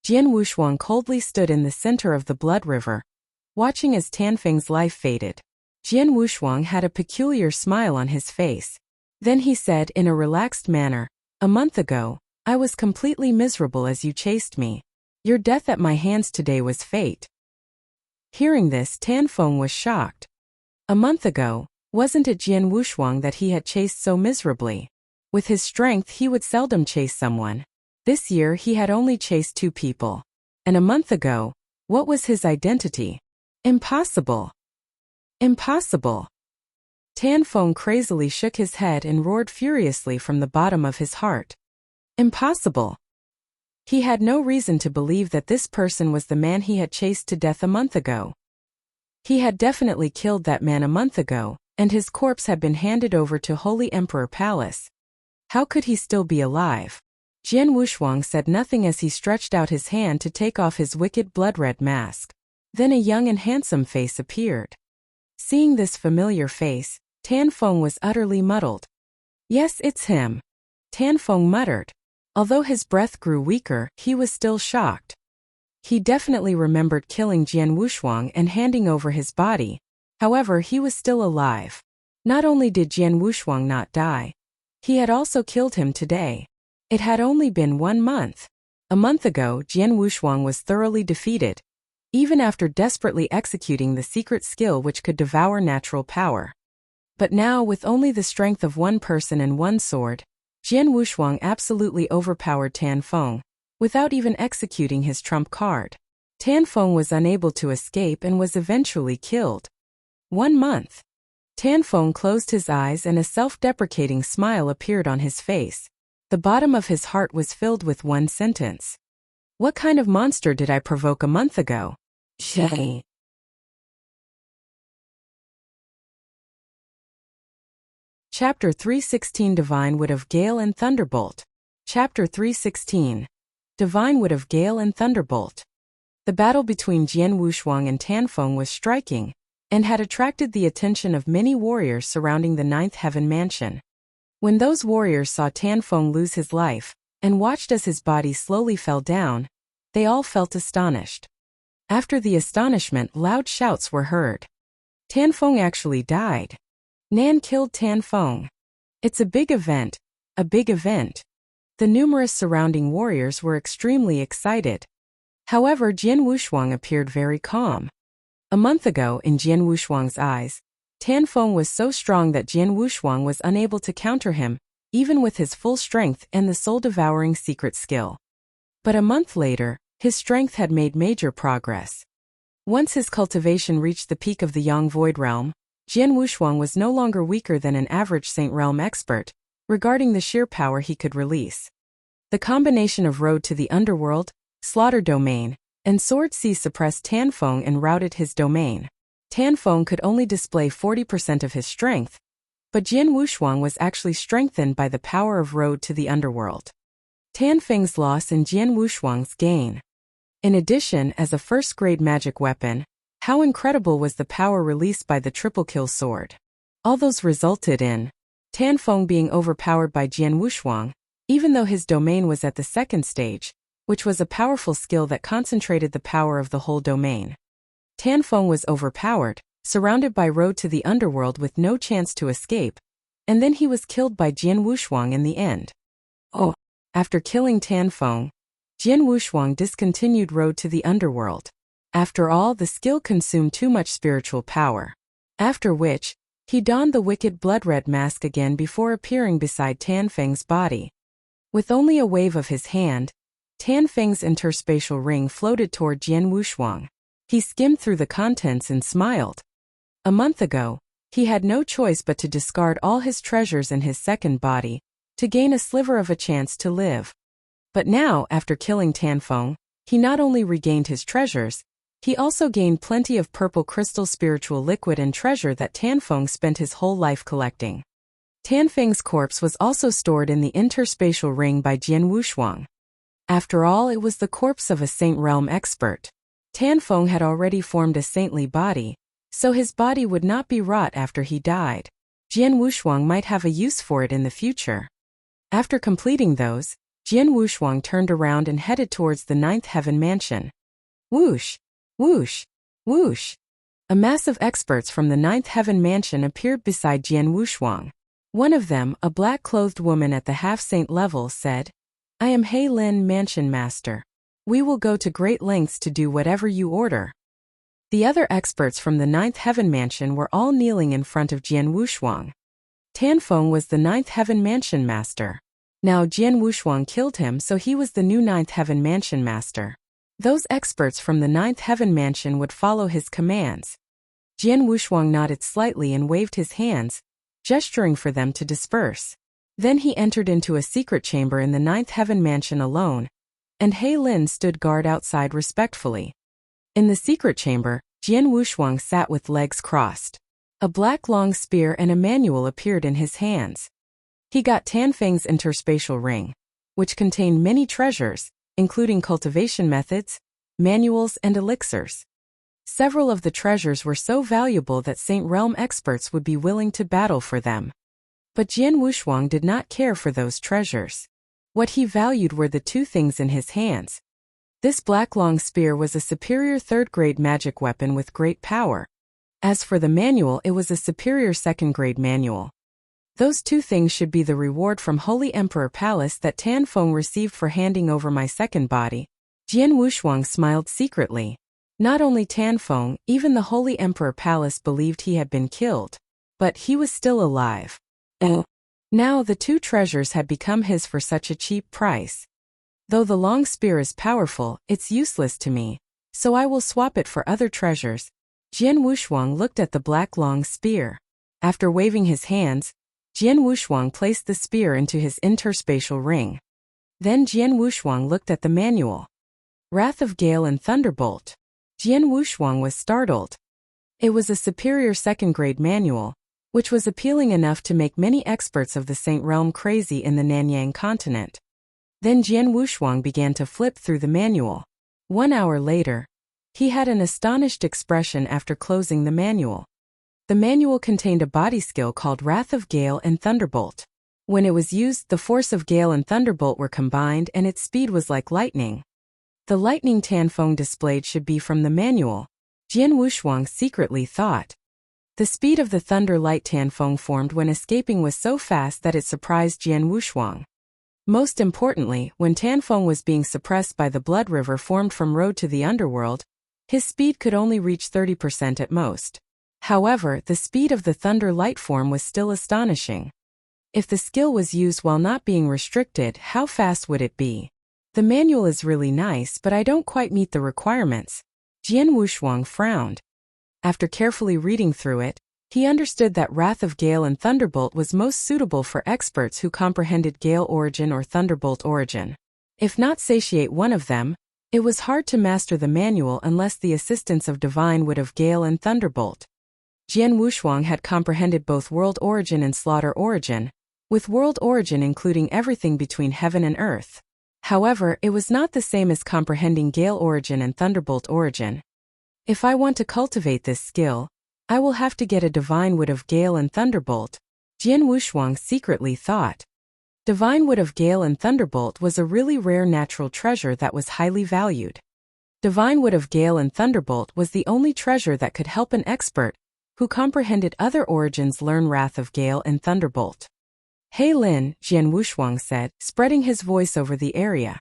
Jian Wuxiang coldly stood in the center of the blood river, watching as Tan Feng's life faded. Jian Wuxiang had a peculiar smile on his face. Then he said in a relaxed manner, "A month ago, I was completely miserable as you chased me. Your death at my hands today was fate." Hearing this, Tan Feng was shocked. A month ago, Wasn't it Jian Wushuang that he had chased so miserably? With his strength he would seldom chase someone. This year he had only chased 2 people. And a month ago, what was his identity? Impossible. Impossible. Tan Feng crazily shook his head and roared furiously from the bottom of his heart. Impossible. He had no reason to believe that this person was the man he had chased to death a month ago. He had definitely killed that man a month ago, and his corpse had been handed over to Holy Emperor Palace. How could he still be alive? Jian Wushuang said nothing as he stretched out his hand to take off his wicked blood-red mask. Then a young and handsome face appeared. Seeing this familiar face, Tan Feng was utterly muddled. Yes, it's him. Tan Feng muttered. Although his breath grew weaker, he was still shocked. He definitely remembered killing Jian Wushuang and handing over his body. However, he was still alive. Not only did Jian Wushuang not die, he had also killed him today. It had only been 1 month. A month ago, Jian Wushuang was thoroughly defeated, even after desperately executing the secret skill which could devour natural power. But now, with only the strength of 1 person and 1 sword, Jian Wushuang absolutely overpowered Tan Feng, without even executing his trump card. Tan Feng was unable to escape and was eventually killed. 1 month. Tan Feng closed his eyes and a self-deprecating smile appeared on his face. The bottom of his heart was filled with one sentence. What kind of monster did I provoke a month ago? Shay. Chapter 316 Divine Wood of Gale and Thunderbolt. Chapter 316 Divine Wood of Gale and Thunderbolt. The battle between Jian Wushuang and Tan Feng was striking, and had attracted the attention of many warriors surrounding the 9th Heaven Mansion. When those warriors saw Tan Feng lose his life, and watched as his body slowly fell down, they all felt astonished. After the astonishment, loud shouts were heard. Tan Feng actually died. Nan killed Tan Feng. It's a big event. A big event. The numerous surrounding warriors were extremely excited. However, Jian Wushuang appeared very calm. A month ago, in Jian Wushuang's eyes, Tan Feng was so strong that Jian Wushuang was unable to counter him, even with his full strength and the soul-devouring secret skill. But a month later, his strength had made major progress. Once his cultivation reached the peak of the Yang Void Realm, Jian Wushuang was no longer weaker than an average Saint Realm expert, regarding the sheer power he could release. The combination of Road to the Underworld, Slaughter Domain, and Sword Sea suppressed Tan Feng and routed his domain. Tan Feng could only display 40% of his strength, but Jian Wushuang was actually strengthened by the power of Road to the Underworld. Tan Feng's loss and Jian Wushuang's gain. In addition, as a first-grade magic weapon, how incredible was the power released by the triple-kill sword. All those resulted in Tan Feng being overpowered by Jian Wushuang, even though his domain was at the 2nd stage, which was a powerful skill that concentrated the power of the whole domain. Tan Feng was overpowered, surrounded by Road to the Underworld with no chance to escape, and then he was killed by Jian Wushuang in the end. Oh! After killing Tan Feng, Jian Wushuang discontinued Road to the Underworld. After all, the skill consumed too much spiritual power. After which, he donned the wicked blood-red mask again before appearing beside Tan Feng's body. With only a wave of his hand, Tan Feng's interspatial ring floated toward Jian Wushuang. He skimmed through the contents and smiled. A month ago, he had no choice but to discard all his treasures in his second body, to gain a sliver of a chance to live. But now, after killing Tan Feng, he not only regained his treasures, he also gained plenty of purple crystal spiritual liquid and treasure that Tan Feng spent his whole life collecting. Tan Feng's corpse was also stored in the interspatial ring by Jian Wushuang. After all, it was the corpse of a Saint Realm expert. Tan Feng had already formed a saintly body, so his body would not be rot after he died. Jian Wushuang might have a use for it in the future. After completing those, Jian Wushuang turned around and headed towards the 9th Heaven Mansion. Whoosh! Whoosh! Whoosh! A mass of experts from the 9th Heaven Mansion appeared beside Jian Wushuang. One of them, a black-clothed woman at the half-saint level, said, "I am Hei Lin, Mansion Master. We will go to great lengths to do whatever you order." The other experts from the Ninth Heaven Mansion were all kneeling in front of Jian Wushuang. Tanfeng was the Ninth Heaven Mansion Master. Now Jian Wushuang killed him, so he was the new Ninth Heaven Mansion Master. Those experts from the Ninth Heaven Mansion would follow his commands. Jian Wushuang nodded slightly and waved his hands, gesturing for them to disperse. Then he entered into a secret chamber in the Ninth Heaven Mansion alone, and He Lin stood guard outside respectfully. In the secret chamber, Jian Wushuang sat with legs crossed. A black long spear and a manual appeared in his hands. He got Tanfeng's interspatial ring, which contained many treasures, including cultivation methods, manuals, and elixirs. Several of the treasures were so valuable that Saint Realm experts would be willing to battle for them. But Jian Wushuang did not care for those treasures. What he valued were the two things in his hands. This black long spear was a superior third-grade magic weapon with great power. As for the manual, it was a superior second-grade manual. Those two things should be the reward from Holy Emperor Palace that Tanfeng received for handing over my second body. Jian Wushuang smiled secretly. Not only Tanfeng, even the Holy Emperor Palace believed he had been killed. But he was still alive. Now the two treasures had become his for such a cheap price. Though the long spear is powerful, it's useless to me, so I will swap it for other treasures. Jian Wushuang looked at the black long spear. After waving his hands, Jian Wushuang placed the spear into his interspatial ring. Then Jian Wushuang looked at the manual. Wrath of Gale and Thunderbolt. Jian Wushuang was startled. It was a superior second-grade manual, which was appealing enough to make many experts of the Saint Realm crazy in the Nanyang continent. Then Jian Wushuang began to flip through the manual. 1 hour later, he had an astonished expression after closing the manual. The manual contained a body skill called Wrath of Gale and Thunderbolt. When it was used, the force of Gale and Thunderbolt were combined and its speed was like lightning. The lightning Tanfeng displayed should be from the manual, Jian Wushuang secretly thought. The speed of the thunder light Tanfeng formed when escaping was so fast that it surprised Jian Wushuang. Most importantly, when Tanfeng was being suppressed by the blood river formed from road to the underworld, his speed could only reach 30% at most. However, the speed of the thunder light form was still astonishing. If the skill was used while not being restricted, how fast would it be? The manual is really nice, but I don't quite meet the requirements. Jian Wushuang frowned. After carefully reading through it, he understood that Wrath of Gale and Thunderbolt was most suitable for experts who comprehended Gale origin or Thunderbolt origin. If not satiate one of them, it was hard to master the manual unless the assistance of Divine Wood of Gale and Thunderbolt. Jian Wushuang had comprehended both World Origin and Slaughter Origin, with World Origin including everything between heaven and earth. However, it was not the same as comprehending Gale Origin and Thunderbolt Origin. If I want to cultivate this skill, I will have to get a Divine Wood of Gale and Thunderbolt, Jian Wushuang secretly thought. Divine Wood of Gale and Thunderbolt was a really rare natural treasure that was highly valued. Divine Wood of Gale and Thunderbolt was the only treasure that could help an expert who comprehended other origins learn Wrath of Gale and Thunderbolt. He Lin, Jian Wushuang said, spreading his voice over the area.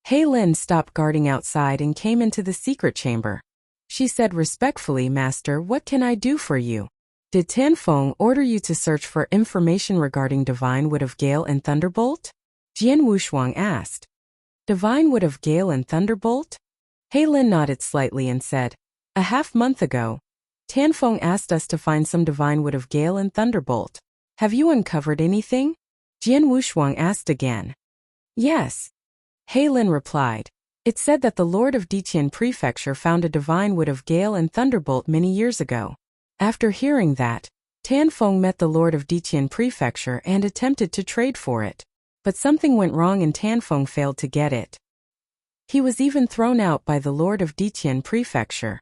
He Lin stopped guarding outside and came into the secret chamber. She said respectfully, Master, what can I do for you? Did Tanfeng order you to search for information regarding Divine Wood of Gale and Thunderbolt? Jian Wushuang asked. Divine Wood of Gale and Thunderbolt? He Lin nodded slightly and said, a half-month ago, Tanfeng asked us to find some Divine Wood of Gale and Thunderbolt. Have you uncovered anything? Jian Wushuang asked again. Yes. He Lin replied. It said that the Lord of Diqian Prefecture found a Divine Wood of Gale and Thunderbolt many years ago. After hearing that, Tanfeng met the Lord of Diqian Prefecture and attempted to trade for it. But something went wrong and Tanfeng failed to get it. He was even thrown out by the Lord of Diqian Prefecture.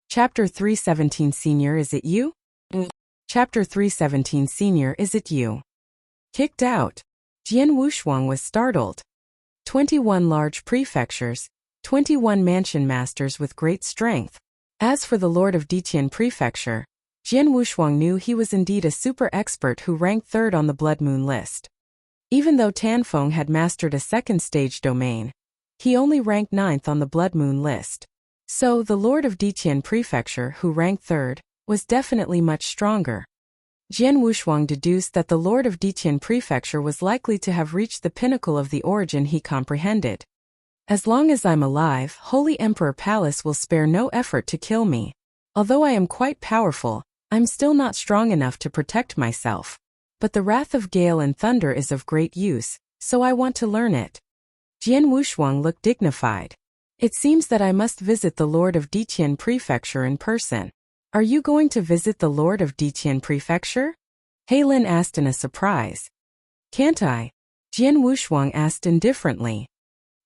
Chapter 317 Senior, is it you? Chapter 317 Senior, is it you? Kicked out. Jian Wushuang was startled. 21 large prefectures, 21 mansion masters with great strength. As for the Lord of Diqian Prefecture, Jian Wushuang knew he was indeed a super expert who ranked third on the Blood Moon list. Even though Tanfeng had mastered a second-stage domain, he only ranked 9th on the Blood Moon list. So, the Lord of Diqian Prefecture, who ranked 3rd, was definitely much stronger. Jian Wushuang deduced that the Lord of Diqian Prefecture was likely to have reached the pinnacle of the origin he comprehended. As long as I'm alive, Holy Emperor Palace will spare no effort to kill me. Although I am quite powerful, I'm still not strong enough to protect myself. But the wrath of gale and thunder is of great use, so I want to learn it. Jian Wushuang looked dignified. It seems that I must visit the Lord of Diqian Prefecture in person. Are you going to visit the Lord of Diqian Prefecture? Heilin asked in a surprise. Can't I? Jian Wushuang asked indifferently.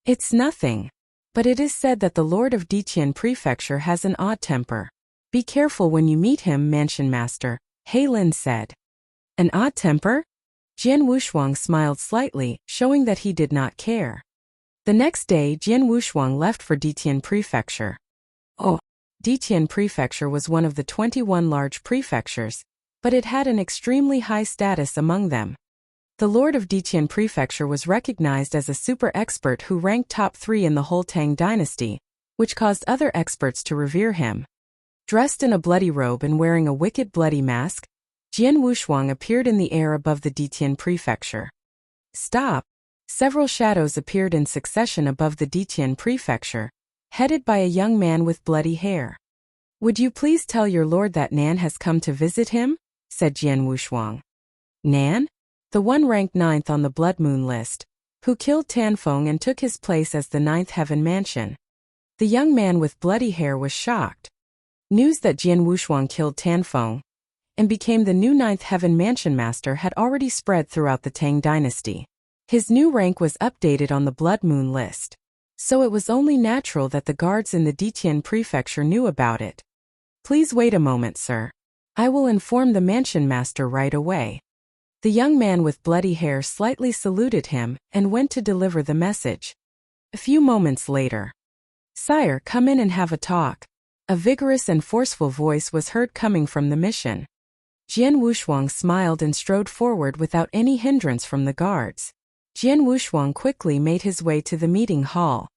It's nothing. But it is said that the Lord of Diqian Prefecture has an odd temper. Be careful when you meet him, Mansion Master, Heilin said. An odd temper? Jian Wushuang smiled slightly, showing that he did not care. The next day, Jian Wushuang left for Diqian Prefecture. Diqian Prefecture was one of the 21 large prefectures, but it had an extremely high status among them. The Lord of Diqian Prefecture was recognized as a super expert who ranked top 3 in the whole Tang dynasty, which caused other experts to revere him. Dressed in a bloody robe and wearing a wicked bloody mask, Jian Wushuang appeared in the air above the Diqian Prefecture. Stop! Several shadows appeared in succession above the Diqian Prefecture, headed by a young man with bloody hair. Would you please tell your lord that Nan has come to visit him? Said Jian Wushuang. Nan? The one ranked 9th on the Blood Moon list, who killed Tanfeng and took his place as the 9th Heaven Mansion. The young man with bloody hair was shocked. News that Jian Wushuang killed Tanfeng and became the new 9th Heaven Mansion Master had already spread throughout the Tang dynasty. His new rank was updated on the Blood Moon list, so it was only natural that the guards in the Diqian Prefecture knew about it. Please wait a moment, sir. I will inform the Mansion Master right away. The young man with bloody hair slightly saluted him and went to deliver the message. A few moments later, Sire, come in and have a talk. A vigorous and forceful voice was heard coming from the mission. Jian Wushuang smiled and strode forward without any hindrance from the guards. Jian Wushuang quickly made his way to the meeting hall.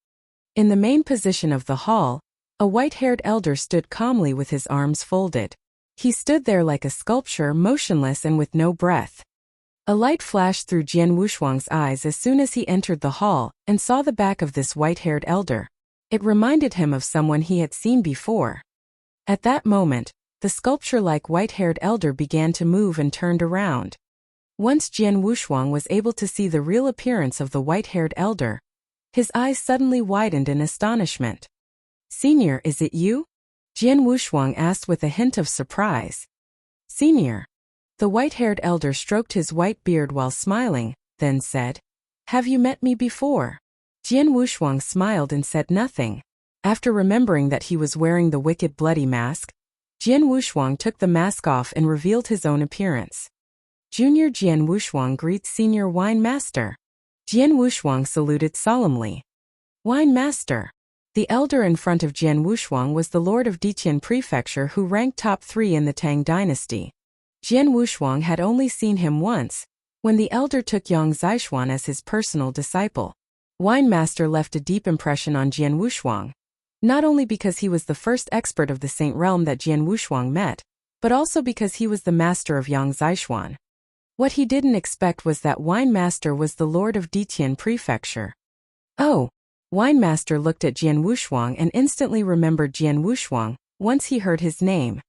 In the main position of the hall, a white-haired elder stood calmly with his arms folded. He stood there like a sculpture, motionless and with no breath. A light flashed through Jian Wushuang's eyes as soon as he entered the hall and saw the back of this white-haired elder. It reminded him of someone he had seen before. At that moment, the sculpture-like white-haired elder began to move and turned around. Once Jian Wushuang was able to see the real appearance of the white-haired elder, his eyes suddenly widened in astonishment. Senior, is it you? Jian Wushuang asked with a hint of surprise. Senior. The white-haired elder stroked his white beard while smiling, then said, Have you met me before? Jian Wushuang smiled and said nothing. After remembering that he was wearing the wicked bloody mask, Jian Wushuang took the mask off and revealed his own appearance. Junior Jian Wushuang greets Senior Wine Master. Jian Wushuang saluted solemnly. Wine Master. The elder in front of Jian Wushuang was the Lord of Diqian Prefecture who ranked top 3 in the Tang dynasty. Jian Wushuang had only seen him once, when the elder took Yang Zixuan as his personal disciple. Wine Master left a deep impression on Jian Wushuang, not only because he was the first expert of the Saint Realm that Jian Wushuang met, but also because he was the master of Yang Zixuan. What he didn't expect was that Wine Master was the Lord of Diqian Prefecture. Oh! Wine Master looked at Jian Wushuang and instantly remembered Jian Wushuang once he heard his name.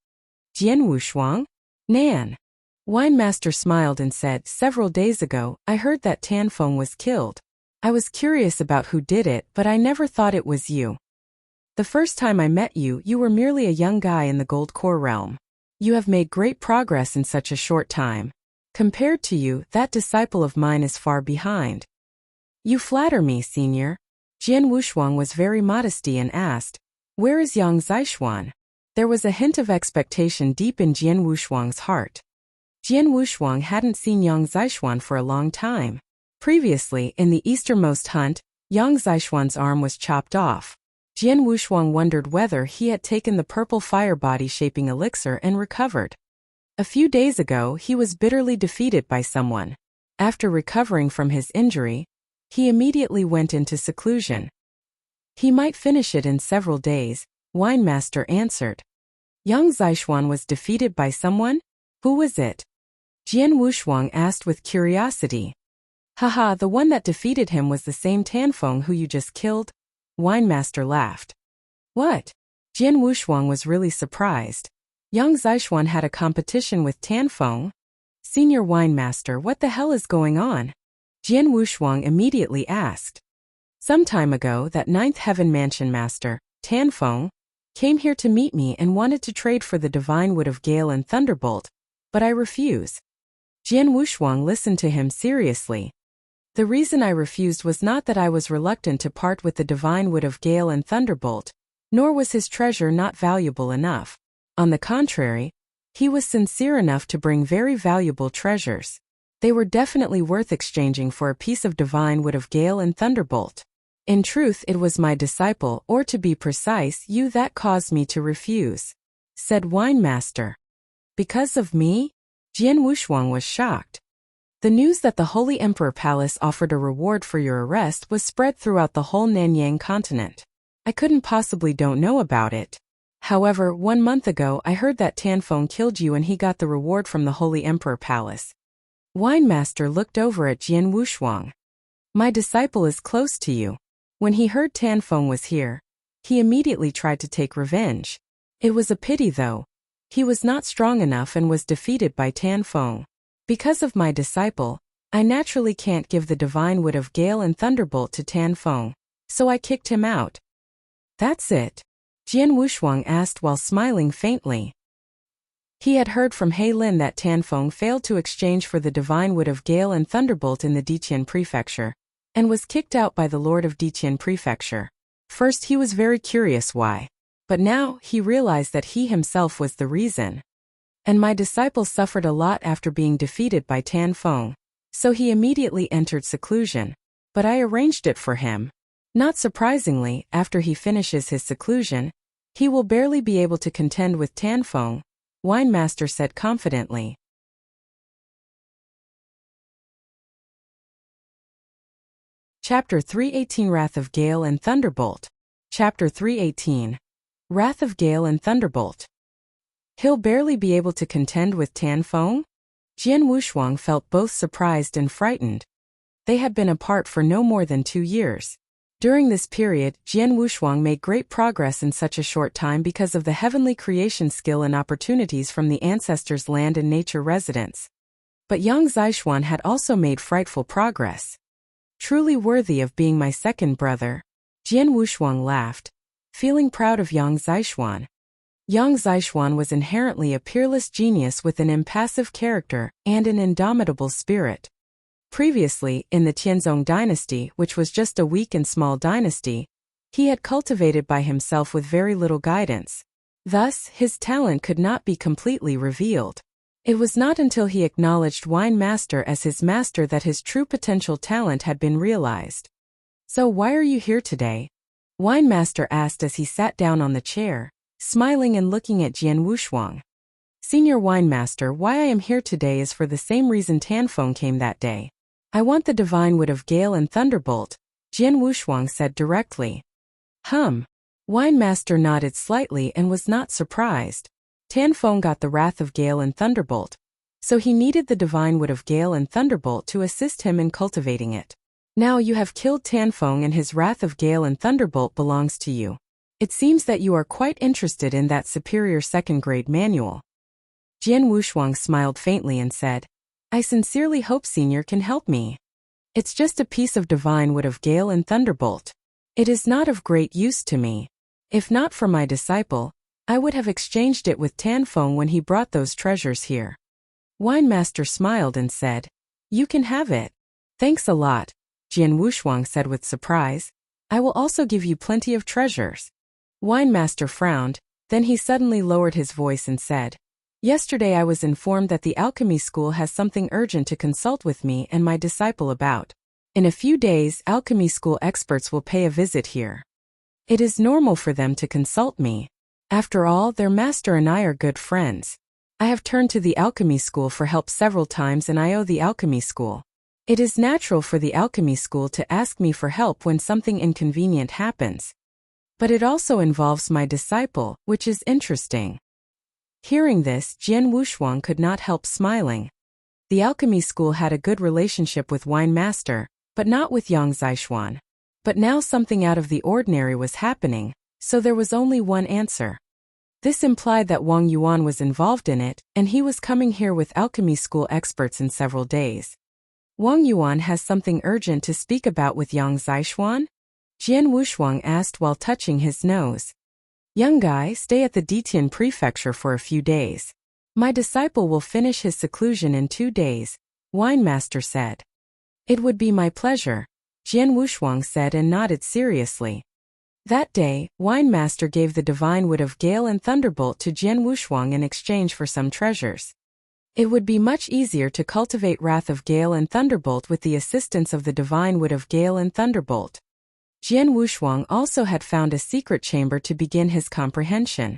Jian Wushuang? Nan. Wine Master smiled and said, Several days ago, I heard that Tanfeng was killed. I was curious about who did it, but I never thought it was you. The first time I met you, you were merely a young guy in the Gold Core realm. You have made great progress in such a short time. Compared to you, that disciple of mine is far behind. You flatter me, Senior. Jian Wushuang was very modesty and asked, Where is Yang Zixuan? There was a hint of expectation deep in Jian Wushuang's heart. Jian Wushuang hadn't seen Yang Zixuan for a long time. Previously, in the easternmost hunt, Yang Zixuan's arm was chopped off. Jian Wushuang wondered whether he had taken the purple fire body shaping elixir and recovered. A few days ago, he was bitterly defeated by someone. After recovering from his injury, he immediately went into seclusion. He might finish it in several days, Winemaster answered. Yang Zishuan was defeated by someone? Who was it? Jian Wushuang asked with curiosity. Haha, the one that defeated him was the same Tanfeng who you just killed? Winemaster laughed. What? Jian Wushuang was really surprised. Yang Zishuan had a competition with Tanfeng? Senior Winemaster, what the hell is going on? Jian Wushuang immediately asked. Some time ago, that Ninth Heaven Mansion Master, Tanfeng, came here to meet me and wanted to trade for the Divine Wood of Gale and Thunderbolt, but I refuse. Jian Wushuang listened to him seriously. The reason I refused was not that I was reluctant to part with the Divine Wood of Gale and Thunderbolt, nor was his treasure not valuable enough. On the contrary, he was sincere enough to bring very valuable treasures. They were definitely worth exchanging for a piece of Divine Wood of Gale and Thunderbolt. In truth, it was my disciple, or to be precise, you, that caused me to refuse, said Winemaster. Because of me? Jian Wushuang was shocked. The news that the Holy Emperor Palace offered a reward for your arrest was spread throughout the whole Nanyang continent. I couldn't possibly don't know about it. However, 1 month ago I heard that Tanfeng killed you and he got the reward from the Holy Emperor Palace. Winemaster looked over at Jian Wushuang. My disciple is close to you. When he heard Tanfeng was here, he immediately tried to take revenge. It was a pity though. He was not strong enough and was defeated by Tanfeng. Because of my disciple, I naturally can't give the Divine Wood of Gale and Thunderbolt to Tanfeng, so I kicked him out. That's it? Jian Wushuang asked while smiling faintly. He had heard from He Lin that Tanfeng failed to exchange for the Divine Wood of Gale and Thunderbolt in the Diqian Prefecture, and was kicked out by the Lord of Diqian Prefecture. First he was very curious why, but now he realized that he himself was the reason. And my disciple suffered a lot after being defeated by Tanfeng, so he immediately entered seclusion. But I arranged it for him. Not surprisingly, after he finishes his seclusion, he will barely be able to contend with Tanfeng, Winemaster said confidently. Chapter 318 Wrath of Gale and Thunderbolt. Chapter 318 Wrath of Gale and Thunderbolt. He'll barely be able to contend with Tanfeng? Jian Wushuang felt both surprised and frightened. They had been apart for no more than 2 years. During this period, Jian Wushuang made great progress in such a short time because of the heavenly creation skill and opportunities from the ancestors' land and nature residence. But Yang Zishuan had also made frightful progress. Truly worthy of being my second brother, Jian Wushuang laughed, feeling proud of Yang Zishuan. Yang Zishuan was inherently a peerless genius with an impassive character and an indomitable spirit. Previously, in the Tianzong dynasty, which was just a weak and small dynasty, he had cultivated by himself with very little guidance. Thus, his talent could not be completely revealed. It was not until he acknowledged Winemaster as his master that his true potential talent had been realized. So why are you here today? Winemaster asked as he sat down on the chair, smiling and looking at Jian Wushuang. Senior Winemaster, why I am here today is for the same reason Tanfeng came that day. I want the Divine Wood of Gale and Thunderbolt, Jian Wushuang said directly. Winemaster nodded slightly and was not surprised. Tanfeng got the Wrath of Gale and Thunderbolt, so he needed the Divine Wood of Gale and Thunderbolt to assist him in cultivating it. Now you have killed Tanfeng and his Wrath of Gale and Thunderbolt belongs to you. It seems that you are quite interested in that superior second-grade manual. Jian Wushuang smiled faintly and said, I sincerely hope Senior can help me. It's just a piece of Divine Wood of Gale and Thunderbolt. It is not of great use to me. If not for my disciple, I would have exchanged it with Tanfeng when he brought those treasures here. Winemaster smiled and said, You can have it. Thanks a lot, Jian Wushuang said with surprise. I will also give you plenty of treasures. Winemaster frowned, then he suddenly lowered his voice and said, Yesterday I was informed that the alchemy school has something urgent to consult with me and my disciple about. In a few days, alchemy school experts will pay a visit here. It is normal for them to consult me. After all, their master and I are good friends. I have turned to the alchemy school for help several times and I owe the alchemy school It is natural for the alchemy school to ask me for help when something inconvenient happens. But it also involves my disciple, which is interesting. Hearing this, Jian Wushuang could not help smiling. The alchemy school had a good relationship with Wine Master, but not with Yang Zishuan. But now something out of the ordinary was happening, so there was only one answer. This implied that Wang Yuan was involved in it, and he was coming here with alchemy school experts in several days. Wang Yuan has something urgent to speak about with Yang Zishuan? Jian Wushuang asked while touching his nose. Young guy, stay at the Detian prefecture for a few days. My disciple will finish his seclusion in 2 days, Wine Master said. It would be my pleasure, Jian Wushuang said and nodded seriously. That day, Wine Master gave the divine wood of Gale and Thunderbolt to Jian Wushuang in exchange for some treasures. It would be much easier to cultivate Wrath of Gale and Thunderbolt with the assistance of the divine wood of Gale and Thunderbolt. Jian Wushuang also had found a secret chamber to begin his comprehension.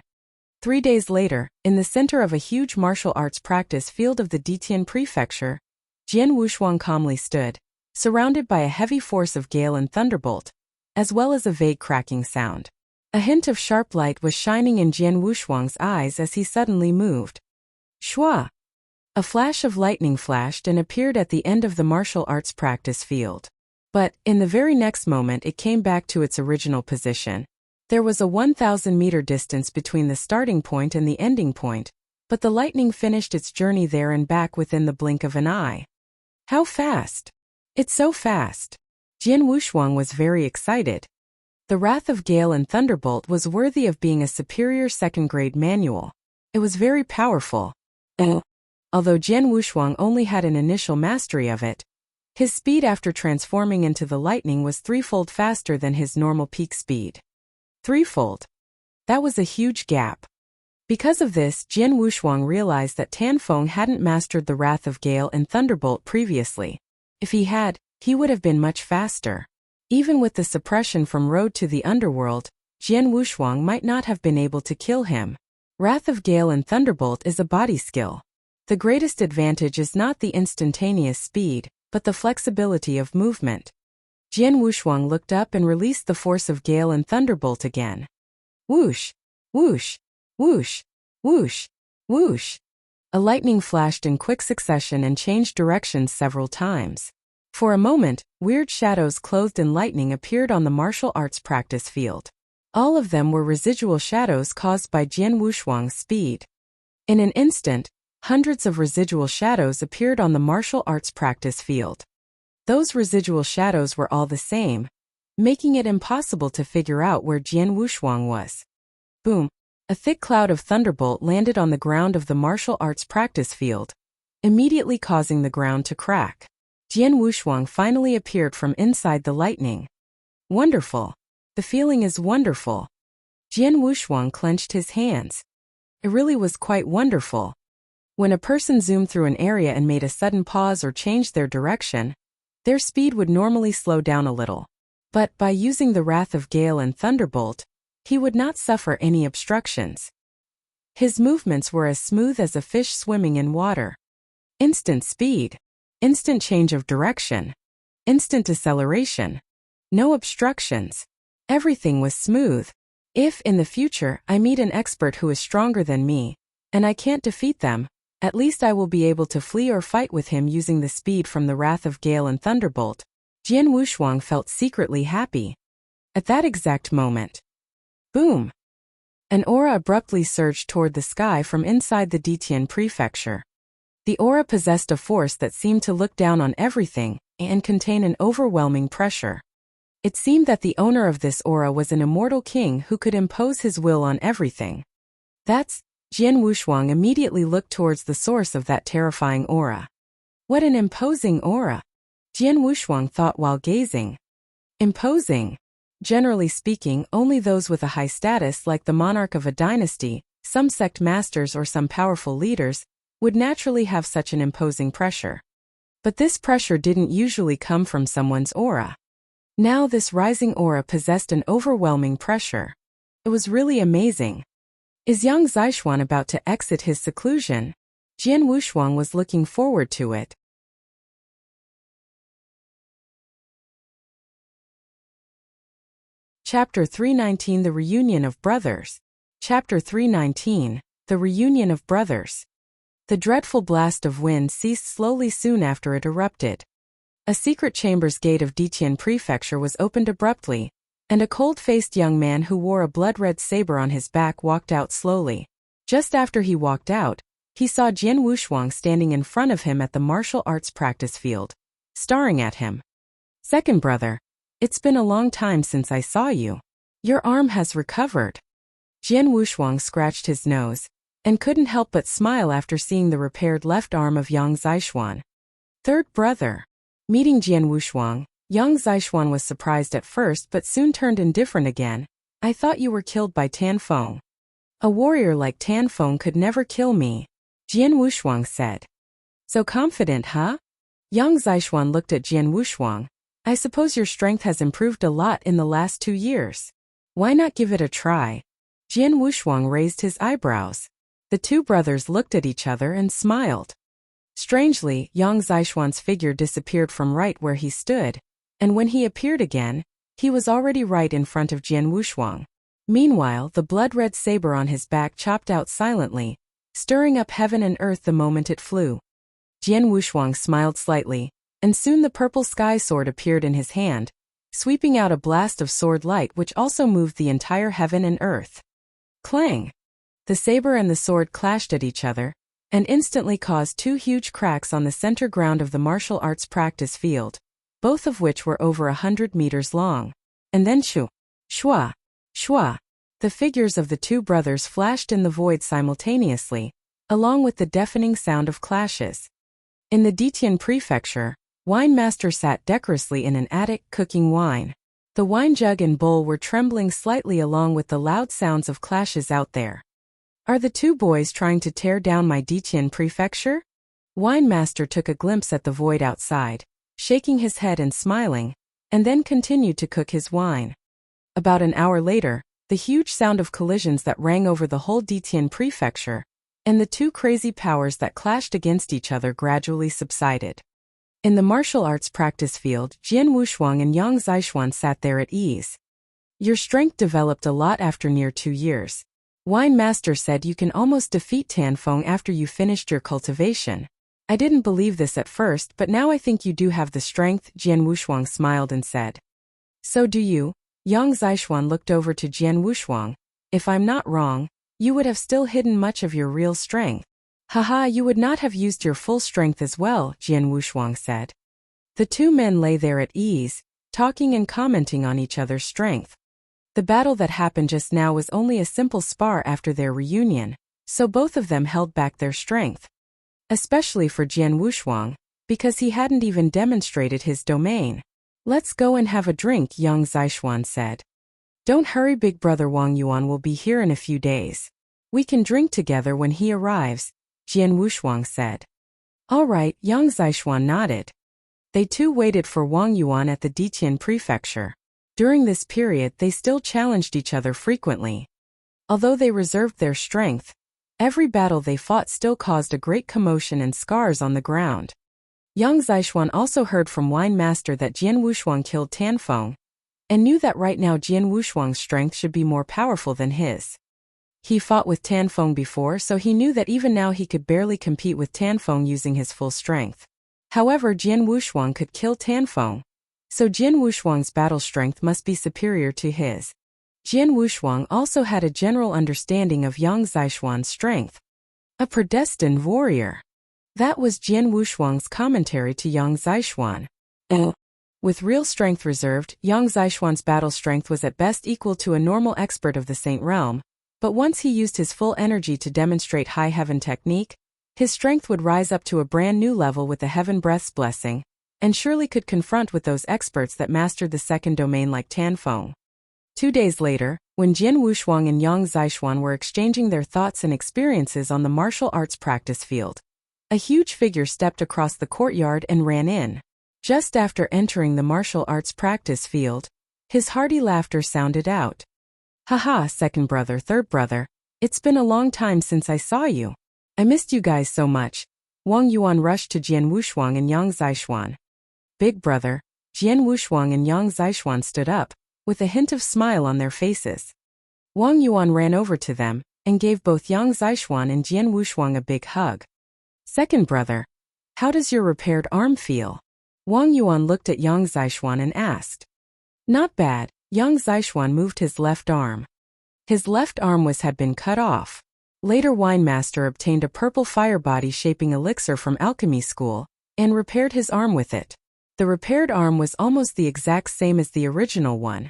3 days later, in the center of a huge martial arts practice field of the Detian prefecture, Jian Wushuang calmly stood, surrounded by a heavy force of Gale and Thunderbolt, as well as a vague cracking sound. A hint of sharp light was shining in Jian Wushuang's eyes as he suddenly moved. Shua! A flash of lightning flashed and appeared at the end of the martial arts practice field. But, in the very next moment it came back to its original position. There was a 1,000-meter distance between the starting point and the ending point, but the lightning finished its journey there and back within the blink of an eye. How fast! It's so fast! Jian Wushuang was very excited. The Wrath of Gale and Thunderbolt was worthy of being a superior second-grade manual. It was very powerful. Although Jian Wushuang only had an initial mastery of it, his speed after transforming into the lightning was 3-fold faster than his normal peak speed. 3-fold. That was a huge gap. Because of this, Jian Wushuang realized that Tan Feng hadn't mastered the Wrath of Gale and Thunderbolt previously. If he had, he would have been much faster. Even with the suppression from Road to the Underworld, Jian Wushuang might not have been able to kill him. Wrath of Gale and Thunderbolt is a body skill. The greatest advantage is not the instantaneous speed, but the flexibility of movement. Jian Wushuang looked up and released the force of Gale and Thunderbolt again. Whoosh! Whoosh! Whoosh! Whoosh! Whoosh! A lightning flashed in quick succession and changed directions several times. For a moment, weird shadows clothed in lightning appeared on the martial arts practice field. All of them were residual shadows caused by Jian Wushuang's speed. In an instant, hundreds of residual shadows appeared on the martial arts practice field. Those residual shadows were all the same, making it impossible to figure out where Jian Wushuang was. Boom! A thick cloud of thunderbolt landed on the ground of the martial arts practice field, immediately causing the ground to crack. Jian Wushuang finally appeared from inside the lightning. Wonderful! The feeling is wonderful. Jian Wushuang clenched his hands. It really was quite wonderful. When a person zoomed through an area and made a sudden pause or changed their direction, their speed would normally slow down a little. But by using the Wrath of Gale and Thunderbolt, he would not suffer any obstructions. His movements were as smooth as a fish swimming in water. Instant speed. Instant change of direction. Instant deceleration. No obstructions. Everything was smooth. If, in the future, I meet an expert who is stronger than me, and I can't defeat them, at least I will be able to flee or fight with him using the speed from the Wrath of Gale and Thunderbolt. Jian Wushuang felt secretly happy. At that exact moment, boom! An aura abruptly surged toward the sky from inside the Detian prefecture. The aura possessed a force that seemed to look down on everything and contain an overwhelming pressure. It seemed that the owner of this aura was an immortal king who could impose his will on everything. Jian Wushuang immediately looked towards the source of that terrifying aura. What an imposing aura! Jian Wushuang thought while gazing. Imposing. Generally speaking, only those with a high status like the monarch of a dynasty, some sect masters or some powerful leaders, would naturally have such an imposing pressure. But this pressure didn't usually come from someone's aura. Now this rising aura possessed an overwhelming pressure. It was really amazing. Is Yang Zishuan about to exit his seclusion? Jian Wushuang was looking forward to it. Chapter 319 The Reunion of Brothers. Chapter 319 The Reunion of Brothers. The dreadful blast of wind ceased slowly soon after it erupted. A secret chamber's gate of Ditian Prefecture was opened abruptly, and a cold-faced young man who wore a blood-red saber on his back walked out slowly. Just after he walked out, he saw Jian Wushuang standing in front of him at the martial arts practice field, staring at him. "Second brother, it's been a long time since I saw you. Your arm has recovered." Jian Wushuang scratched his nose, and couldn't help but smile after seeing the repaired left arm of Yang Zishuan. "Third brother." Meeting Jian Wushuang, Yang Zishuan was surprised at first but soon turned indifferent again. "I thought you were killed by Tan Feng." "A warrior like Tan Feng could never kill me," Jian Wushuang said. "So confident, huh?" Yang Zishuan looked at Jian Wushuang. "I suppose your strength has improved a lot in the last 2 years. Why not give it a try?" Jian Wushuang raised his eyebrows. The two brothers looked at each other and smiled. Strangely, Yang Zishuan's figure disappeared from right where he stood, and when he appeared again, he was already right in front of Jian Wushuang. Meanwhile, the blood-red saber on his back chopped out silently, stirring up heaven and earth the moment it flew. Jian Wushuang smiled slightly, and soon the purple sky sword appeared in his hand, sweeping out a blast of sword light which also moved the entire heaven and earth. Clang! The saber and the sword clashed at each other, and instantly caused 2 huge cracks on the center ground of the martial arts practice field, both of which were over 100 meters long. And then shua, shua, shua, the figures of the two brothers flashed in the void simultaneously, along with the deafening sound of clashes. In the Ditian Prefecture, Wine Master sat decorously in an attic cooking wine. The wine jug and bowl were trembling slightly along with the loud sounds of clashes out there. "Are the two boys trying to tear down my Ditian Prefecture?" Wine Master took a glimpse at the void outside, shaking his head and smiling, and then continued to cook his wine. About an hour later, the huge sound of collisions that rang over the whole Ditian Prefecture, and the two crazy powers that clashed against each other gradually subsided. In the martial arts practice field, Jian Wushuang and Yang Zishuan sat there at ease. "Your strength developed a lot after near 2 years. Wine Master said you can almost defeat Tan Feng after you finished your cultivation. I didn't believe this at first, but now I think you do have the strength," Jian Wushuang smiled and said. "So do you?" Yang Zishuan looked over to Jian Wushuang. "If I'm not wrong, you would have still hidden much of your real strength." "Haha, you would not have used your full strength as well," Jian Wushuang said. The two men lay there at ease, talking and commenting on each other's strength. The battle that happened just now was only a simple spar after their reunion, so both of them held back their strength. Especially for Jian Wushuang, because he hadn't even demonstrated his domain. "Let's go and have a drink," Yang Zishuan said. "Don't hurry, big brother Wang Yuan will be here in a few days. We can drink together when he arrives," Jian Wushuang said. "All right," Yang Zishuan nodded. They too waited for Wang Yuan at the Ditian Prefecture. During this period they still challenged each other frequently. Although they reserved their strength, every battle they fought still caused a great commotion and scars on the ground. Yang Zishuan also heard from Wine Master that Jian Wushuang killed Tan Feng, and knew that right now Jian Wushuang's strength should be more powerful than his. He fought with Tan Feng before, so he knew that even now he could barely compete with Tan Feng using his full strength. However, Jian Wushuang could kill Tan Feng, so Jian Wushuang's battle strength must be superior to his. Jian Wushuang also had a general understanding of Yang Zishuan's strength. A predestined warrior. That was Jian Wushuang's commentary to Yang Zishuan. With real strength reserved, Yang Zishuan's battle strength was at best equal to a normal expert of the Saint Realm, but once he used his full energy to demonstrate high heaven technique, his strength would rise up to a brand new level with the Heaven Breath's blessing, and surely could confront with those experts that mastered the second domain like Tan Feng. 2 days later, when Jian Wushuang and Yang Zishuan were exchanging their thoughts and experiences on the martial arts practice field, a huge figure stepped across the courtyard and ran in. Just after entering the martial arts practice field, his hearty laughter sounded out. "Haha, second brother, third brother, it's been a long time since I saw you. I missed you guys so much." Wang Yuan rushed to Jian Wushuang and Yang Zishuan. "Big brother," Jian Wushuang and Yang Zishuan stood up, with a hint of smile on their faces. Wang Yuan ran over to them and gave both Yang Zishuan and Jian Wushuang a big hug. Second brother, how does your repaired arm feel? Wang Yuan looked at Yang Zishuan and asked. Not bad. Yang Zishuan moved his left arm. His left arm had been cut off. Later Wine Master obtained a purple fire body shaping elixir from alchemy school and repaired his arm with it. The repaired arm was almost the exact same as the original one.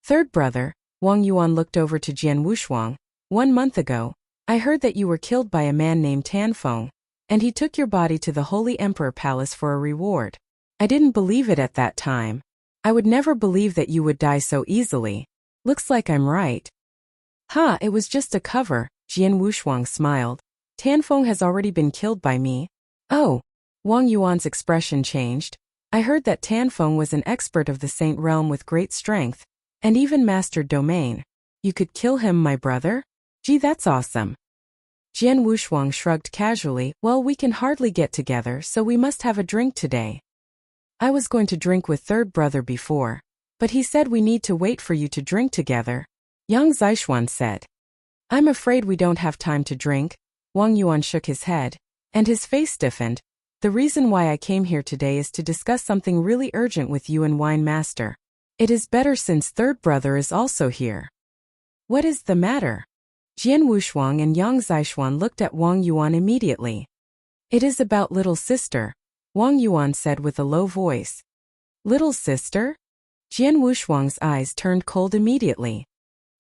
Third brother, Wang Yuan looked over to Jian Wushuang. 1 month ago, I heard that you were killed by a man named Tan Feng, and he took your body to the Holy Emperor Palace for a reward. I didn't believe it at that time. I would never believe that you would die so easily. Looks like I'm right. It was just a cover, Jian Wushuang smiled. Tan Feng has already been killed by me. Oh, Wang Yuan's expression changed. I heard that Tan Feng was an expert of the Saint Realm with great strength, and even mastered domain. You could kill him, my brother? Gee, that's awesome. Jian Wushuang shrugged casually. Well, we can hardly get together, so we must have a drink today. I was going to drink with third brother before, but he said we need to wait for you to drink together. Yang Zishuan said. I'm afraid we don't have time to drink. Wang Yuan shook his head, and his face stiffened. The reason why I came here today is to discuss something really urgent with you and Wine Master. It is better since third brother is also here. What is the matter? Jian Wushuang and Yang Zishuan looked at Wang Yuan immediately. It is about little sister, Wang Yuan said with a low voice. Little sister? Jian Wushuang's eyes turned cold immediately.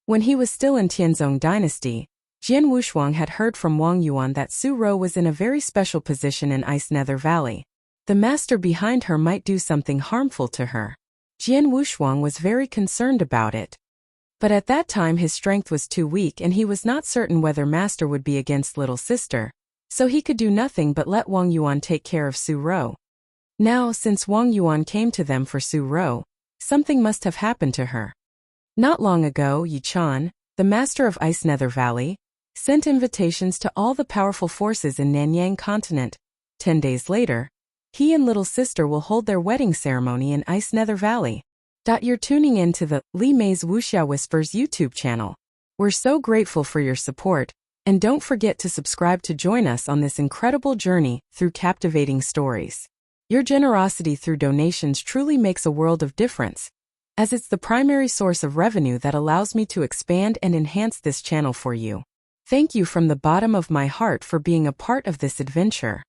When he was still in Tianzong Dynasty, Jian Wushuang had heard from Wang Yuan that Su Rou was in a very special position in Ice Nether Valley. The master behind her might do something harmful to her. Jian Wushuang was very concerned about it. But at that time his strength was too weak and he was not certain whether master would be against little sister, so he could do nothing but let Wang Yuan take care of Su Rou. Now, since Wang Yuan came to them for Su Rou, something must have happened to her. Not long ago, Yi Chan, the master of Ice Nether Valley, sent invitations to all the powerful forces in Nanyang continent. 10 days later, he and little sister will hold their wedding ceremony in Ice Nether Valley. You're tuning in to the Li Mei's Wuxia Whispers YouTube channel. We're so grateful for your support, and don't forget to subscribe to join us on this incredible journey through captivating stories. Your generosity through donations truly makes a world of difference, as it's the primary source of revenue that allows me to expand and enhance this channel for you. Thank you from the bottom of my heart for being a part of this adventure.